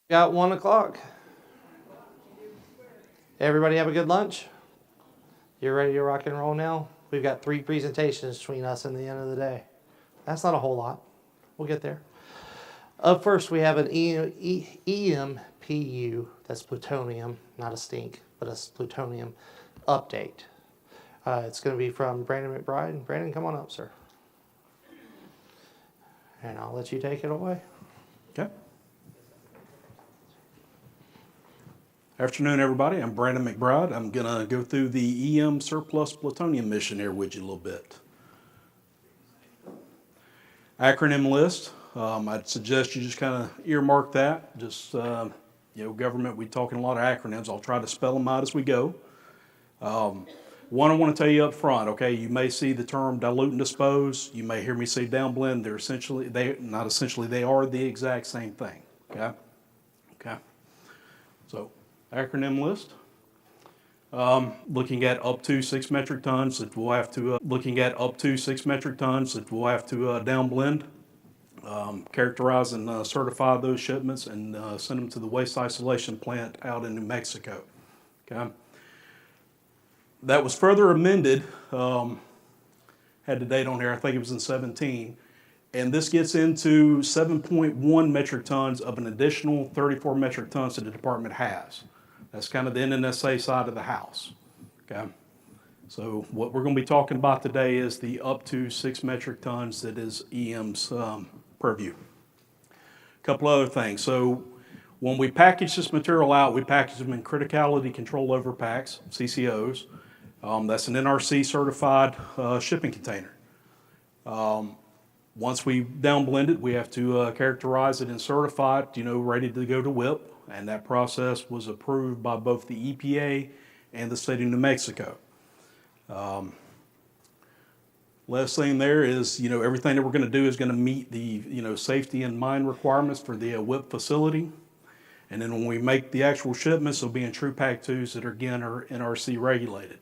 Got 1 o'clock. Everybody have a good lunch? You ready to rock and roll now? We've got 3 presentations between us and the end of the day. That's not a whole lot. We'll get there. Up first, we have an EMPU, that's plutonium, not a stink, but a plutonium update. It's going to be from Brandon McBride. Brandon, come on up, sir. And I'll let you take it away. Okay. Afternoon, everybody. I'm Brandon McBride. I'm going to go through the EM surplus plutonium mission here with you a little bit. Acronym list. I'd suggest you just kind of earmark that. Just, government, we're talking a lot of acronyms. I'll try to spell them out as we go. One, I want to tell you up front, okay, you may see the term dilute and dispose. You may hear me say downblend. They are the exact same thing, okay? Okay. So, acronym list. Looking at up to 6 metric tons that we'll have to, downblend. Characterize and certify those shipments and send them to the waste isolation plant out in New Mexico. Okay. That was further amended, had the date on here, I think it was in 17, and this gets into 7.1 metric tons of an additional 34 metric tons that the department has. That's kind of the NNSA side of the house. Okay. So what we're going to be talking about today is the up to 6 metric tons that is EM's purview. A couple other things. So when we package this material out, we package them in criticality control overpacks, CCOs. That's an NRC certified shipping container. Once we downblend it, we have to characterize it and certify it, ready to go to WIP. And that process was approved by both the EPA and the state of New Mexico. Last thing there is, everything that we're going to do is going to meet the, safety and mine requirements for the WIP facility. And then when we make the actual shipments, they'll be in true pack 2s that are NRC regulated.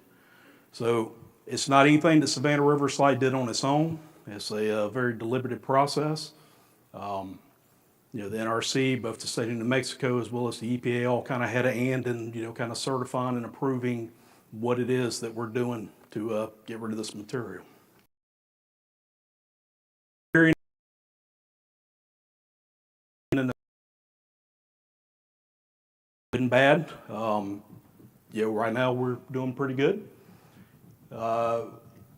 So it's not anything that Savannah River Site did on its own. It's a very deliberative process. The NRC, both the state of New Mexico as well as the EPA, all kind of had a hand in, kind of certifying and approving what it is that we're doing to get rid of this material. Good and bad. Right now we're doing pretty good.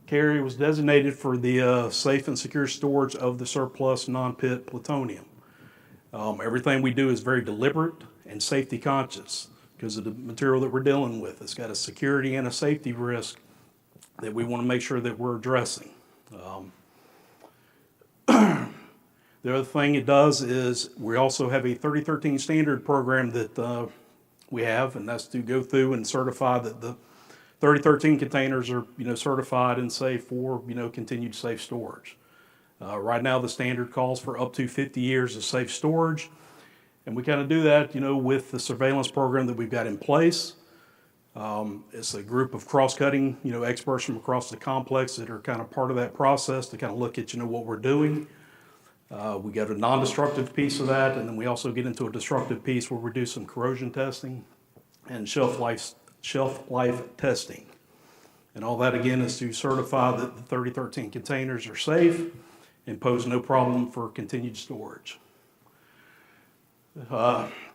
Cary was designated for the safe and secure storage of the surplus non-pit plutonium. Everything we do is very deliberate and safety conscious because of the material that we're dealing with. It's got a security and a safety risk that we want to make sure that we're addressing. The other thing it does is we also have a 3013 standard program that we have, and that's to go through and certify that the 3013 containers are, certified and safe for, continued safe storage. Right now, the standard calls for up to 50 years of safe storage. And we kind of do that, with the surveillance program that we've got in place. It's a group of cross-cutting, experts from across the complex that are kind of part of that process to kind of look at, what we're doing. We got a non-destructive piece of that, and then we also get into a destructive piece where we do some corrosion testing and shelf life testing. And all that, again, is to certify that the 3013 containers are safe and pose no problem for continued storage.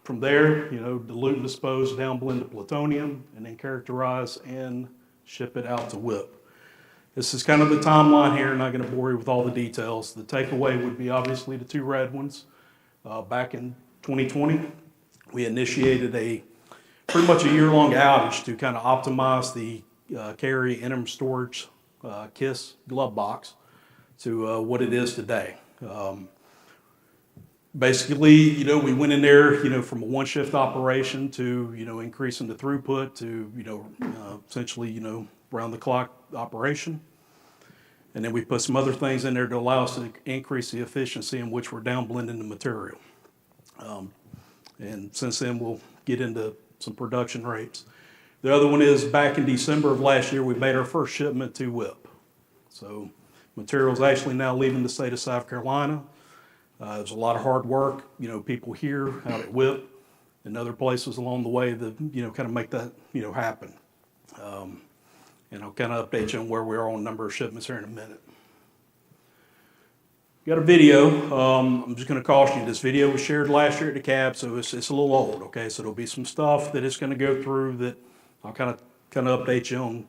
From there, dilute and dispose, downblend the plutonium, and then characterize and ship it out to WIP. This is kind of the timeline here. Not going to bore you with all the details. The takeaway would be obviously the 2 red ones. Back in 2020, we initiated pretty much a year-long outage to kind of optimize the carry interim storage KISS glove box to what it is today. Basically, we went in there, from a 1-shift operation to, increasing the throughput to, essentially, round-the-clock operation. And then we put some other things in there to allow us to increase the efficiency in which we're downblending the material. And since then, we'll get into some production rates. The other one is back in December of last year, we made our first shipment to WIP. So material's actually now leaving the state of South Carolina. There's a lot of hard work, people here out at WIP and other places along the way that, kind of make that, happen. And I'll kind of update you on where we are on number of shipments here in a minute. Got a video. I'm just going to caution you, this video was shared last year at the CAB, so it's a little old, okay? So there'll be some stuff that it's going to go through that I'll kind of update you on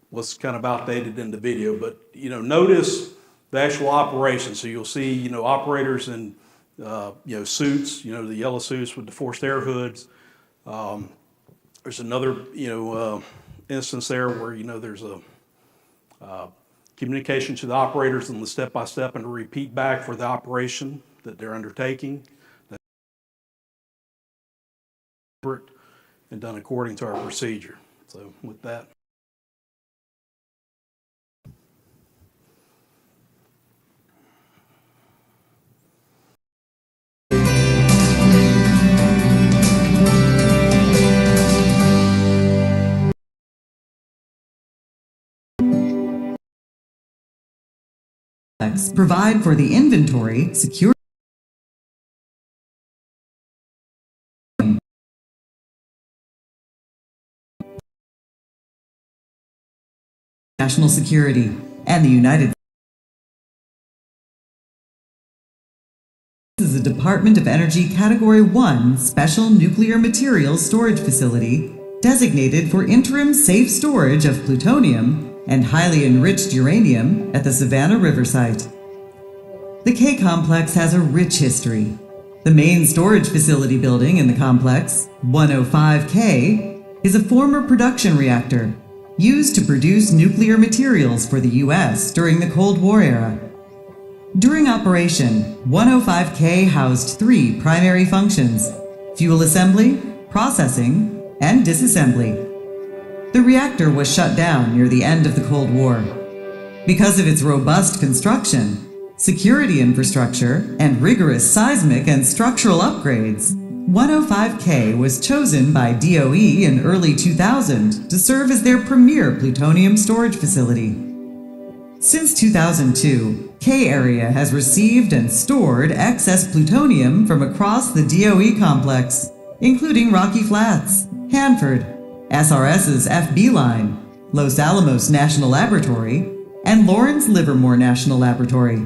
what's kind of outdated in the video. But, notice the actual operation. So you'll see, operators in, suits, the yellow suits with the forced air hoods. There's another, instance there where, there's a communication to the operators and the step-by-step and a repeat back for the operation that they're undertaking. And done according to our procedure. So with that. Provide for the inventory, secure national security, and the United States is a Department of Energy Category 1 Special Nuclear Materials Storage Facility designated for interim safe storage of plutonium and highly enriched uranium at the Savannah River site. The K complex has a rich history. The main storage facility building in the complex, 105K, is a former production reactor used to produce nuclear materials for the U.S. during the Cold War era. During operation, 105K housed 3 primary functions: fuel assembly, processing, and disassembly. The reactor was shut down near the end of the Cold War. Because of its robust construction, security infrastructure, and rigorous seismic and structural upgrades, 105K was chosen by DOE in early 2000 to serve as their premier plutonium storage facility. Since 2002, K Area has received and stored excess plutonium from across the DOE complex, including Rocky Flats, Hanford, SRS's FB line, Los Alamos National Laboratory, and Lawrence Livermore National Laboratory.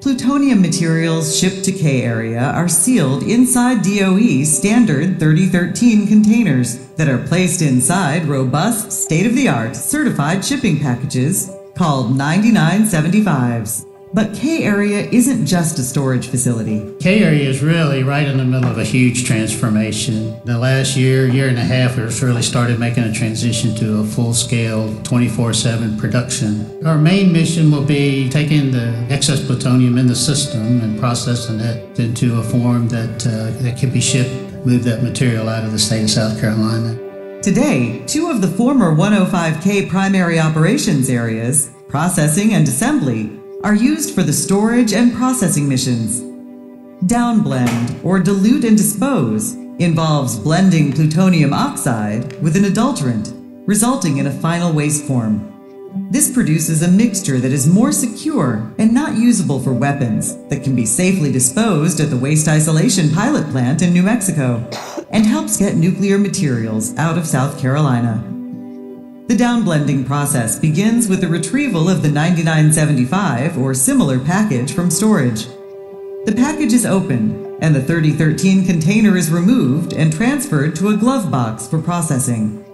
Plutonium materials shipped to K Area are sealed inside DOE's standard 3013 containers that are placed inside robust, state-of-the-art certified shipping packages called 9975s. But K Area isn't just a storage facility. K Area is really right in the middle of a huge transformation. The last year and a half, we've really started making a transition to a full-scale 24/7 production. Our main mission will be taking the excess plutonium in the system and processing it into a form that can be shipped, move that material out of the state of South Carolina. Today, two of the former 105K primary operations areas, processing and assembly, are used for the storage and processing missions. Downblend, or dilute and dispose, involves blending plutonium oxide with an adulterant, resulting in a final waste form. This produces a mixture that is more secure and not usable for weapons that can be safely disposed at the waste isolation pilot plant in New Mexico and helps get nuclear materials out of South Carolina. The downblending process begins with the retrieval of the 9975 or similar package from storage. The package is opened, and the 3013 container is removed and transferred to a glove box for processing.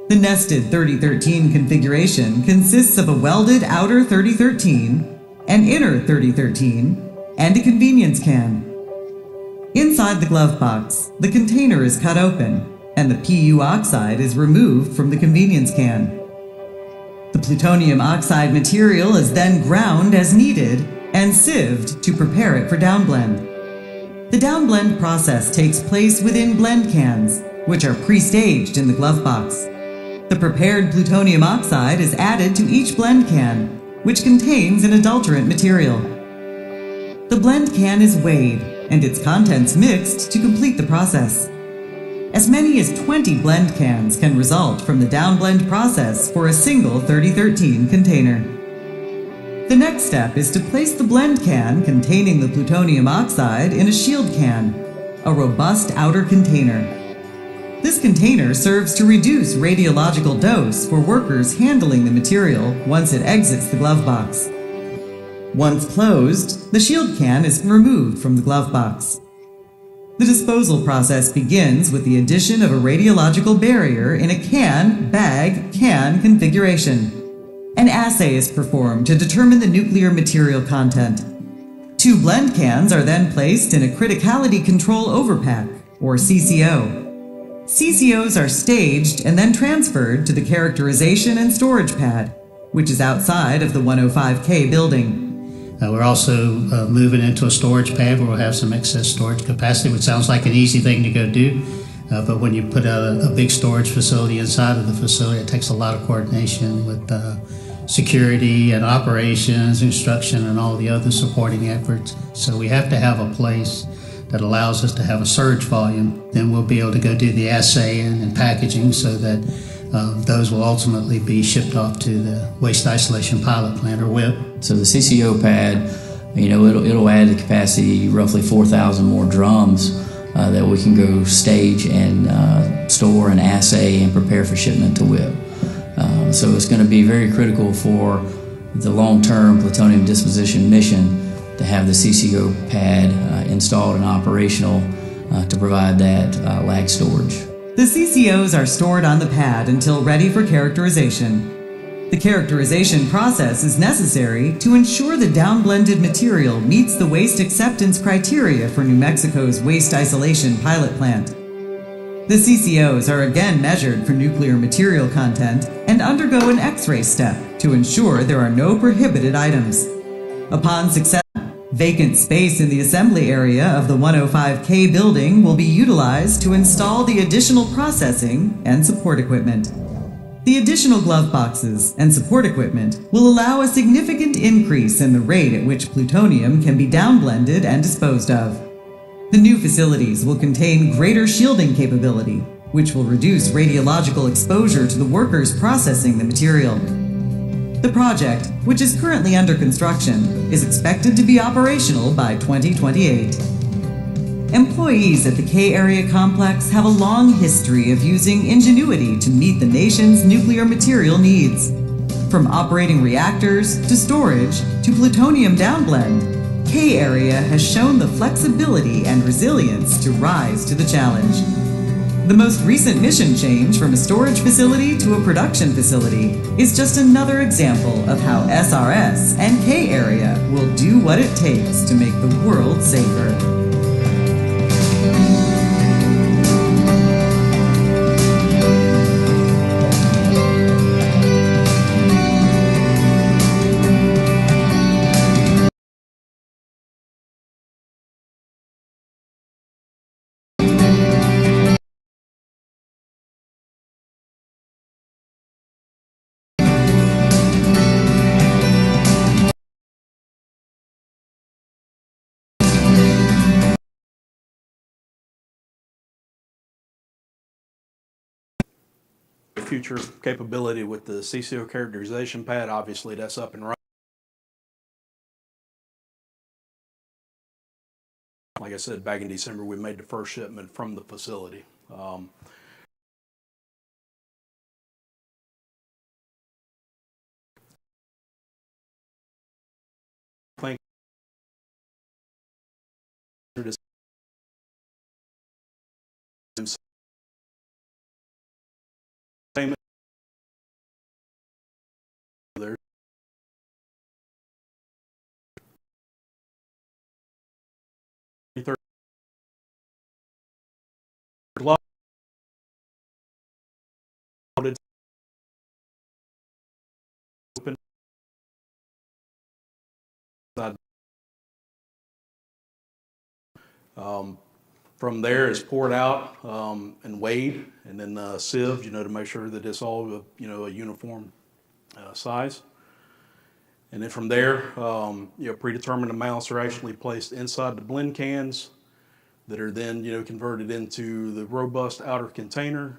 The nested 3013 configuration consists of a welded outer 3013, an inner 3013, and a convenience can. Inside the glove box, the container is cut open, and the PU oxide is removed from the convenience can. The plutonium oxide material is then ground as needed and sieved to prepare it for downblend. The downblend process takes place within blend cans, which are pre-staged in the glove box. The prepared plutonium oxide is added to each blend can, which contains an adulterant material. The blend can is weighed and its contents mixed to complete the process. As many as 20 blend cans can result from the downblend process for a single 3013 container. The next step is to place the blend can containing the plutonium oxide in a shield can, a robust outer container. This container serves to reduce radiological dose for workers handling the material once it exits the glove box. Once closed, the shield can is removed from the glove box. The disposal process begins with the addition of a radiological barrier in a can configuration. An assay is performed to determine the nuclear material content. 2 blend cans are then placed in a criticality control overpack, or CCO. CCOs are staged and then transferred to the characterization and storage pad, which is outside of the 105K building. We're also moving into a storage pad where we'll have some excess storage capacity, which sounds like an easy thing to go do. But when you put a big storage facility inside of the facility, it takes a lot of coordination with security and operations, instruction, and all the other supporting efforts. So we have to have a place that allows us to have a surge volume. Then we'll be able to go do the assaying and packaging so that those will ultimately be shipped off to the Waste Isolation Pilot Plant, or WIP. So the CCO pad, it'll add the capacity, roughly 4,000 more drums that we can go stage and store and assay and prepare for shipment to WIP. So it's going to be very critical for the long-term plutonium disposition mission to have the CCO pad installed and operational to provide that lag storage. The CCOs are stored on the pad until ready for characterization. The characterization process is necessary to ensure the downblended material meets the waste acceptance criteria for New Mexico's Waste Isolation Pilot Plant. The CCOs are again measured for nuclear material content and undergo an X-ray step to ensure there are no prohibited items. Upon success, vacant space in the assembly area of the 105K building will be utilized to install the additional processing and support equipment. The additional glove boxes and support equipment will allow a significant increase in the rate at which plutonium can be downblended and disposed of. The new facilities will contain greater shielding capability, which will reduce radiological exposure to the workers processing the material. The project, which is currently under construction, is expected to be operational by 2028. Employees at the K Area Complex have a long history of using ingenuity to meet the nation's nuclear material needs. From operating reactors to storage to plutonium downblend, K Area has shown the flexibility and resilience to rise to the challenge. The most recent mission change from a storage facility to a production facility is just another example of how SRS and K Area will do what it takes to make the world safer. future capability with the CCO characterization pad. Obviously, that's up and running. Like I said, back in December, we made the first shipment from the facility. I think same there. Open. From there, it's poured out and weighed, and then sieved, to make sure that it's all, a uniform size. And then from there, predetermined amounts are actually placed inside the blend cans that are then, converted into the robust outer container,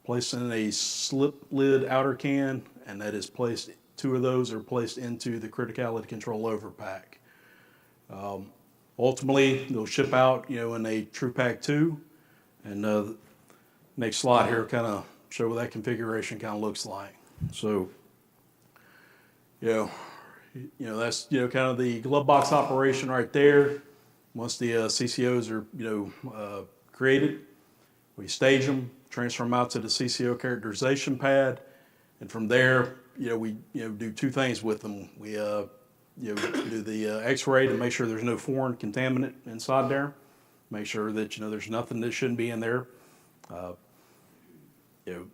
placed in a slip lid outer can, and that is placed, 2 of those are placed into the criticality control overpack. Ultimately, they'll ship out, in a True Pack 2, and next slide here kind of show what that configuration kind of looks like. So, that's, kind of the glove box operation right there. Once the CCOs are, created, we stage them, transfer them out to the CCO characterization pad, and from there, we, do 2 things with them. We, do the X-ray to make sure there's no foreign contaminant inside there. Make sure that, there's nothing that shouldn't be in there. Just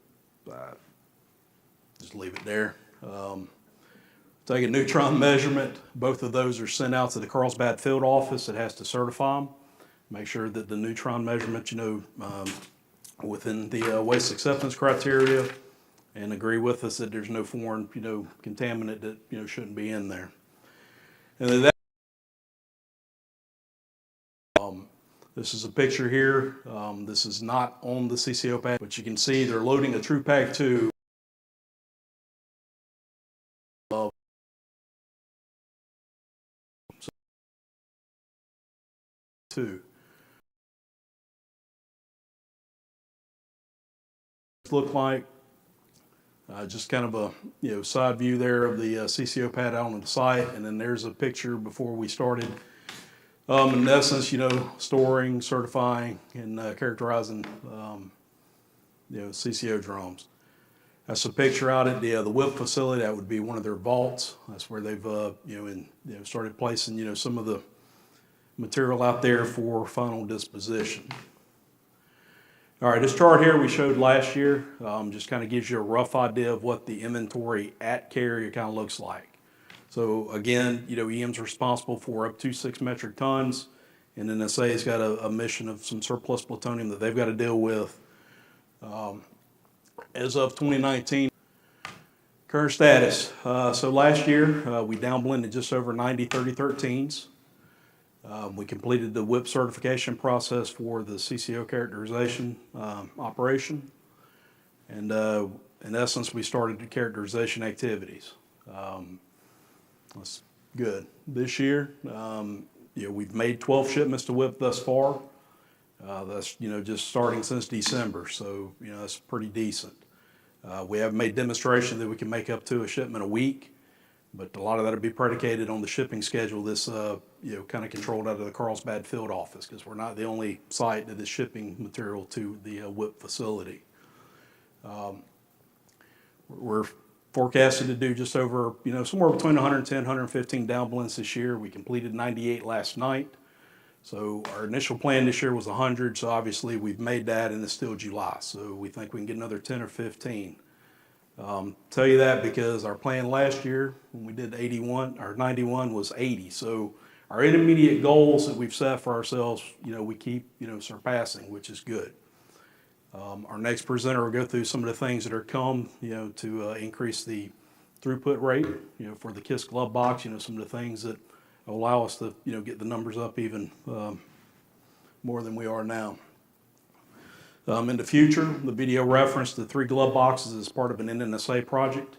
leave it there. Take a neutron measurement. Both of those are sent out to the Carlsbad field office that has to certify them. Make sure that the neutron measurement, within the waste acceptance criteria, and agree with us that there's no foreign, contaminant that, shouldn't be in there. And then this is a picture here. This is not on the CCO pad, but you can see they're loading a True Pack 2. Look like just kind of a side view there of the CCO pad out on the site, and then there's a picture before we started. In essence, storing, certifying, and characterizing CCO drums. That's a picture out at the WIP facility. That would be one of their vaults. That's where they've started placing some of the material out there for final disposition. All right, this chart here we showed last year just kind of gives you a rough idea of what the inventory at carrier kind of looks like. So again, EM's responsible for up to 6 metric tons, and NSA has got a mission of some surplus plutonium that they've got to deal with. As of 2019, current status. So last year we downblended just over 90 3013s. We completed the WIP certification process for the CCO characterization operation. And in essence, we started the characterization activities. That's good. This year, we've made 12 shipments to WIP thus far. That's, just starting since December. So, that's pretty decent. We have made demonstration that we can make up to a shipment a week. But a lot of that will be predicated on the shipping schedule that's, kind of controlled out of the Carlsbad field office, because we're not the only site that is shipping material to the WIP facility. We're forecasted to do just over, somewhere between 110, 115 downblends this year. We completed 98 last night. So our initial plan this year was 100. So obviously we've made that, and it's still July. So we think we can get another 10 or 15. Tell you that because our plan last year when we did 81 or 91 was 80. So our intermediate goals that we've set for ourselves, we keep, surpassing, which is good. Our next presenter will go through some of the things that are come, to increase the throughput rate, for the KISS glove box, some of the things that allow us to, get the numbers up even more than we are now. In the future, the video referenced the 3 glove boxes as part of an NNSA project.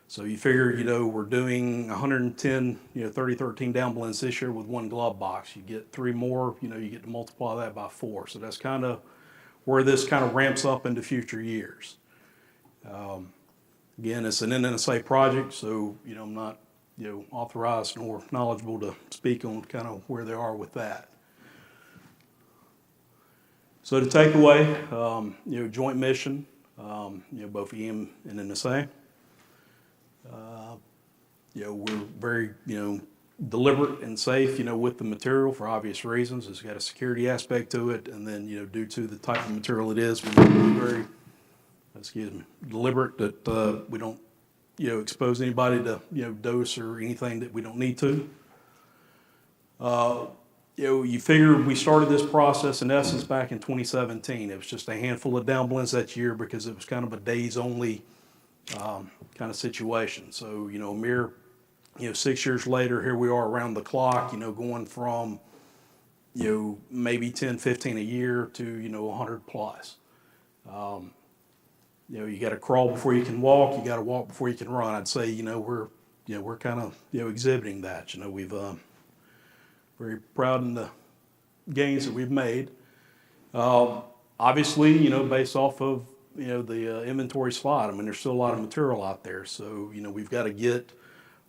So you figure, we're doing 110, 3013 downblends this year with 1 glove box. You get 3 more, you get to multiply that by 4. So that's kind of where this kind of ramps up into future years. Again, it's an NNSA project, so, I'm not, authorized nor knowledgeable to speak on kind of where they are with that. So the takeaway, joint mission, both EM and NSA. We're very, deliberate and safe, with the material for obvious reasons. It's got a security aspect to it, and then, due to the type of material it is, we're very, deliberate that we don't, expose anybody to, dose or anything that we don't need to. You figure we started this process in essence back in 2017. It was just a handful of downblends that year because it was kind of a days only kind of situation. So, a mere, 6 years later, here we are around the clock, going from, maybe 10, 15 a year to, 100 plus. You got to crawl before you can walk. You got to walk before you can run. I'd say, we're kind of, exhibiting that. We've very proud in the gains that we've made. Obviously, based off of, the inventory slide, I mean, there's still a lot of material out there. So, we've got to get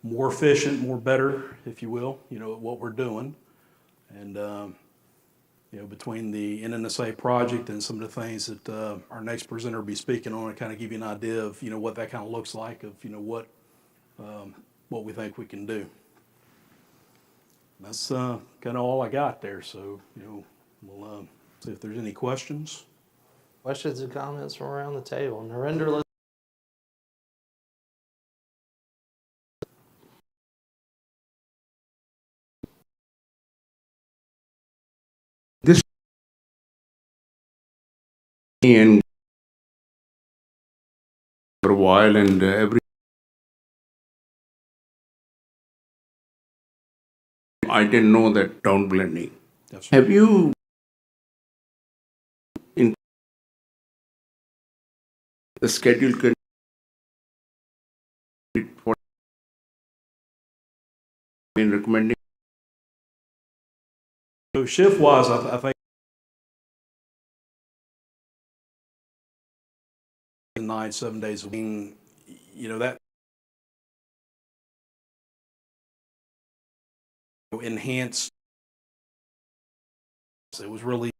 more efficient, more better, if you will, at what we're doing. And, between the NNSA project and some of the things that our next presenter will be speaking on, to kind of give you an idea of, what that kind of looks like, of, what we think we can do. That's kind of all I got there. So, we'll see if there's any questions. Questions and comments from around the table. Narendra, This and for a while, and every I didn't know that down blending. That's Have you in the schedule can for been recommending? So shift wise, I think 9, 7 days a week, that enhanced. It was really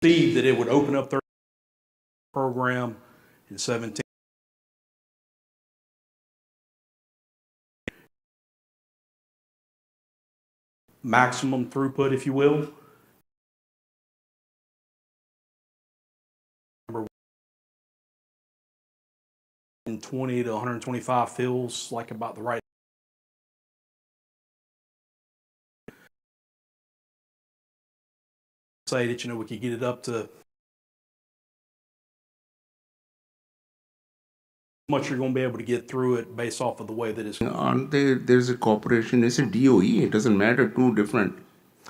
that it would open up their program in 17. Maximum throughput, if you will. In 20 to 125 feels like about the right. Say that, we could get it up to much you're going to be able to get through it based off of the way that it's. Aren't there's a corporation, it's a DOE, it doesn't matter, 2 different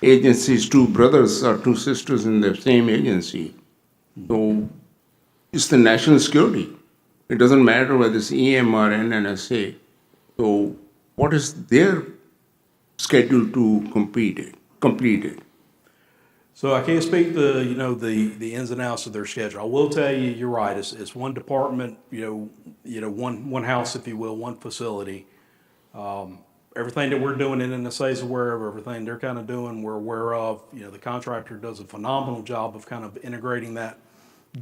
agencies, 2 brothers or 2 sisters in the same agency. So it's the national security. It doesn't matter whether it's EM or NNSA. So what is their schedule to complete it? So I can't speak to, the ins and outs of their schedule. I will tell you, you're right. It's one department, one house, if you will, one facility. Everything that we're doing in NSA is aware of. Everything they're kind of doing, we're aware of. The contractor does a phenomenal job of kind of integrating that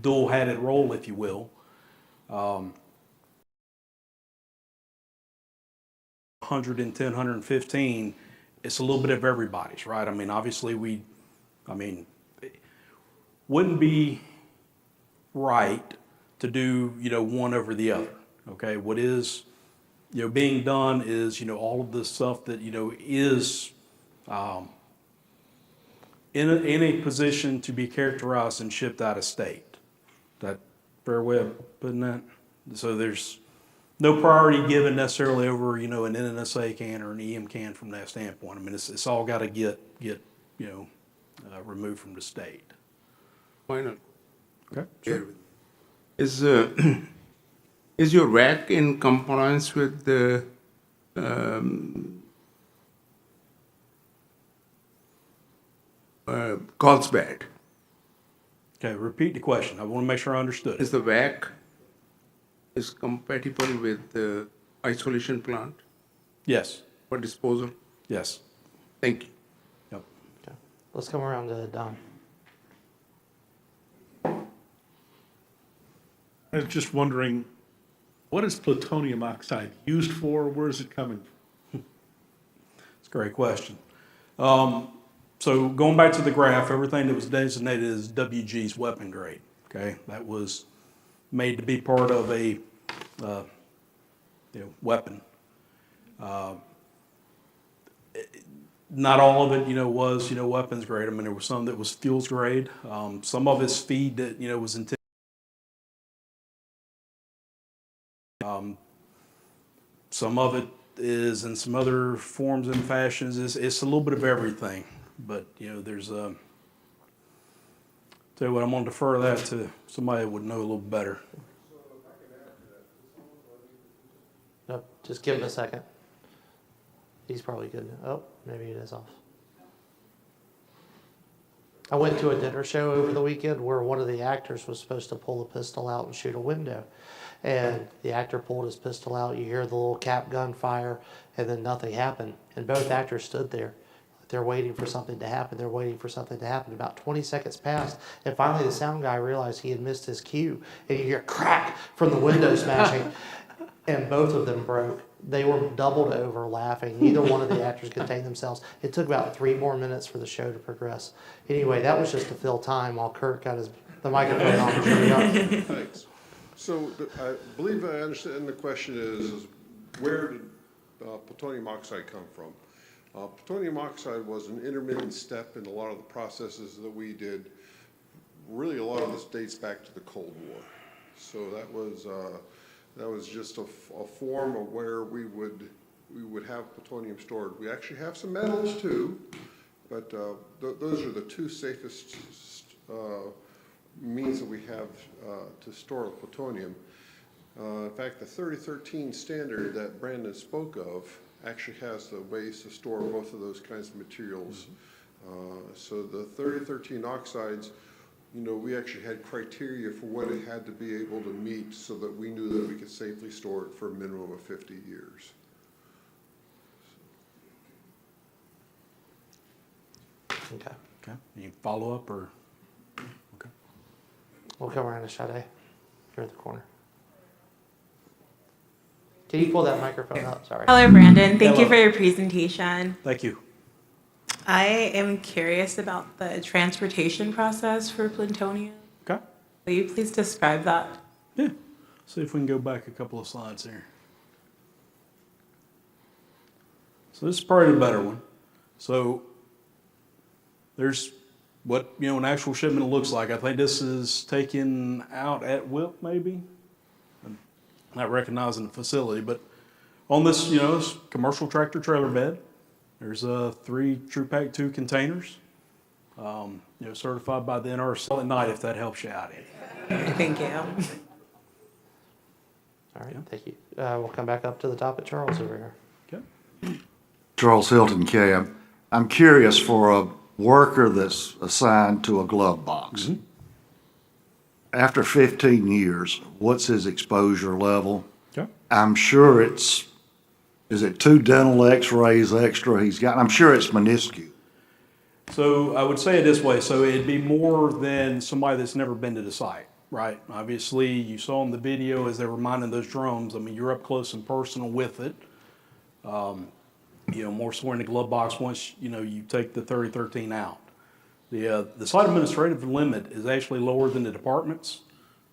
dual-hatted role, if you will. 110, 115, it's a little bit of everybody's, right? I mean, obviously it wouldn't be right to do, one over the other, okay? What is, being done is, all of the stuff that, is in a position to be characterized and shipped out of state. That fair way of putting that? So there's no priority given necessarily over, an NNSA can or an EM can from that standpoint. I mean, it's all got to get removed from the state. Why not? Okay. Sure. Is your rack in compliance with the Carlsbad? Okay, repeat the question. I want to make sure I understood. Is the WAC is compatible with the isolation plant Yes. for disposal? Yes. Thank you. Yep. Okay. Let's come around to Don. I was just wondering, what is plutonium oxide used for? Where is it coming from? It's a great question. So going back to the graph, everything that was designated as WG's weapon grade, okay, that was made to be part of a weapon. Not all of it, was, weapons grade. I mean, there was some that was fuels grade. Some of it's feed that, was intended. Some of it is in some other forms and fashions. It's a little bit of everything. But, there's tell you what, I'm going to defer that to somebody that would know a little better. No, just give him a second. He's probably good. Oh, maybe it is off. I went to a dinner show over the weekend where one of the actors was supposed to pull a pistol out and shoot a window. And the actor pulled his pistol out, you hear the little cap gun fire, and then nothing happened. And both actors stood there. They're waiting for something to happen. They're waiting for something to happen. About 20 seconds passed, and finally the sound guy realized he had missed his cue. And you hear crack from the window smashing, and both of them broke. They were doubled over laughing. Neither one of the actors contained themselves. It took about 3 more minutes for the show to progress. Anyway, that was just to fill time while Kurt got the microphone on. Thanks. So I believe I understand the question is where did plutonium oxide come from? Plutonium oxide was an intermittent step in a lot of the processes that we did. Really, a lot of this dates back to the Cold War. So that was just a form of where we would have plutonium stored. We actually have some metals too, but those are the two safest means that we have to store plutonium. In fact, the 3013 standard that Brandon spoke of actually has the ways to store both of those kinds of materials. So the 3013 oxides, we actually had criteria for what it had to be able to meet so that we knew that we could safely store it for a minimum of 50 years. Okay. Okay. Any follow up or? Okay. We'll come around to Sade. You're in the corner. Can you pull that microphone up? Sorry. Hello, Brandon. Thank you Hello. for your presentation. Thank you. I am curious about the transportation process for plutonium. Okay. Will you please describe that? Yeah. See if we can go back a couple of slides here. So this is probably the better one. So there's what, an actual shipment looks like. I think this is taken out at WIP maybe. I'm not recognizing the facility, but on this, this commercial tractor trailer bed, there's 3 TruePack 2 containers, certified by the NRC at night if that helps you out. Thank you. All right, thank you. We'll come back up to the top at Charles over here. Okay. Charles Hilton Cab. I'm curious, for a worker that's assigned to a glove box, after 15 years, what's his exposure level? Okay. I'm sure is it 2 dental x-rays extra he's got? I'm sure it's minuscule. So I would say it this way. So it'd be more than somebody that's never been to the site, right? Obviously, you saw in the video as they were minding those drums. I mean, you're up close and personal with it. More so in the glove box once, you take the 3013 out. The site administrative limit is actually lower than the department's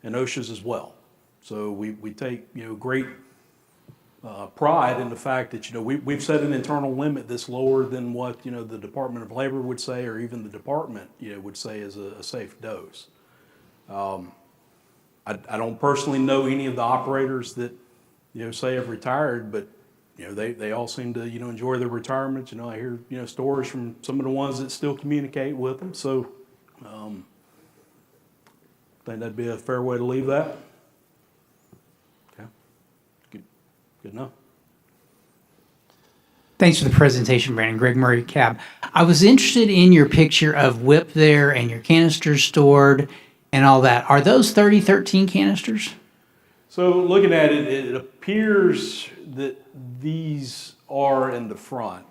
and OSHA's as well. So we take, great pride in the fact that, we've set an internal limit that's lower than what, the Department of Labor would say, or even the department, would say is a safe dose. I don't personally know any of the operators that, say have retired, but, they all seem to, enjoy their retirements. I hear, stories from some of the ones that still communicate with them. So, Think that'd be a fair way to leave that? Okay. Good enough. Thanks for the presentation, Brandon. Greg Murray, CAB. I was interested in your picture of WIP there and your canisters stored and all that. Are those 3013 canisters? So looking at it, it appears that these are in the front.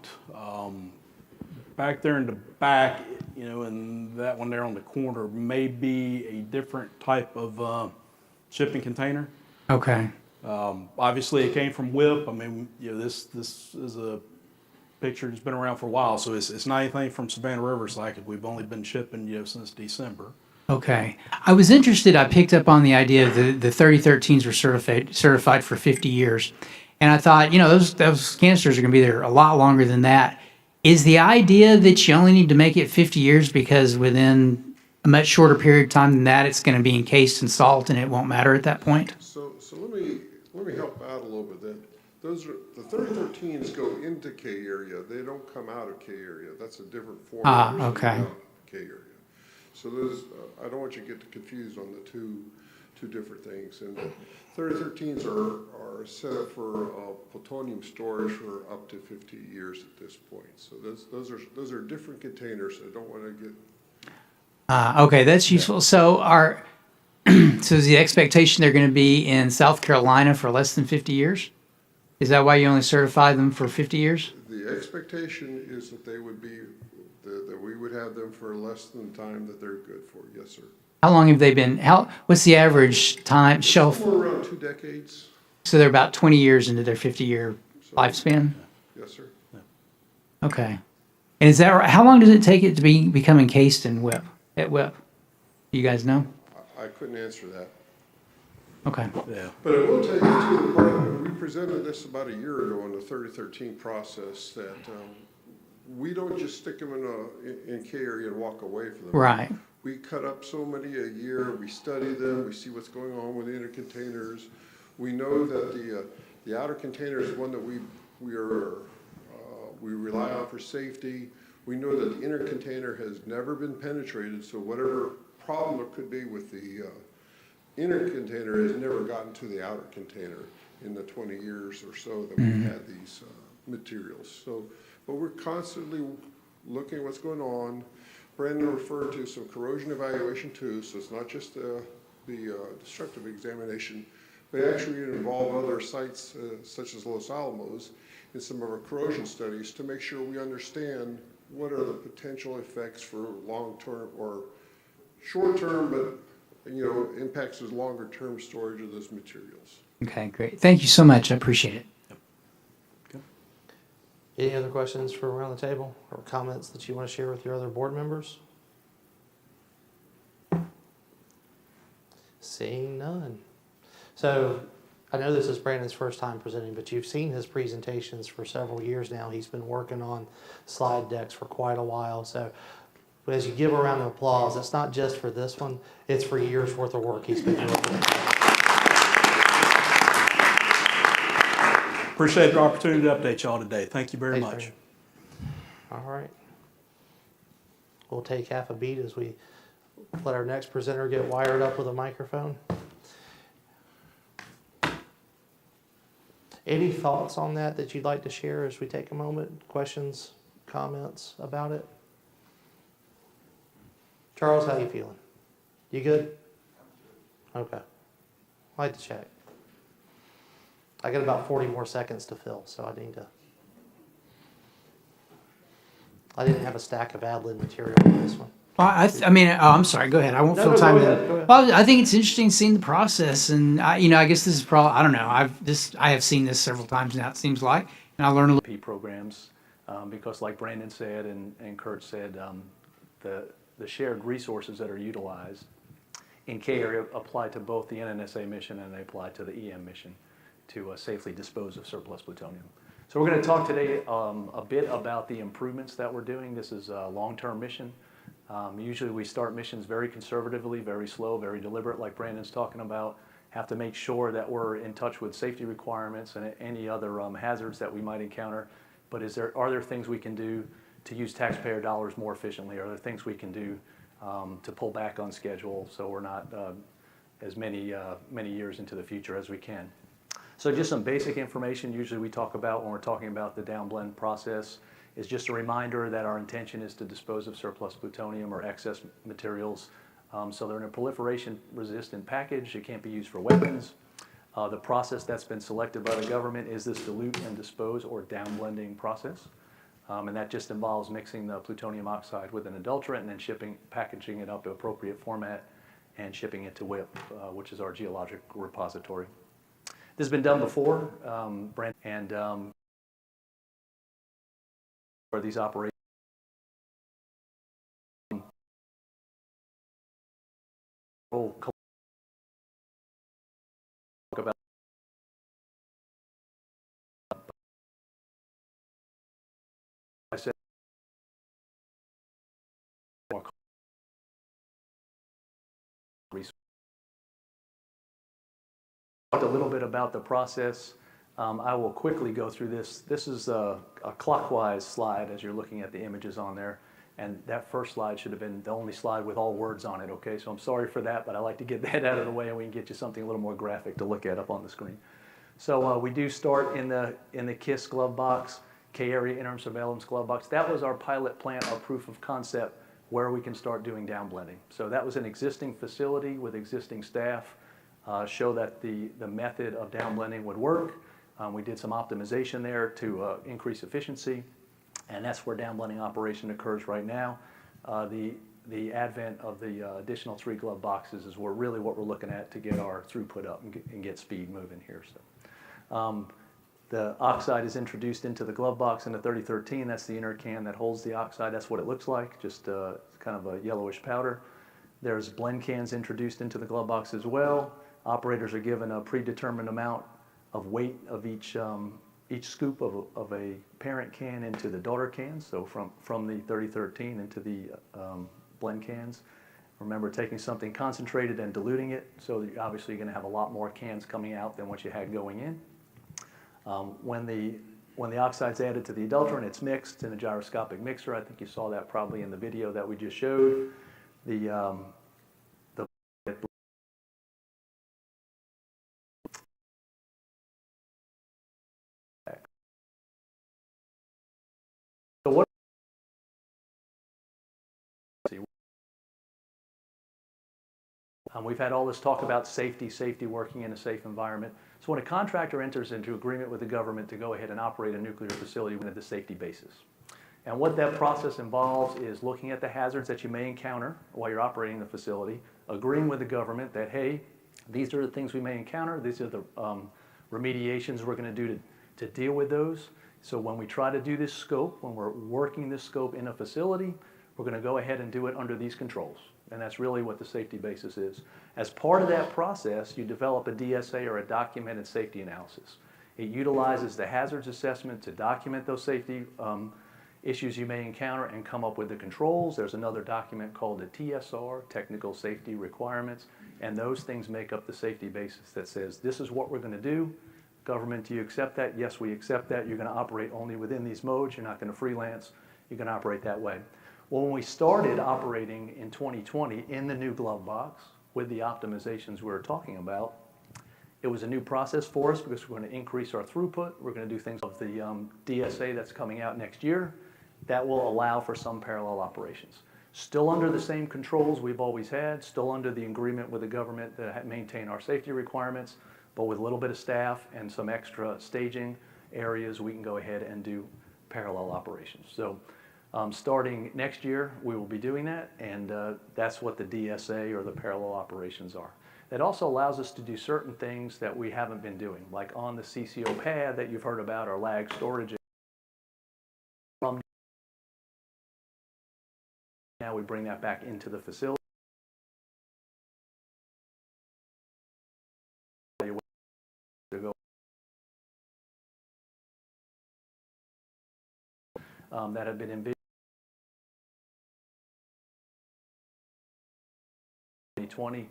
Back there in the back, you know, and that one there on the corner may be a different type of shipping container. Okay. Obviously, it came from WIP. I mean, you know, this is a picture that's been around for a while, so it's not anything from Savannah River. It's like we've only been shipping, you know, since December. Okay. I was interested, I picked up on the idea of the 3013s were certified for 50 years. And I thought, you know, those canisters are going to be there a lot longer than that. Is the idea that you only need to make it 50 years because within a much shorter period of time than that, it's going to be encased in salt and it won't matter at that point? So let me help out a little bit then. Those are, the 3013s go into K area, they don't come out of K area. That's a different form. Okay. K area. So those, I don't want you to get confused on the two different things. And the 3013s are set up for plutonium storage for up to 50 years at this point. So those are different containers. I don't want to get. Okay, that's useful. So so is the expectation they're going to be in South Carolina for less than 50 years? Is that why you only certify them for 50 years? The expectation is that they would be, that we would have them for less than the time that they're good for. Yes, sir. How long have they been? What's the average time shelf? Somewhere around 2 decades. So they're about 20 years into their 50-year lifespan? Yes, sir. Okay. And is that right? How long does it take it to become encased in WIP, at WIP? Do you guys know? I couldn't answer that. Okay. Yeah. But I will tell you too, the part, we presented this about a year ago in the 3013 process, that we don't just stick them in K area and walk away from them. Right. We cut up so many a year, we study them, we see what's going on with the inner containers. We know that the outer container is one that we rely on for safety. We know that the inner container has never been penetrated, so whatever problem there could be with the inner container has never gotten to the outer container in the 20 years or so that we've had these materials. So, but we're constantly looking at what's going on. Brandon referred to some corrosion evaluation too, so it's not just the destructive examination, but actually it involve other sites such as Los Alamos in some of our corrosion studies to make sure we understand what are the potential effects for long-term or short-term, but impacts as longer-term storage of those materials. Okay, great. Thank you so much. I appreciate it. Any other questions from around the table or comments that you want to share with your other board members? Seeing none. So I know this is Brandon's first time presenting, but you've seen his presentations for several years now. He's been working on slide decks for quite a while. So as you give a round of applause, it's not just for this one, it's for years worth of work he's been doing. Appreciate the opportunity to update y'all today. Thank you very much. All right. We'll take half a beat as we let our next presenter get wired up with a microphone. Any thoughts on that you'd like to share as we take a moment? Questions, comments about it? Charles, how you feeling? You good? Okay. I'd like to check. I got about 40 more seconds to fill, so I didn't have a stack of ad lib material on this one. Well, I'm sorry. Go ahead. I won't fill time in. Well, I think it's interesting seeing the process, and I guess this is probably, I don't know. I have seen this several times now. It seems like, and I learned a little. Programs, because like Brandon said and Kurt said, the shared resources that are utilized in K area apply to both the NNSA mission and they apply to the EM mission to safely dispose of surplus plutonium. So we're going to talk today a bit about the improvements that we're doing. This is a long-term mission. Usually we start missions very conservatively, very slow, very deliberate, like Brandon's talking about. Have to make sure that we're in touch with safety requirements and any other hazards that we might encounter. But are there things we can do to use taxpayer dollars more efficiently? Are there things we can do to pull back on schedule so we're not as many years into the future as we can. So just some basic information usually we talk about when we're talking about the downblend process is just a reminder that our intention is to dispose of surplus plutonium or excess materials. So they're in a proliferation resistant package. It can't be used for weapons. The process that's been selected by the government is this dilute and dispose or downblending process. And that just involves mixing the plutonium oxide with an adulterant and then packaging it up to appropriate format and shipping it to WIP, which is our geologic repository. This has been done before, for these operations. Talk about I said talked a little bit about the process. I will quickly go through this. This is a clockwise slide as you're looking at the images on there. And that first slide should have been the only slide with all words on it, okay? So I'm sorry for that, but I like to get that out of the way and we can get you something a little more graphic to look at up on the screen. So we do start in the KISS glove box, K Area Interim Surveillance glove box. That was our pilot plant, our proof of concept, where we can start doing downblending. So that was an existing facility with existing staff, show that the method of downblending would work. We did some optimization there to increase efficiency, and that's where downblending operation occurs right now. The advent of the additional 3 glove boxes is really what we're looking at to get our throughput up and get speed moving here. So, the oxide is introduced into the glove box in the 3013. That's the inner can that holds the oxide. That's what it looks like, just kind of a yellowish powder. There's blend cans introduced into the glove box as well. Operators are given a predetermined amount of weight of each scoop of a parent can into the daughter cans, so from the 3013 into the blend cans. Remember, taking something concentrated and diluting it, so that obviously you're going to have a lot more cans coming out than what you had going in. When the oxide's added to the adulterant, it's mixed in a gyroscopic mixer. I think you saw that probably in the video that we just showed. So what? We've had all this talk about safety working in a safe environment. So when a contractor enters into agreement with the government to go ahead and operate a nuclear facility with the safety basis. And what that process involves is looking at the hazards that you may encounter while you're operating the facility, agreeing with the government that, hey, these are the things we may encounter, these are the remediations we're going to do to deal with those. So when we try to do this scope, when we're working this scope in a facility, we're going to go ahead and do it under these controls. And that's really what the safety basis is. As part of that process, you develop a DSA or a documented safety analysis. It utilizes the hazards assessment to document those safety issues you may encounter and come up with the controls. There's another document called the TSR, Technical Safety Requirements, and those things make up the safety basis that says, this is what we're going to do. Government, do you accept that? Yes, we accept that. You're going to operate only within these modes. You're not going to freelance. You're going to operate that way. Well, when we started operating in 2020 in the new glove box with the optimizations we were talking about, it was a new process for us because we're going to increase our throughput. We're going to do things with the DSA that's coming out next year that will allow for some parallel operations. Still under the same controls we've always had, still under the agreement with the government to maintain our safety requirements, but with a little bit of staff and some extra staging areas, we can go ahead and do parallel operations. So starting next year, we will be doing that, and that's what the DSA or the parallel operations are. It also allows us to do certain things that we haven't been doing, like on the CCO pad that you've heard about, our lag storage. Now we bring that back into the facility. That have been envisioned. 2020.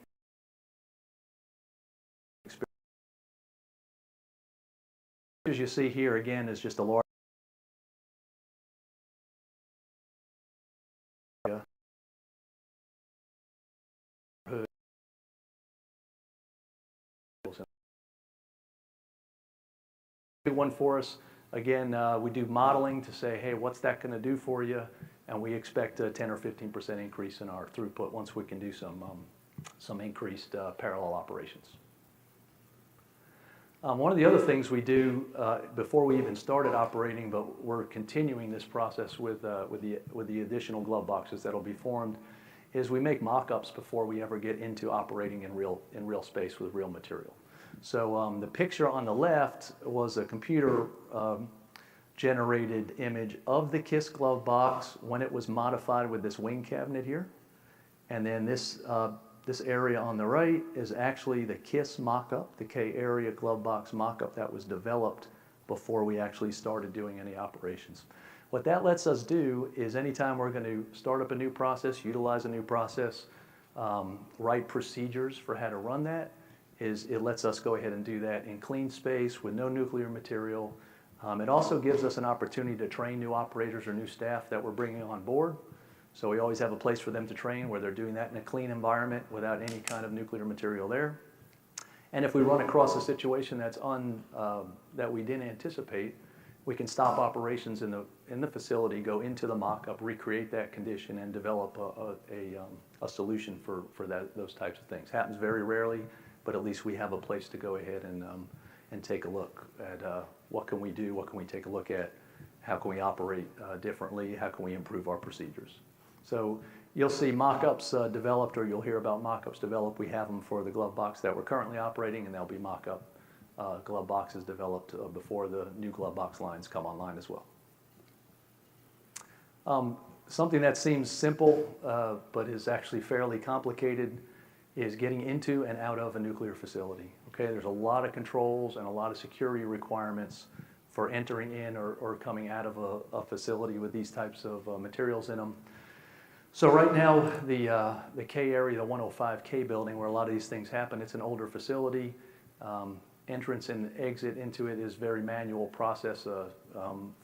As you see here again is just a large big one for us. Again, we do modeling to say, hey, what's that going to do for you? And we expect a 10 or 15% increase in our throughput once we can do some increased parallel operations. One of the other things we do before we even started operating, but we're continuing this process with the additional glove boxes that'll be formed, is we make mock-ups before we ever get into operating in real space with real material. So the picture on the left was a computer generated image of the KISS glove box when it was modified with this wing cabinet here. And then this area on the right is actually the KISS mock-up, the K area glove box mock-up that was developed before we actually started doing any operations. What that lets us do is anytime we're going to start up a new process, utilize a new process, write procedures for how to run that, is it lets us go ahead and do that in clean space with no nuclear material. It also gives us an opportunity to train new operators or new staff that we're bringing on board. So we always have a place for them to train where they're doing that in a clean environment without any kind of nuclear material there. And if we run across a situation that we didn't anticipate, we can stop operations in the facility, go into the mock-up, recreate that condition, and develop a solution for those types of things. Happens very rarely, but at least we have a place to go ahead and take a look at what can we do, what can we take a look at, how can we operate differently, how can we improve our procedures. So you'll see mock-ups developed, or you'll hear about mock-ups developed. We have them for the glove box that we're currently operating, and there'll be mock-up glove boxes developed before the new glove box lines come online as well. Something that seems simple but is actually fairly complicated is getting into and out of a nuclear facility. Okay, there's a lot of controls and a lot of security requirements for entering in or coming out of a facility with these types of materials in them. So right now, the K area, the 105K building, where a lot of these things happen, it's an older facility. Entrance and exit into it is very manual process.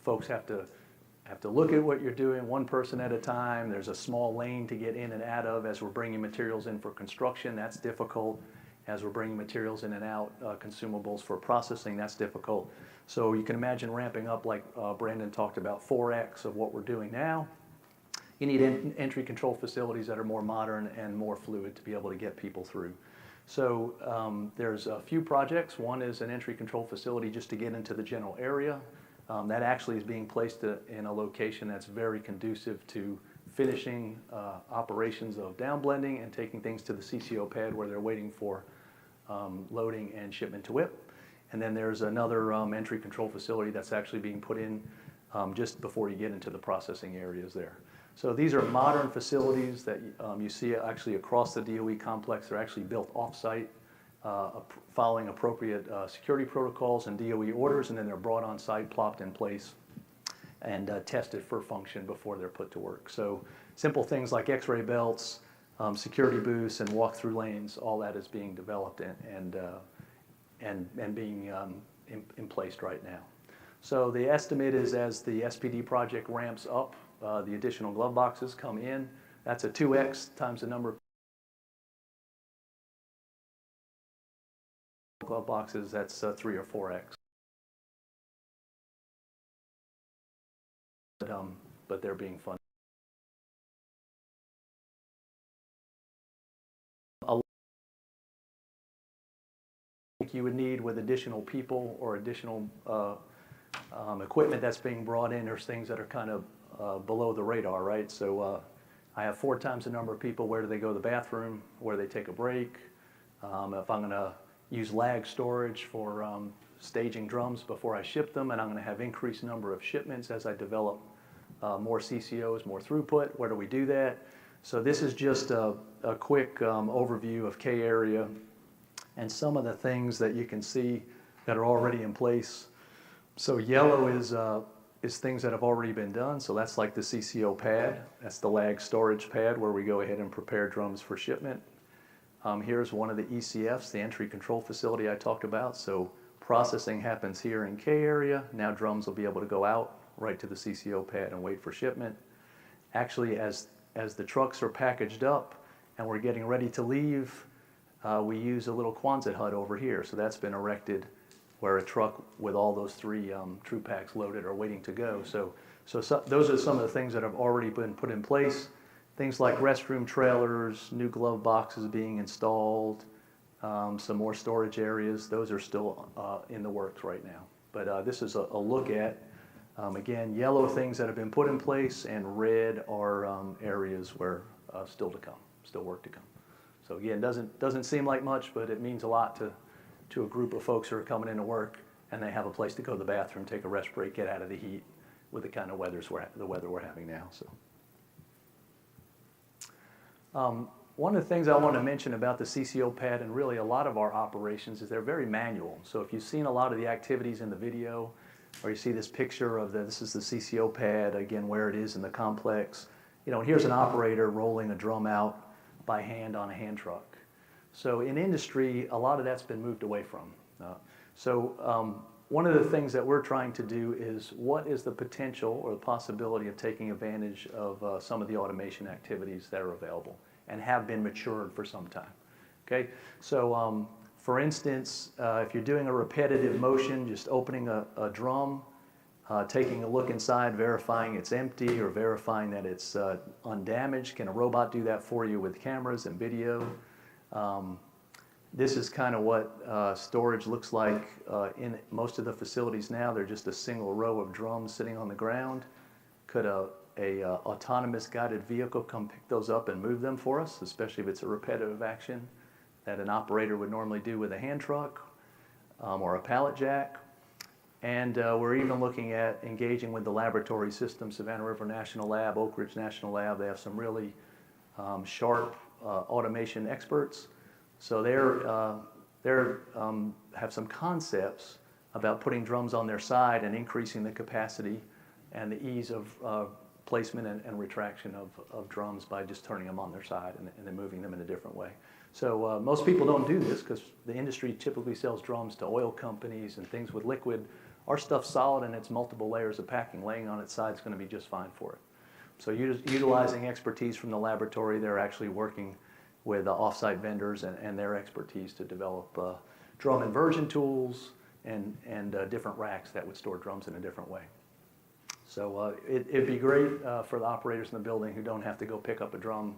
Folks have to look at what you're doing, one person at a time. There's a small lane to get in and out of as we're bringing materials in for construction. That's difficult. As we're bringing materials in and out, consumables for processing, that's difficult. So you can imagine ramping up, like Brandon talked about, 4X of what we're doing now. You need entry control facilities that are more modern and more fluid to be able to get people through. So there's a few projects. One is an entry control facility just to get into the general area. That actually is being placed in a location that's very conducive to finishing operations of downblending and taking things to the CCO pad where they're waiting for loading and shipment to WIP. And then there's another entry control facility that's actually being put in just before you get into the processing areas there. So these are modern facilities that you see actually across the DOE complex. They're actually built off-site, following appropriate security protocols and DOE orders, and then they're brought on site, plopped in place, and tested for function before they're put to work. So simple things like X-ray belts, security booths, and walk-through lanes, all that is being developed and being in place right now. So the estimate is as the SPD project ramps up, the additional glove boxes come in. That's a 2X times the number of glove boxes. That's 3 or 4X. But they're being funded. You would need with additional people or additional equipment that's being brought in. There's things that are kind of below the radar, right? So I have 4 times the number of people. Where do they go to the bathroom? Where do they take a break? If I'm going to use lag storage for staging drums before I ship them, and I'm going to have increased number of shipments as I develop more CCOs, more throughput. Where do we do that? So this is just a quick overview of K area and some of the things that you can see that are already in place. So yellow is things that have already been done. So that's like the CCO pad. That's the lag storage pad where we go ahead and prepare drums for shipment. Here's one of the ECFs, the entry control facility I talked about. So processing happens here in K area. Now drums will be able to go out right to the CCO pad and wait for shipment. Actually, as the trucks are packaged up and we're getting ready to leave, we use a little Quonset hut over here. So that's been erected where a truck with all those three true packs loaded are waiting to go. So those are some of the things that have already been put in place. Things like restroom trailers, new glove boxes being installed, some more storage areas. Those are still in the works right now. But this is a look at, again, yellow things that have been put in place, and red are areas where still to come, still work to come. So again, doesn't seem like much, but it means a lot to a group of folks who are coming into work and they have a place to go to the bathroom, take a rest break, get out of the heat with the kind of weather we're having now. So, one of the things I want to mention about the CCO pad and really a lot of our operations is they're very manual. So if you've seen a lot of the activities in the video, or you see this picture of this is the CCO pad, again, where it is in the complex. You know, here's an operator rolling a drum out by hand on a hand truck. So in industry, a lot of that's been moved away from. One of the things that we're trying to do is what is the potential or the possibility of taking advantage of some of the automation activities that are available and have been matured for some time. Okay, so for instance, if you're doing a repetitive motion, just opening a drum, taking a look inside, verifying it's empty or verifying that it's undamaged. Can a robot do that for you with cameras and video? This is kind of what storage looks like in most of the facilities now. They're just a single row of drums sitting on the ground. Could a autonomous guided vehicle come pick those up and move them for us, especially if it's a repetitive action that an operator would normally do with a hand truck or a pallet jack? And we're even looking at engaging with the laboratory system, Savannah River National Lab, Oak Ridge National Lab. They have some really sharp automation experts. So they're have some concepts about putting drums on their side and increasing the capacity and the ease of placement and retraction of drums by just turning them on their side and then moving them in a different way. So most people don't do this because the industry typically sells drums to oil companies and things with liquid. Our stuff's solid and it's multiple layers of packing. Laying on its side is going to be just fine for it. So utilizing expertise from the laboratory, they're actually working with off-site vendors and their expertise to develop drum inversion tools and different racks that would store drums in a different way. So it'd be great for the operators in the building who don't have to go pick up a drum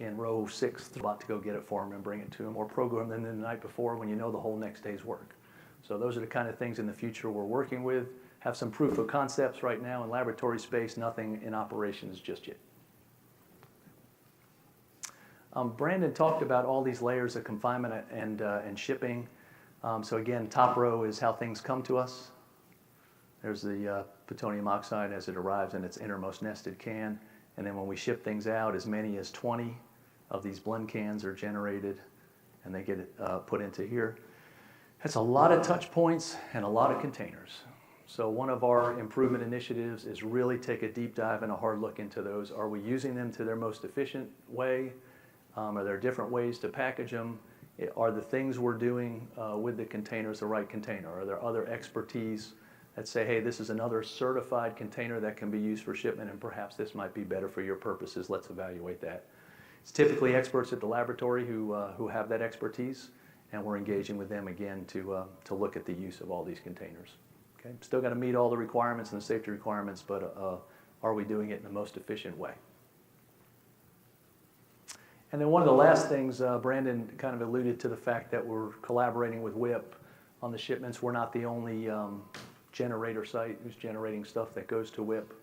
in row 6 to go get it for them and bring it to them, or program them the night before when you know the whole next day's work. So those are the kind of things in the future we're working with. Have some proof of concepts right now in laboratory space, nothing in operations just yet. Brandon talked about all these layers of confinement and shipping. So again, top row is how things come to us. There's the plutonium oxide as it arrives in its innermost nested can. And then when we ship things out, as many as 20 of these blend cans are generated and they get put into here. That's a lot of touch points and a lot of containers. So one of our improvement initiatives is really take a deep dive and a hard look into those. Are we using them to their most efficient way? Are there different ways to package them? Are the things we're doing with the containers the right container? Are there other expertise that say, hey, this is another certified container that can be used for shipment and perhaps this might be better for your purposes. Let's evaluate that. It's typically experts at the laboratory who have that expertise, and we're engaging with them again to look at the use of all these containers. Okay, still got to meet all the requirements and the safety requirements, but are we doing it in the most efficient way? And then one of the last things, Brandon kind of alluded to the fact that we're collaborating with WIP on the shipments. We're not the only generator site who's generating stuff that goes to WIP.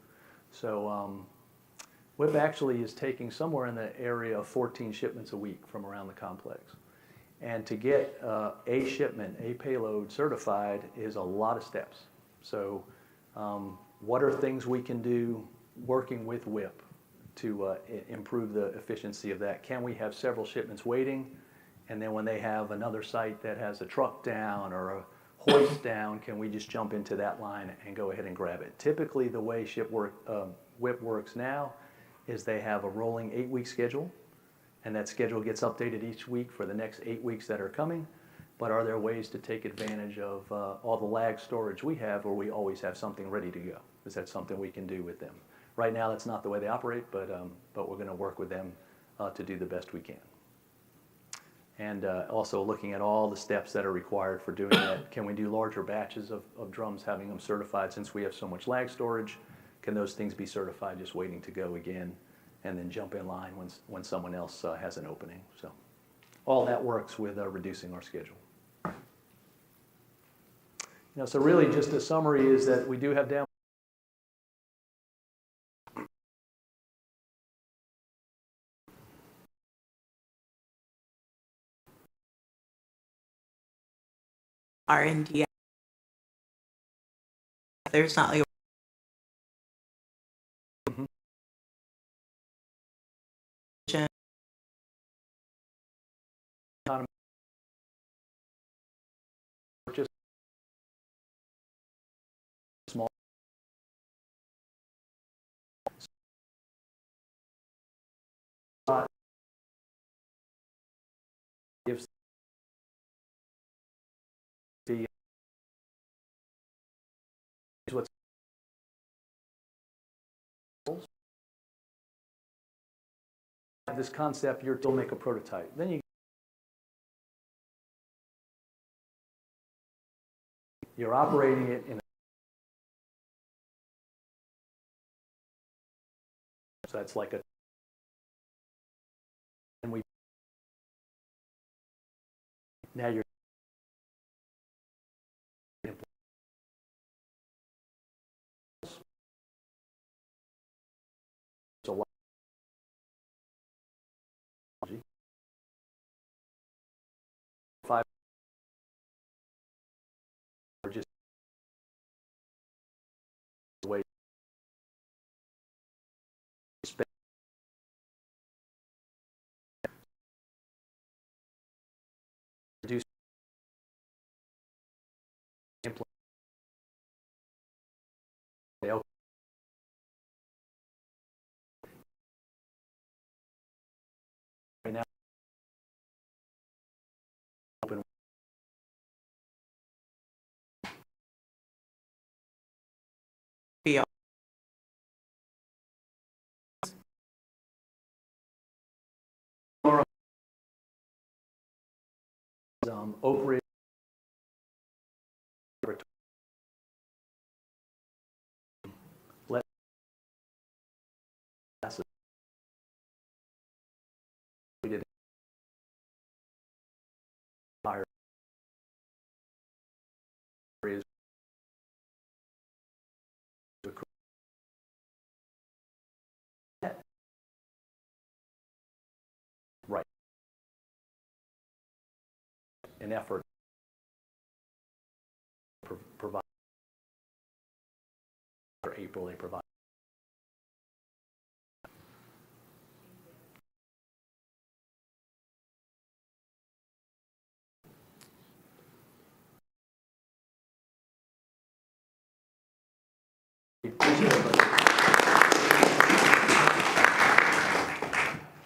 So WIP actually is taking somewhere in the area of 14 shipments a week from around the complex. And to get a shipment, a payload certified is a lot of steps. So what are things we can do working with WIP to improve the efficiency of that? Can we have several shipments waiting, and then when they have another site that has a truck down or a hoist down, can we just jump into that line and go ahead and grab it? Typically the way WIP works now is they have a rolling 8-week schedule, and that schedule gets updated each week for the next 8 weeks that are coming. But are there ways to take advantage of all the lag storage we have where we always have something ready to go? Is that something we can do with them? Right now, that's not the way they operate, but we're going to work with them to do the best we can. And also looking at all the steps that are required for doing that. Can we do larger batches of drums, having them certified? Since we have so much lag storage, can those things be certified just waiting to go again and then jump in line when someone else has an opening? So all that works with reducing our schedule. So really just a summary is that we do have down. R&D. There's not like Just small. Gives the what's this concept, you'll make a prototype. Then you're operating it in so that's like a and we now you're a lot five or just the way space reduce implement right now open Oak Ridge let we did higher areas right an effort provide for April they provide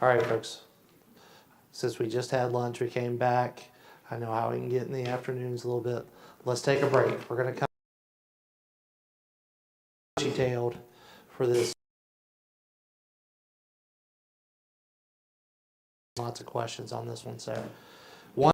All right, folks. Since we just had lunch, we came back. I know how we can get in the afternoons a little bit. Let's take a break. We're going to come detailed for this. Lots of questions on this one, so. One.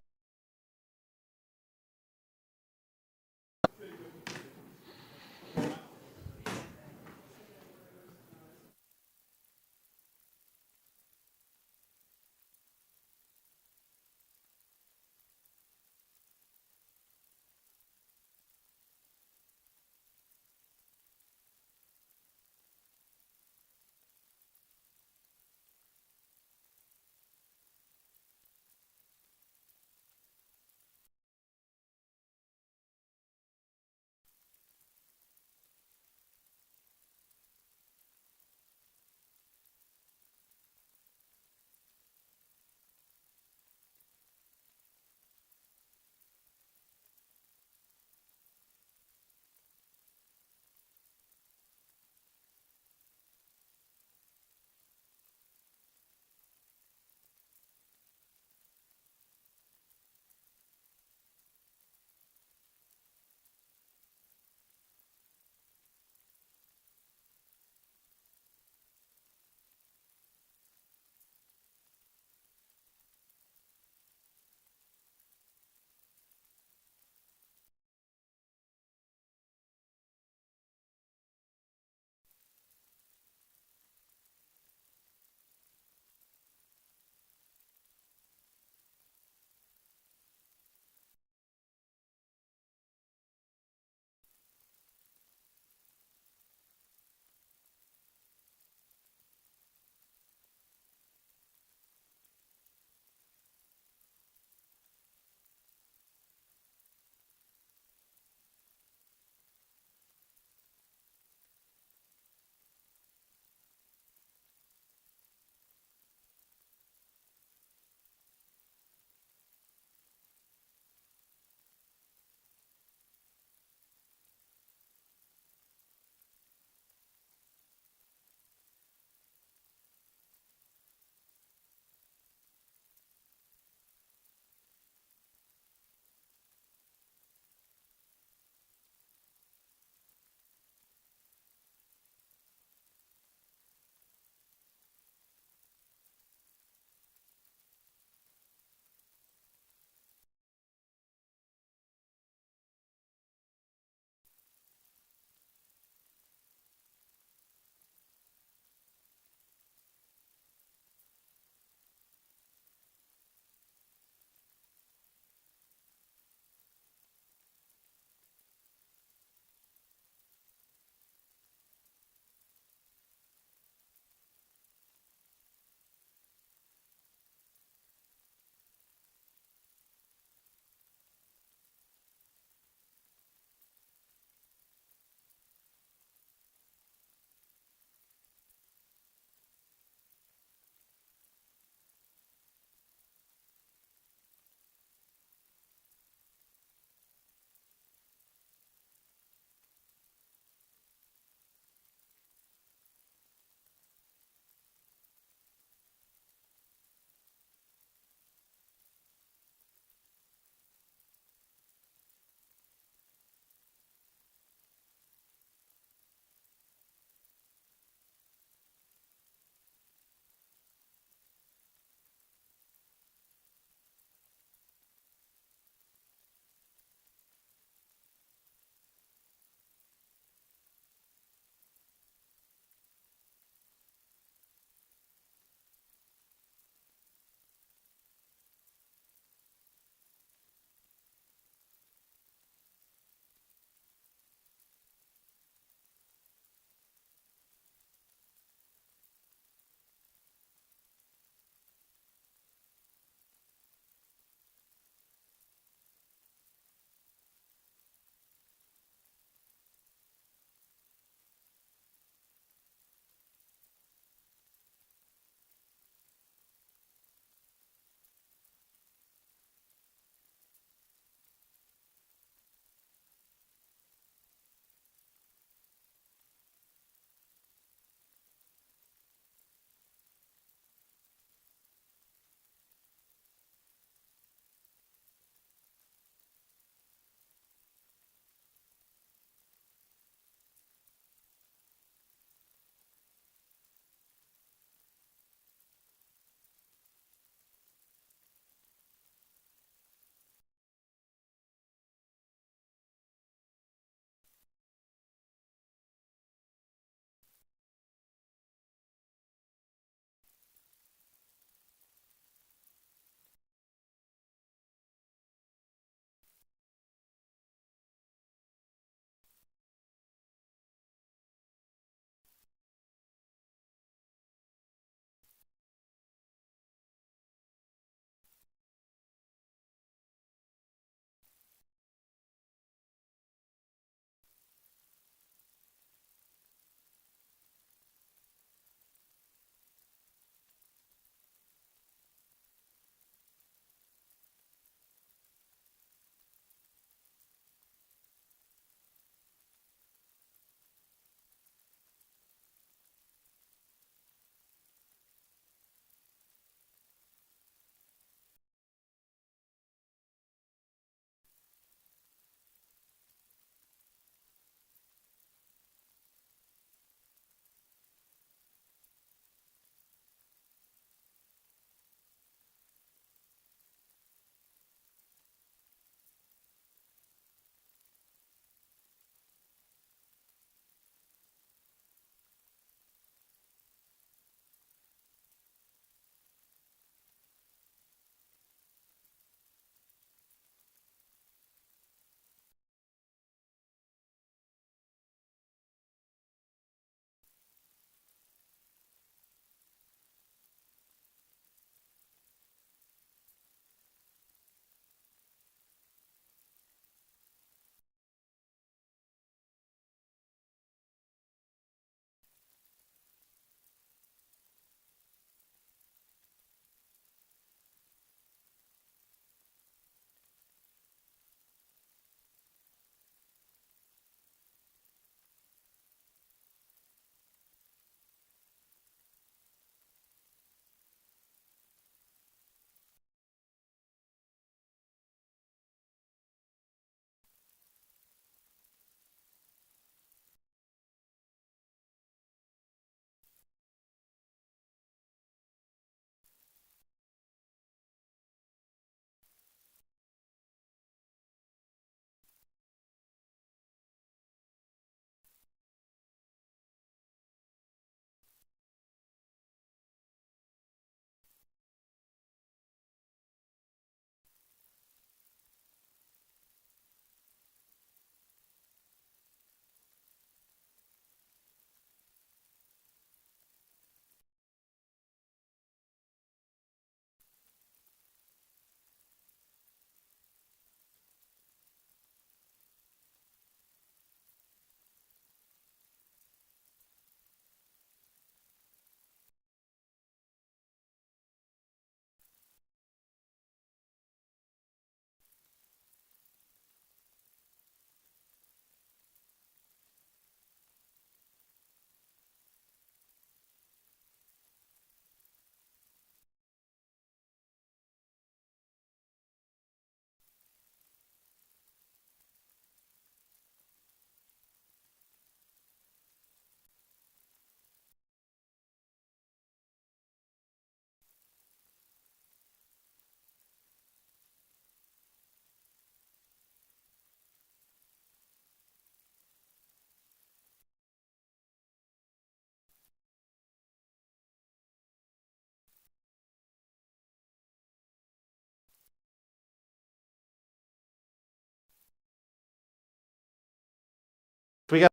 We got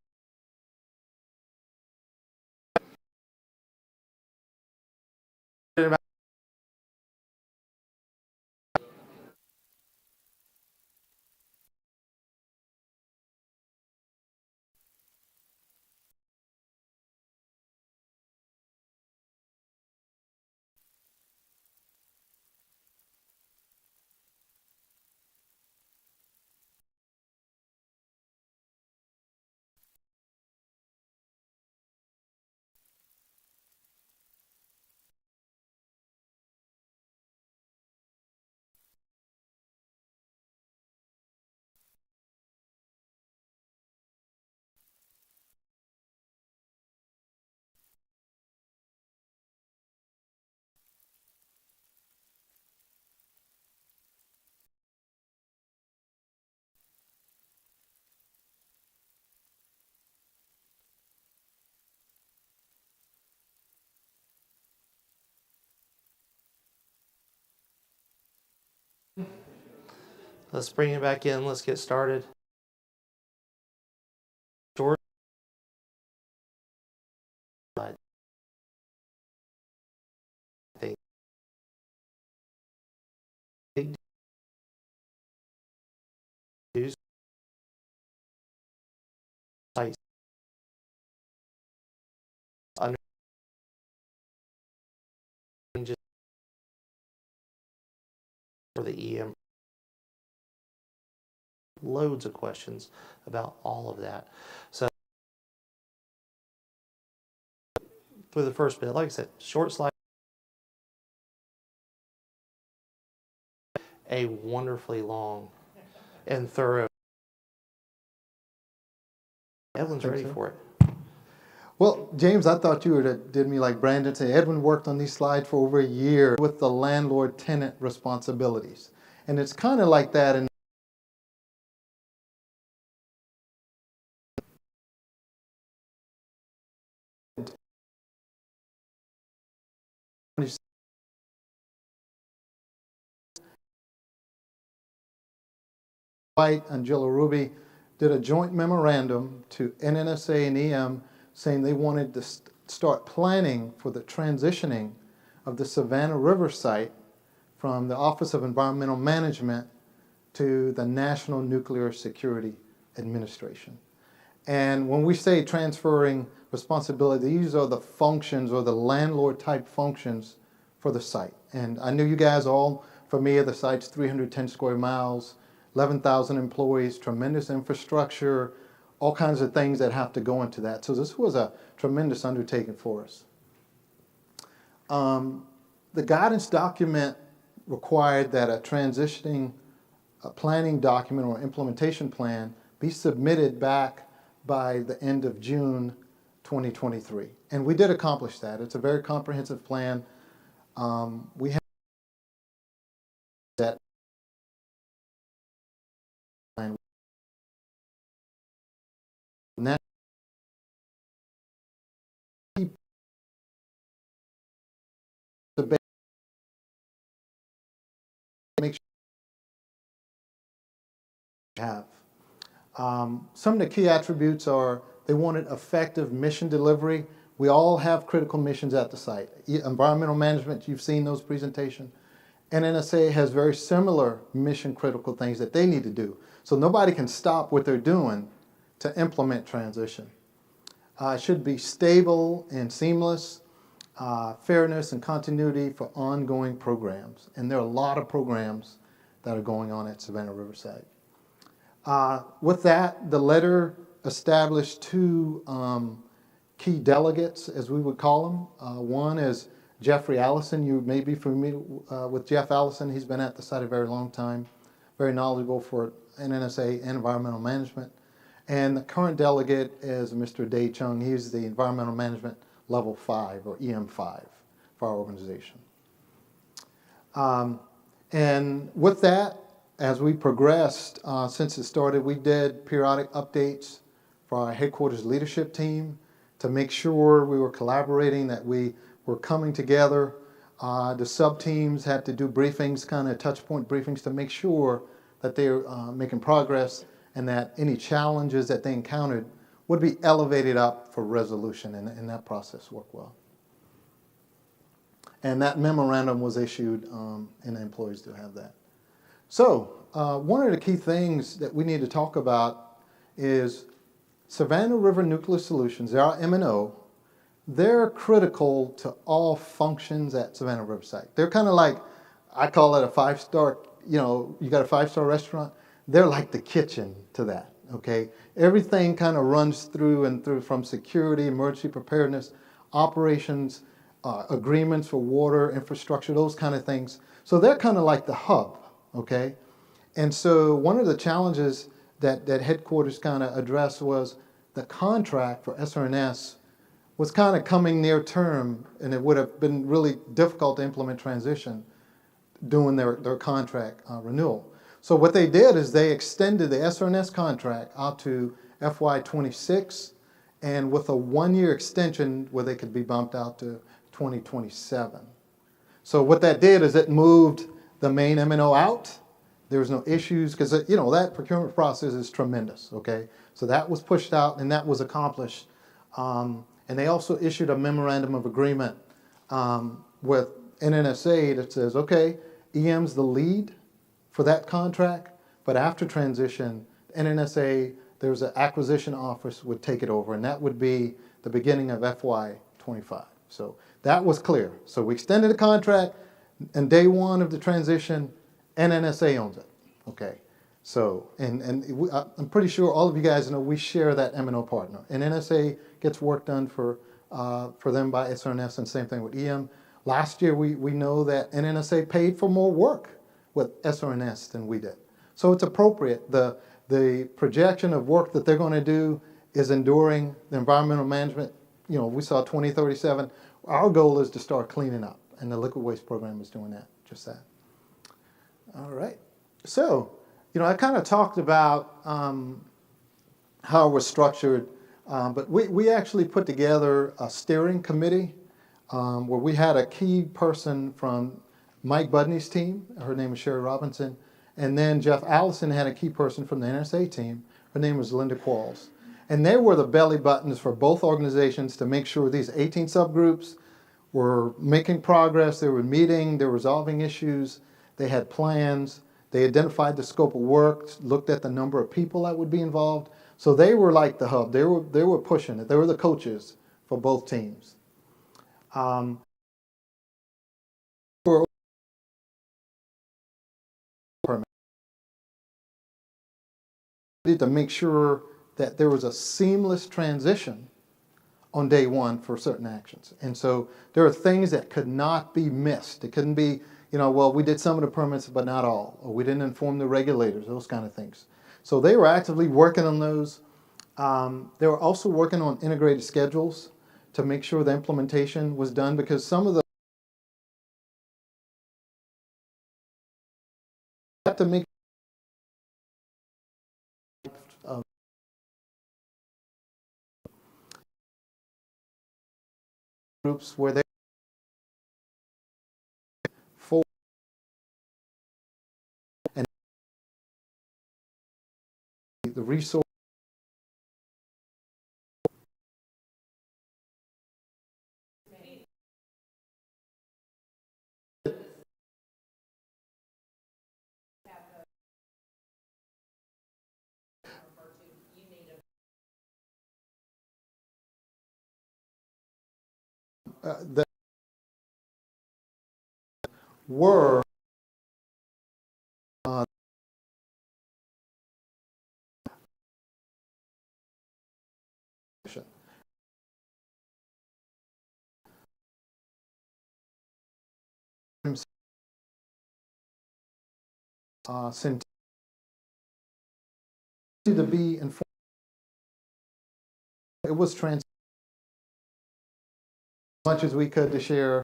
Let's bring it back in. Let's get started. Short. I think big news sites under just for the EM. Loads of questions about all of that. So for the first bit, like I said, short slide, a wonderfully long and thorough. Evelyn's ready for it. Well, James, I thought you did me like Brandon said. Edwin worked on these slides for over a year with the landlord-tenant responsibilities. And it's kind of like that in White, Angela Ruby did a joint memorandum to NNSA and EM saying they wanted to start planning for the transitioning of the Savannah River site from the Office of Environmental Management to the National Nuclear Security Administration. And when we say transferring responsibility, these are the functions or the landlord type functions for the site. And I know you guys are all familiar, the site's 310 square miles, 11,000 employees, tremendous infrastructure, all kinds of things that have to go into that. So this was a tremendous undertaking for us. The guidance document required that a transitioning planning document or implementation plan be submitted back by the end of June 2023. And we did accomplish that. It's a very comprehensive plan. We have that plan. Now, make sure you have. Some of the key attributes are they wanted effective mission delivery. We all have critical missions at the site. Environmental management, you've seen those presentations. NNSA has very similar mission critical things that they need to do. So nobody can stop what they're doing to implement transition. It should be stable and seamless, fairness and continuity for ongoing programs. And there are a lot of programs that are going on at Savannah Riverside. With that, the letter established two key delegates, as we would call them. One is Jeffrey Allison. You may be familiar with Jeff Allison. He's been at the site a very long time, very knowledgeable for NNSA and environmental management. And the current delegate is Mr. Dae Chung. He's the environmental management level 5 or EM5 for our organization. And with that, as we progressed, since it started, we did periodic updates for our headquarters leadership team to make sure we were collaborating, that we were coming together. The sub-teams had to do briefings, kind of touch point briefings, to make sure that they were making progress and that any challenges that they encountered would be elevated up for resolution, and that process worked well. And that memorandum was issued, and the employees do have that. So one of the key things that we need to talk about is Savannah River Nuclear Solutions, they are M&O, they're critical to all functions at Savannah River site. They're kind of like, I call it a five-star, you got a five-star restaurant, they're like the kitchen to that, okay? Everything kind of runs through and through, from security, emergency preparedness, operations, agreements for water, infrastructure, those kind of things. So they're kind of like the hub, okay? And so one of the challenges that headquarters kind of addressed was the contract for SRNS was kind of coming near term, and it would have been really difficult to implement transition doing their contract renewal. So what they did is they extended the SRNS contract out to FY26, and with a one-year extension where they could be bumped out to 2027. So what that did is it moved the main M&O out. There was no issues, because that procurement process is tremendous, okay? So that was pushed out, and that was accomplished. And they also issued a memorandum of agreement with NNSA that says, okay, EM's the lead for that contract, but after transition, NNSA, there's an acquisition office would take it over, and that would be the beginning of FY25. So that was clear. So we extended the contract, and day one of the transition, NNSA owns it, okay? So, I'm pretty sure all of you guys know we share that M&O partner. And NNSA gets work done for them by SRNS, and same thing with EM. Last year, we know that NNSA paid for more work with SRNS than we did. So it's appropriate. The projection of work that they're going to do is enduring. The environmental management, we saw 2037. Our goal is to start cleaning up, and the liquid waste program is doing that, just that. All right. So, I kind of talked about how we're structured, but we actually put together a steering committee where we had a key person from Mike Budney's team. Her name is Sherry Robinson. And then Jeff Allison had a key person from the NSA team. Her name was Linda Qualls. And they were the belly buttons for both organizations to make sure these 18 subgroups were making progress, they were meeting, they were resolving issues, they had plans, they identified the scope of work, looked at the number of people that would be involved. So they were like the hub. They were pushing it. They were the coaches for both teams. To make sure that there was a seamless transition on day one for certain actions. And so there are things that could not be missed. It couldn't be, well, we did some of the permits, but not all, or we didn't inform the regulators, those kind of things. So they were actively working on those. They were also working on integrated schedules to make sure the implementation was done, because some of the have to make groups where they for and the resource that were sent to be informed. It was trans as much as we could to share.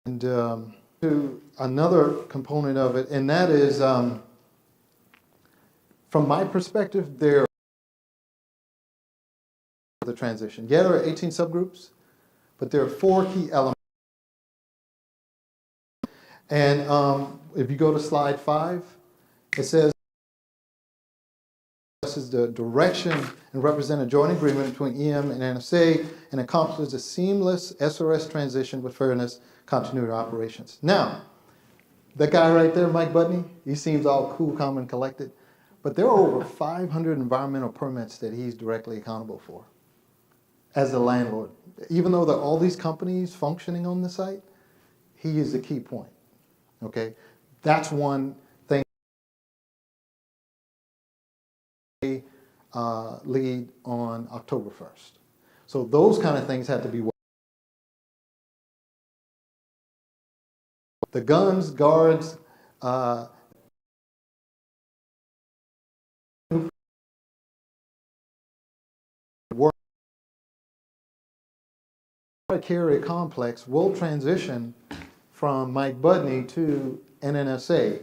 And to another component of it, and that is, from my perspective, there the transition. Yeah, there are 18 subgroups, but there are 4 key elements. And if you go to slide 5, it says This is the direction and represent a joint agreement between EM and NSA and accomplishes a seamless SRS transition with fairness, continuity of operations. Now, that guy right there, Mike Budney, he seems all cool, calm, and collected, but there are over 500 environmental permits that he's directly accountable for as the landlord. Even though there are all these companies functioning on the site, he is the key point, okay? That's one thing. Lead on October 1st. So those kind of things had to be. The guns, guards, work carrier complex will transition from Mike Budney to NNSA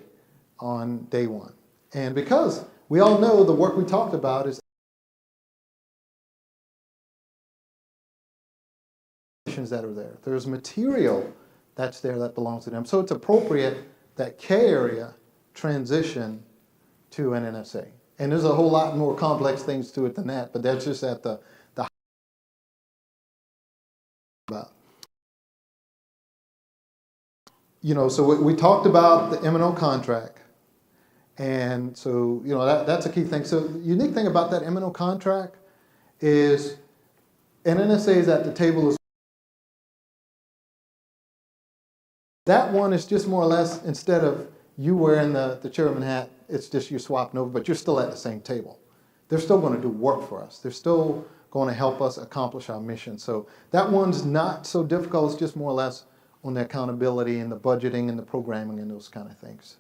on day one. And because we all know the work we talked about is that are there. There's material that's there that belongs to them. So it's appropriate that K area transition to NNSA. And there's a whole lot more complex things to it than that, but that's just at the about. You know, so we talked about the M&O contract. And so, you know, that's a key thing. So the unique thing about that M&O contract is NNSA is at the table as that one is just more or less, instead of you wearing the chairman hat, it's just you swapping over, but you're still at the same table. They're still going to do work for us. They're still going to help us accomplish our mission. So that one's not so difficult. It's just more or less on the accountability and the budgeting and the programming and those kind of things.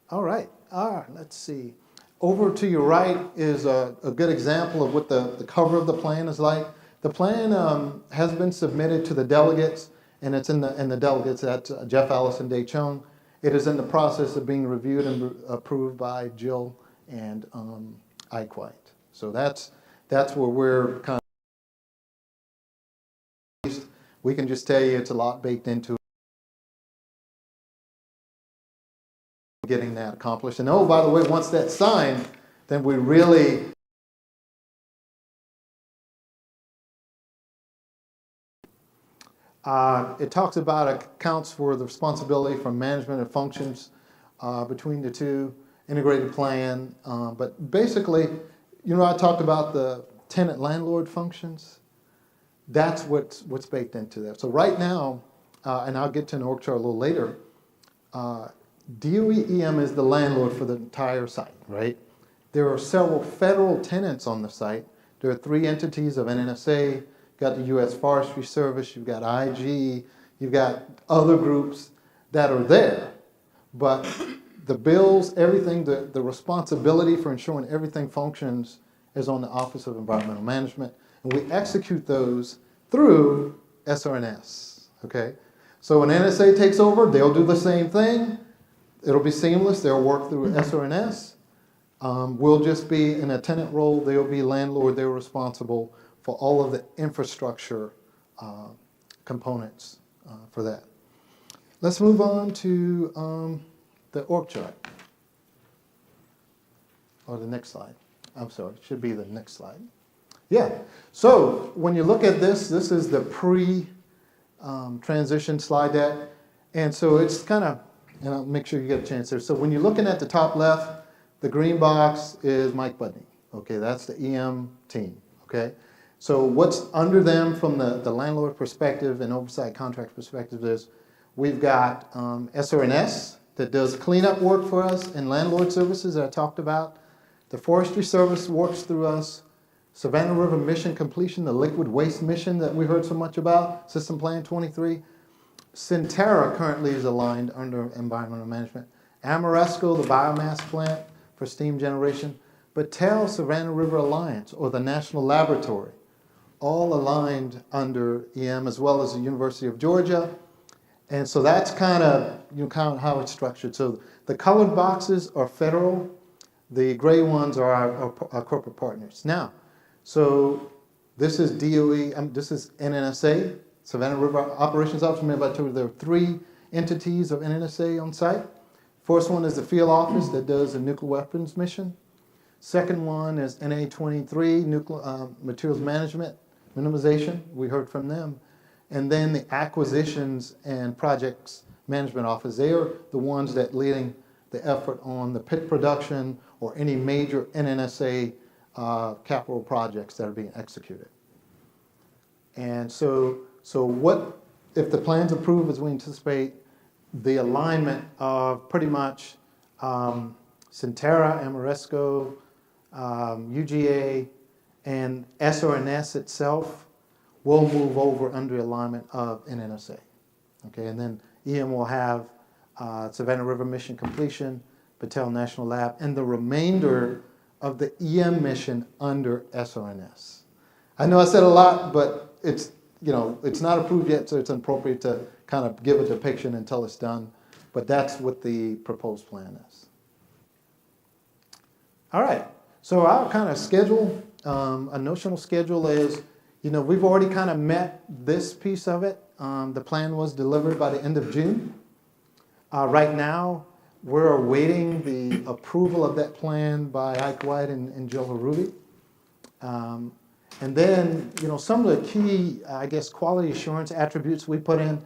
All right, let's see. Over to your right is a good example of what the cover of the plan is like. The plan has been submitted to the delegates, and it's in the delegates at Jeff Allison Day Chung. It is in the process of being reviewed and approved by Jill and Eichweit. So that's where we're kind of, we can just tell you it's a lot baked into getting that accomplished. And oh, by the way, once that's signed, then we really it talks about accounts for the responsibility for management and functions between the two, integrated plan. But basically, you know, I talked about the tenant landlord functions. That's what's baked into that. So right now, and I'll get to an org chart a little later, DOE-EM is the landlord for the entire site, right? There are several federal tenants on the site. There are 3 entities of NNSA. You've got the U.S. Forestry Service, you've got IG, you've got other groups that are there. But the bills, everything, the responsibility for ensuring everything functions is on the Office of Environmental Management. And we execute those through SRS, okay? So when NSA takes over, they'll do the same thing. It'll be seamless. They'll work through SRS. We'll just be in a tenant role. They'll be landlord. They're responsible for all of the infrastructure components for that. Let's move on to the org chart. Or the next slide. I'm sorry, it should be the next slide. Yeah, so when you look at this is the pre-transition slide deck. And so it's kind of, and I'll make sure you get a chance there. So when you're looking at the top left, the green box is Mike Budney. Okay, that's the EM team, okay? So what's under them from the landlord perspective and oversight contract perspective is we've got SRS that does cleanup work for us and landlord services that I talked about. The Forestry Service works through us. Savannah River Mission Completion, the liquid waste mission that we heard so much about, System Plan 23. Centerra currently is aligned under environmental management. Amoresco, the biomass plant for steam generation. Battelle Savannah River Alliance, or the National Laboratory, all aligned under EM, as well as the University of Georgia. And so that's kind of how it's structured. So the colored boxes are federal. The gray ones are our corporate partners. Now, so this is DOE, this is NNSA, Savannah River Operations Office. Remember I told you there are 3 entities of NNSA on site. First one is the field office that does the nuclear weapons mission. Second one is NA23, nuclear materials management minimization. We heard from them. And then the acquisitions and projects management office. They are the ones that leading the effort on the pit production or any major NNSA capital projects that are being executed. And so what, if the plan's approved as we anticipate, the alignment of pretty much Centerra, Amoresco, UGA, and SRS itself will move over under alignment of NNSA. Okay, and then EM will have Savannah River mission completion, Battelle National Lab, and the remainder of the EM mission under SRNS. I know I said a lot, but it's, you know, it's not approved yet, so it's inappropriate to kind of give a depiction until it's done. But that's what the proposed plan is. All right, so our kind of schedule, a notional schedule is, you know, we've already kind of met this piece of it. The plan was delivered by the end of June. Right now, we're awaiting the approval of that plan by Ike White and Joe Haruti. And then, you know, some of the key, I guess, quality assurance attributes we put in,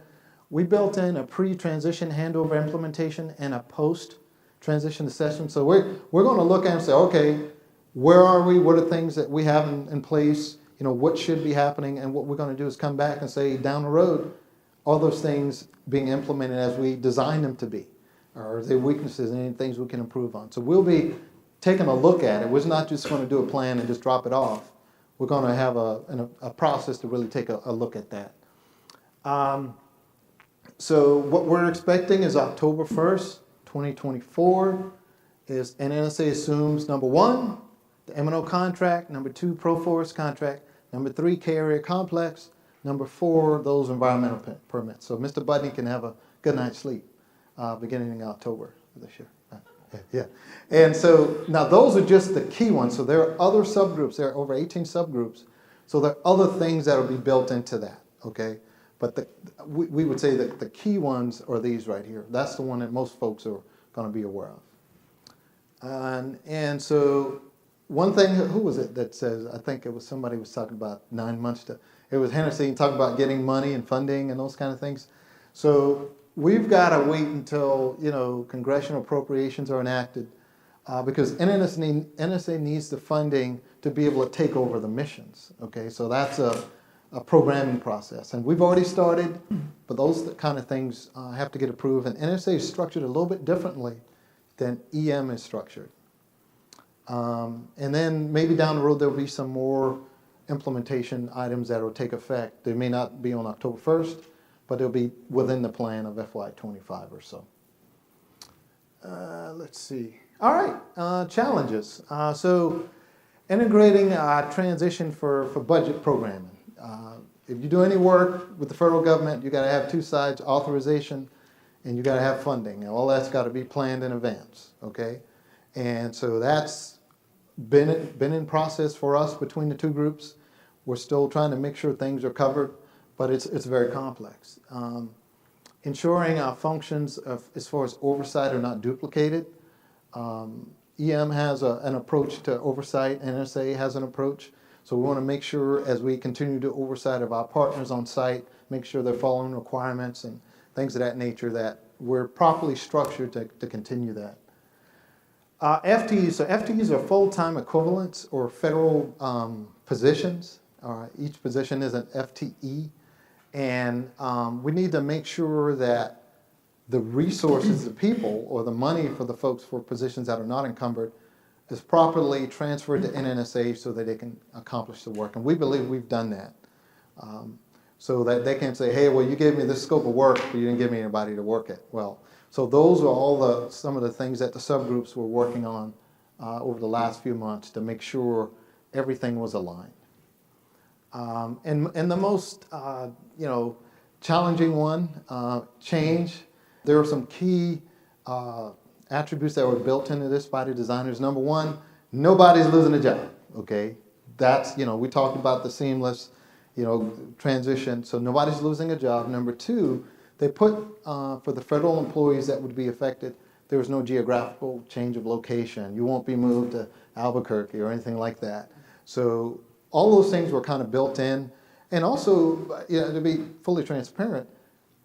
we built in a pre-transition handover implementation and a post-transition assessment. So we're going to look at and say, okay, where are we? What are things that we have in place? You know, what should be happening? And what we're going to do is come back and say, down the road, all those things being implemented as we design them to be. Or are there weaknesses and any things we can improve on? So we'll be taking a look at it. We're not just going to do a plan and just drop it off. We're going to have a process to really take a look at that. So what we're expecting is October 1st, 2024, is NNSA assumes, number one, the M&O contract, number two, ProForest contract, number three, K-Area complex, number four, those environmental permits. So Mr. Budney can have a good night's sleep beginning in October of this year. Yeah. And so now those are just the key ones. So there are other subgroups. There are over 18 subgroups. So there are other things that will be built into that, okay? But we would say that the key ones are these right here. That's the one that most folks are going to be aware of. And so one thing, who was it that says, I think it was somebody was talking about 9 months to, it was Hennessy talking about getting money and funding and those kind of things. So we've got to wait until, you know, congressional appropriations are enacted because NNSA needs the funding to be able to take over the missions. Okay, so that's a programming process. And we've already started, but those kind of things have to get approved. And NNSA is structured a little bit differently than EM is structured. And then maybe down the road there'll be some more implementation items that will take effect. They may not be on October 1st, but they'll be within the plan of FY25 or so. Let's see. All right, challenges. So integrating transition for budget programming. If you do any work with the federal government, you got to have two sides, authorization, and you got to have funding. And all that's got to be planned in advance, okay? And so that's been in process for us between the two groups. We're still trying to make sure things are covered, but it's very complex. Ensuring our functions as far as oversight are not duplicated. EM has an approach to oversight, NSA has an approach. So we want to make sure as we continue to oversight of our partners on site, make sure they're following requirements and things of that nature, that we're properly structured to continue that. FTEs, so FTEs are full-time equivalents or federal positions. Each position is an FTE. And we need to make sure that the resources, the people, or the money for the folks for positions that are not encumbered is properly transferred to NNSA so that they can accomplish the work. And we believe we've done that. So that they can say, hey, well, you gave me this scope of work, but you didn't give me anybody to work it. Well, so those are all some of the things that the subgroups were working on over the last few months to make sure everything was aligned. And the most, challenging one, change. There are some key attributes that were built into this by the designers. Number one, nobody's losing a job, okay? That's, we talked about the seamless, transition, so nobody's losing a job. Number two, they put, for the federal employees that would be affected, there was no geographical change of location. You won't be moved to Albuquerque or anything like that. So all those things were kind of built in. And also, to be fully transparent,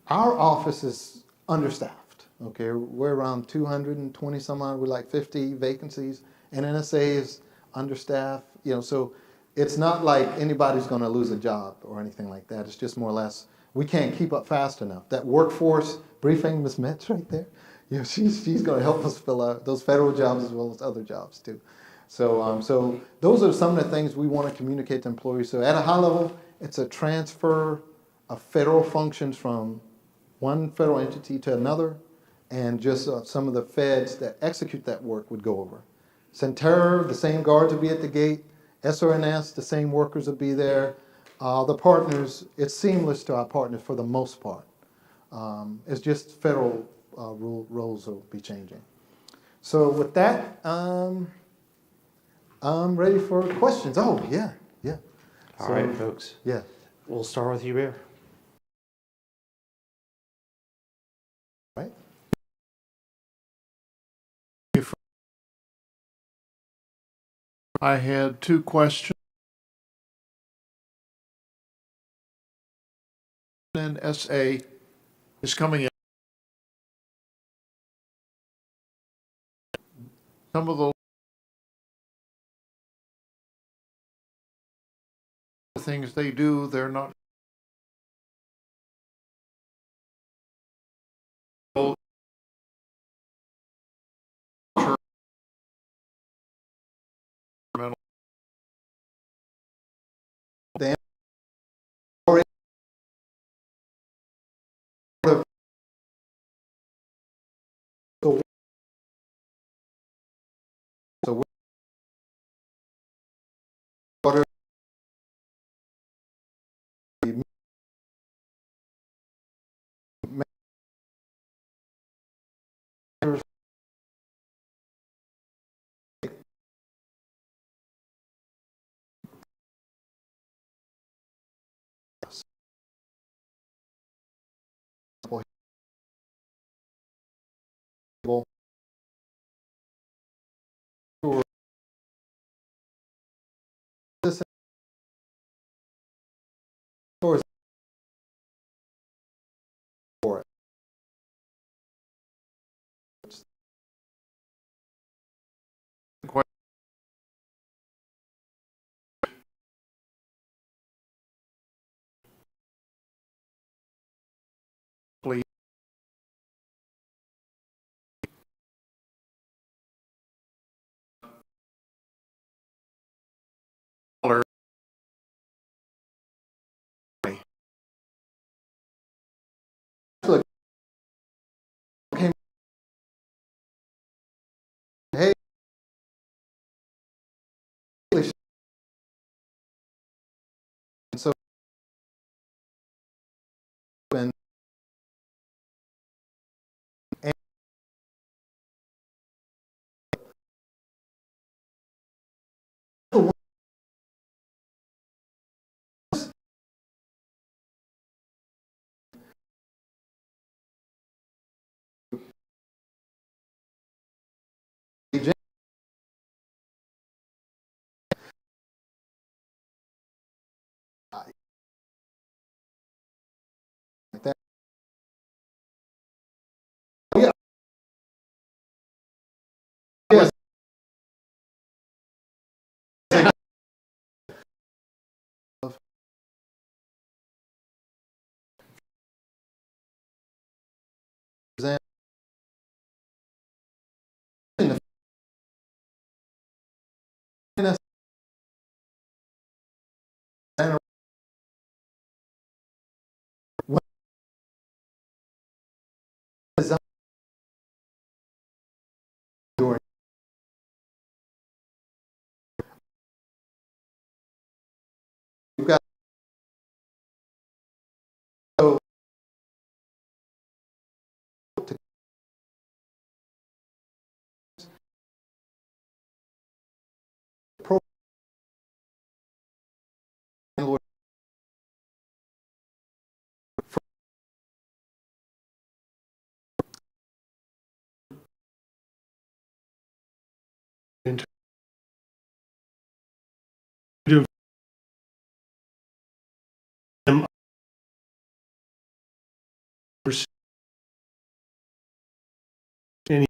our office is understaffed. Okay, we're around 220 some odd, we're like 50 vacancies, and NSA is understaffed. So it's not like anybody's going to lose a job or anything like that. It's just more or less we can't keep up fast enough. That workforce briefing, Ms. Metz right there, she's going to help us fill out those federal jobs as well as other jobs too. So those are some of the things we want to communicate to employees. So at a high level, it's a transfer of federal functions from one federal entity to another, and just some of the feds that execute that work would go over. Centera, the same guards will be at the gate. SRNS, the same workers will be there. The partners, it's seamless to our partners for the most part. It's just federal roles will be changing. So with that, I'm ready for questions. Oh, yeah. All right, folks. Yeah. We'll start with you, Bear. Right. I had two questions. NSA is coming in. Some of the things they do, they're not The so what are the this for it. Hey, so and like that. Yeah. Yes. You've got so pro any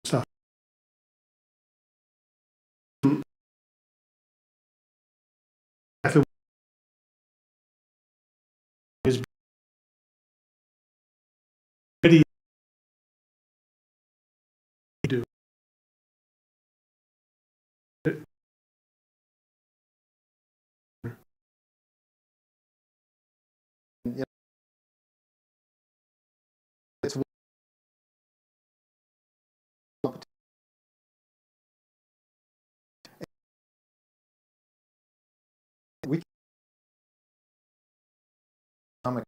stuff. If it is ready to do it. It's we on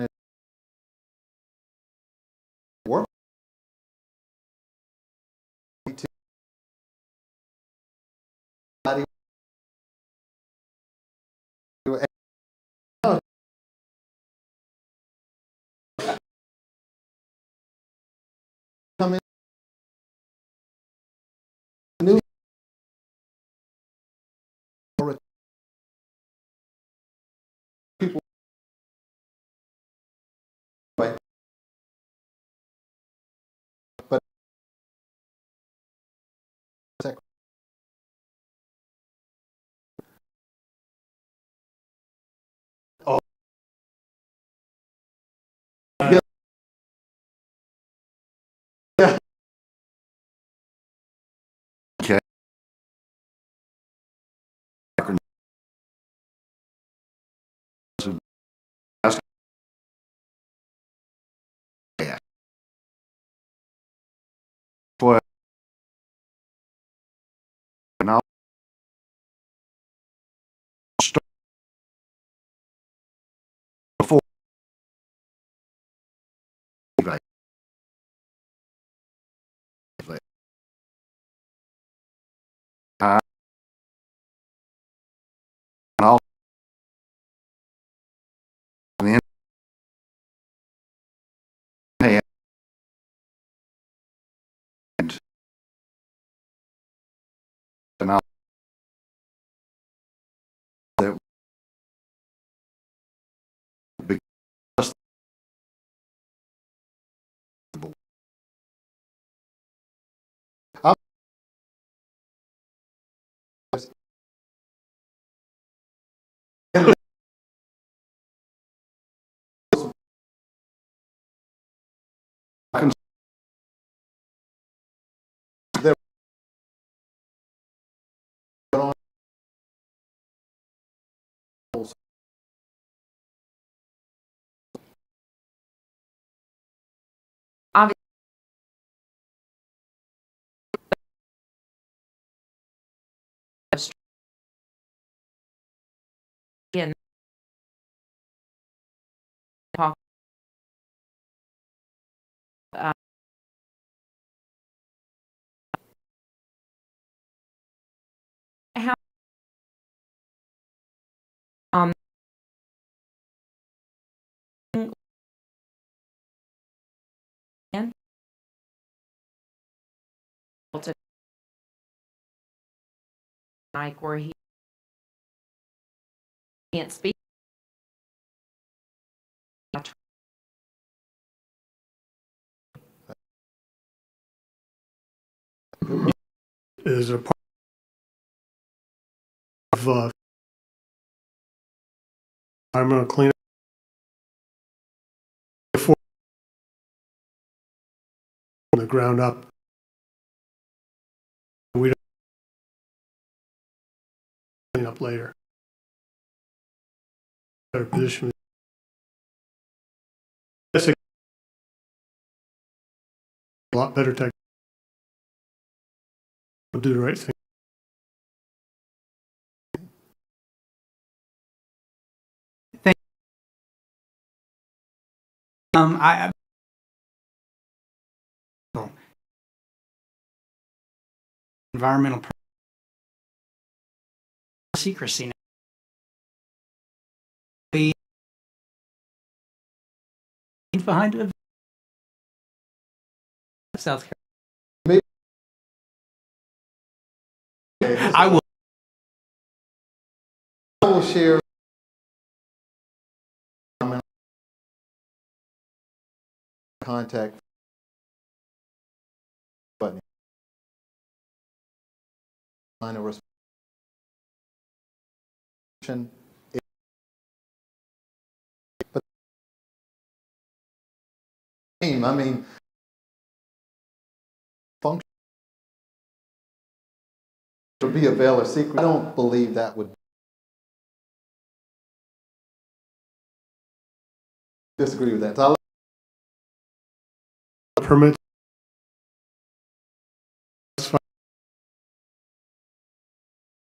it work to come in new people right, but oh yeah, yeah. Okay. Well, and I'll start before right. And I'll and then and I'll that because Obviously, and talk, uh, how, um, and to Mike where he can't speak. Is a part of environmental cleanup before from the ground up. We don't clean up later. Better position. That's a lot better tech. We'll do the right thing. I environmental secrecy. Be behind it. South Carolina. I will. share contact button. Line of response. But I mean, function to be a veil or secret. I don't believe that would disagree with that. So Permit.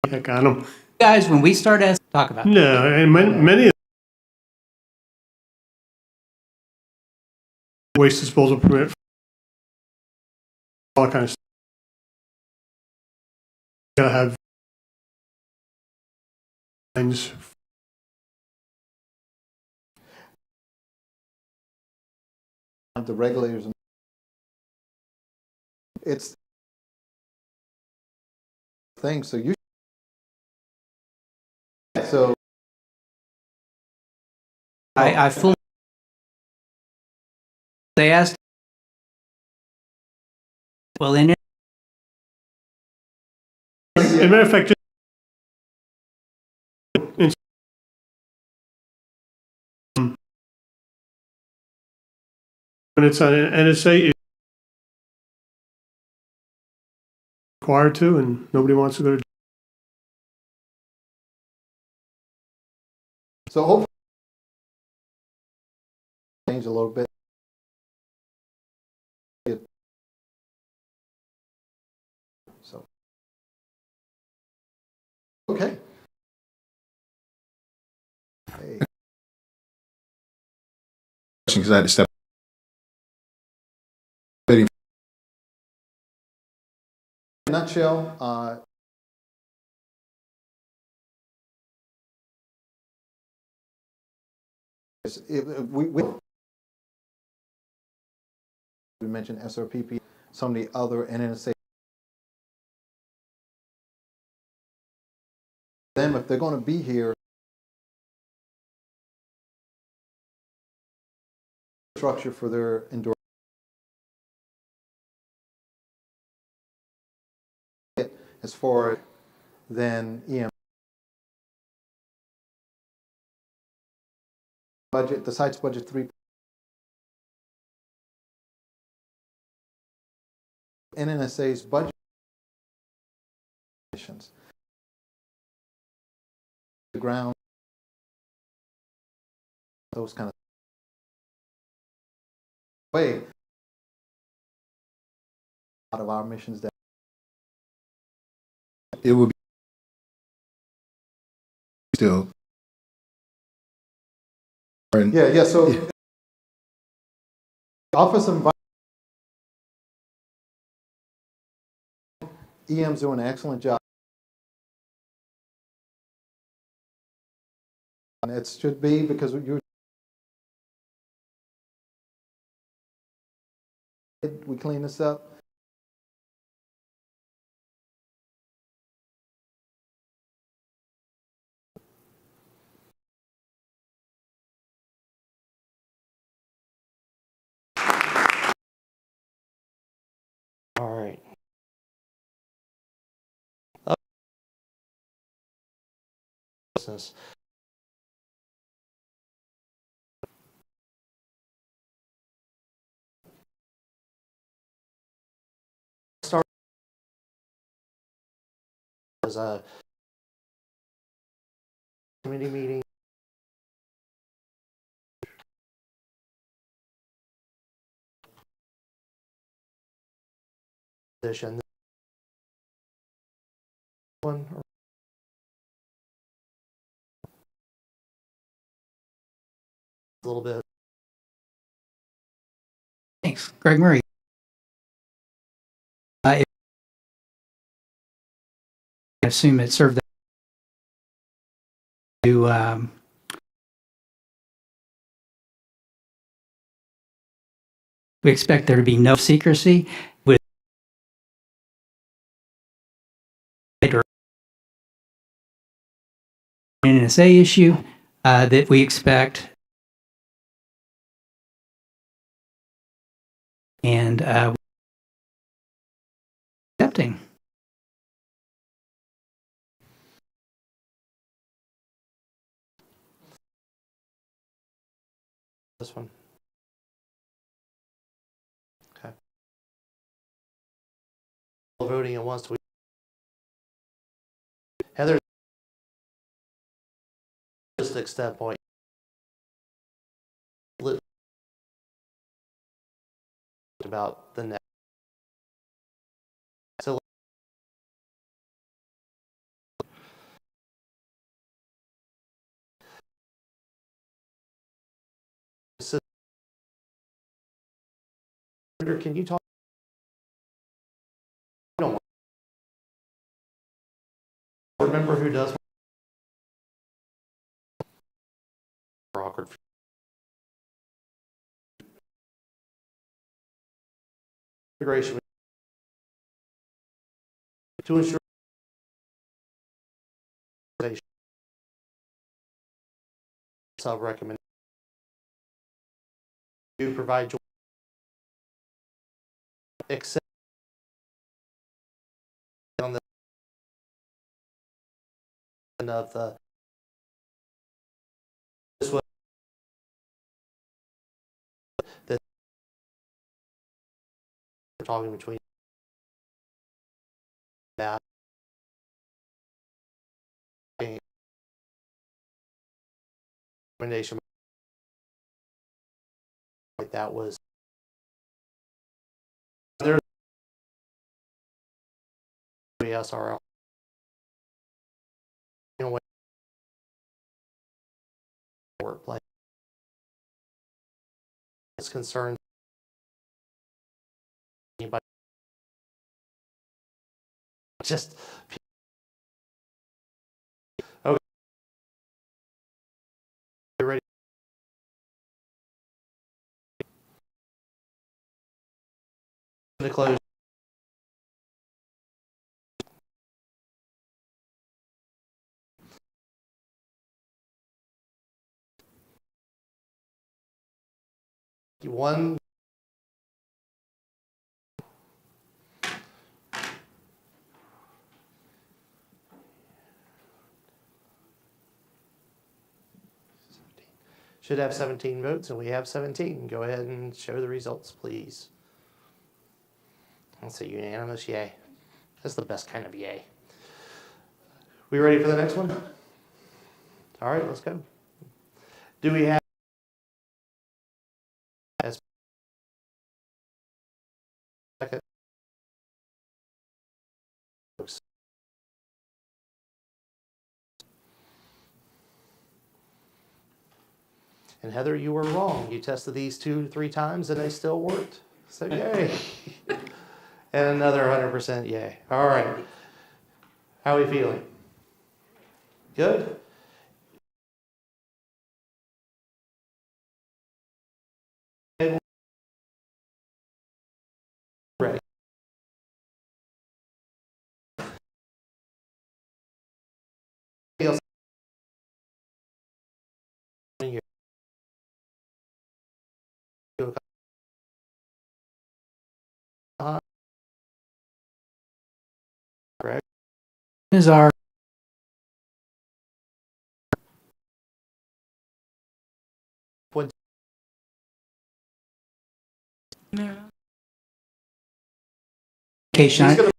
Heck on them. Guys, when we start asking, talk about it. No, and many of waste disposal permit, all kinds of stuff. Gotta have lines. the regulators, it's thing. So you so I fully. They asked. Well, in As a matter of fact, when it's on an NSA, it's required to, and nobody wants to go to. so hopefully change a little bit. So okay. Hey. Because I had to step. In a nutshell, we mentioned SRPP, some of the other NNSA. Them, if they're going to be here, structure for their indoor. As far than EM budget, the site's budget 3. NNSA's budget the ground, those kind of way out of our missions that It will be still. yeah. So Office of EM's doing an excellent job. And it should be because we clean this up. All right. Business. Start as a committee meeting. Position. One. A little bit. Thanks, Greg Murray. I assume it served to we expect there to be no secrecy with NNSA issue that we expect. And accepting. This one. Okay. Voting at once. Heather, logistic standpoint. About the next. So can you talk? I don't remember who does. Awkward. Integration to ensure sub recommend to provide except on the end of the this was that we're talking between that recommendation like that was there the SRL workplace is concerned anybody just okay ready to close. One should have 17 votes, and we have 17. Go ahead and show the results, please. That's a unanimous yay. That's the best kind of yay. We ready for the next one? All right, let's go. Do we have as second? And Heather, you were wrong. You tested these 2-3 times and they still worked. So yay. And another 100% yay. All right. How are we feeling? Good? Ready. Correct. Is our What? application.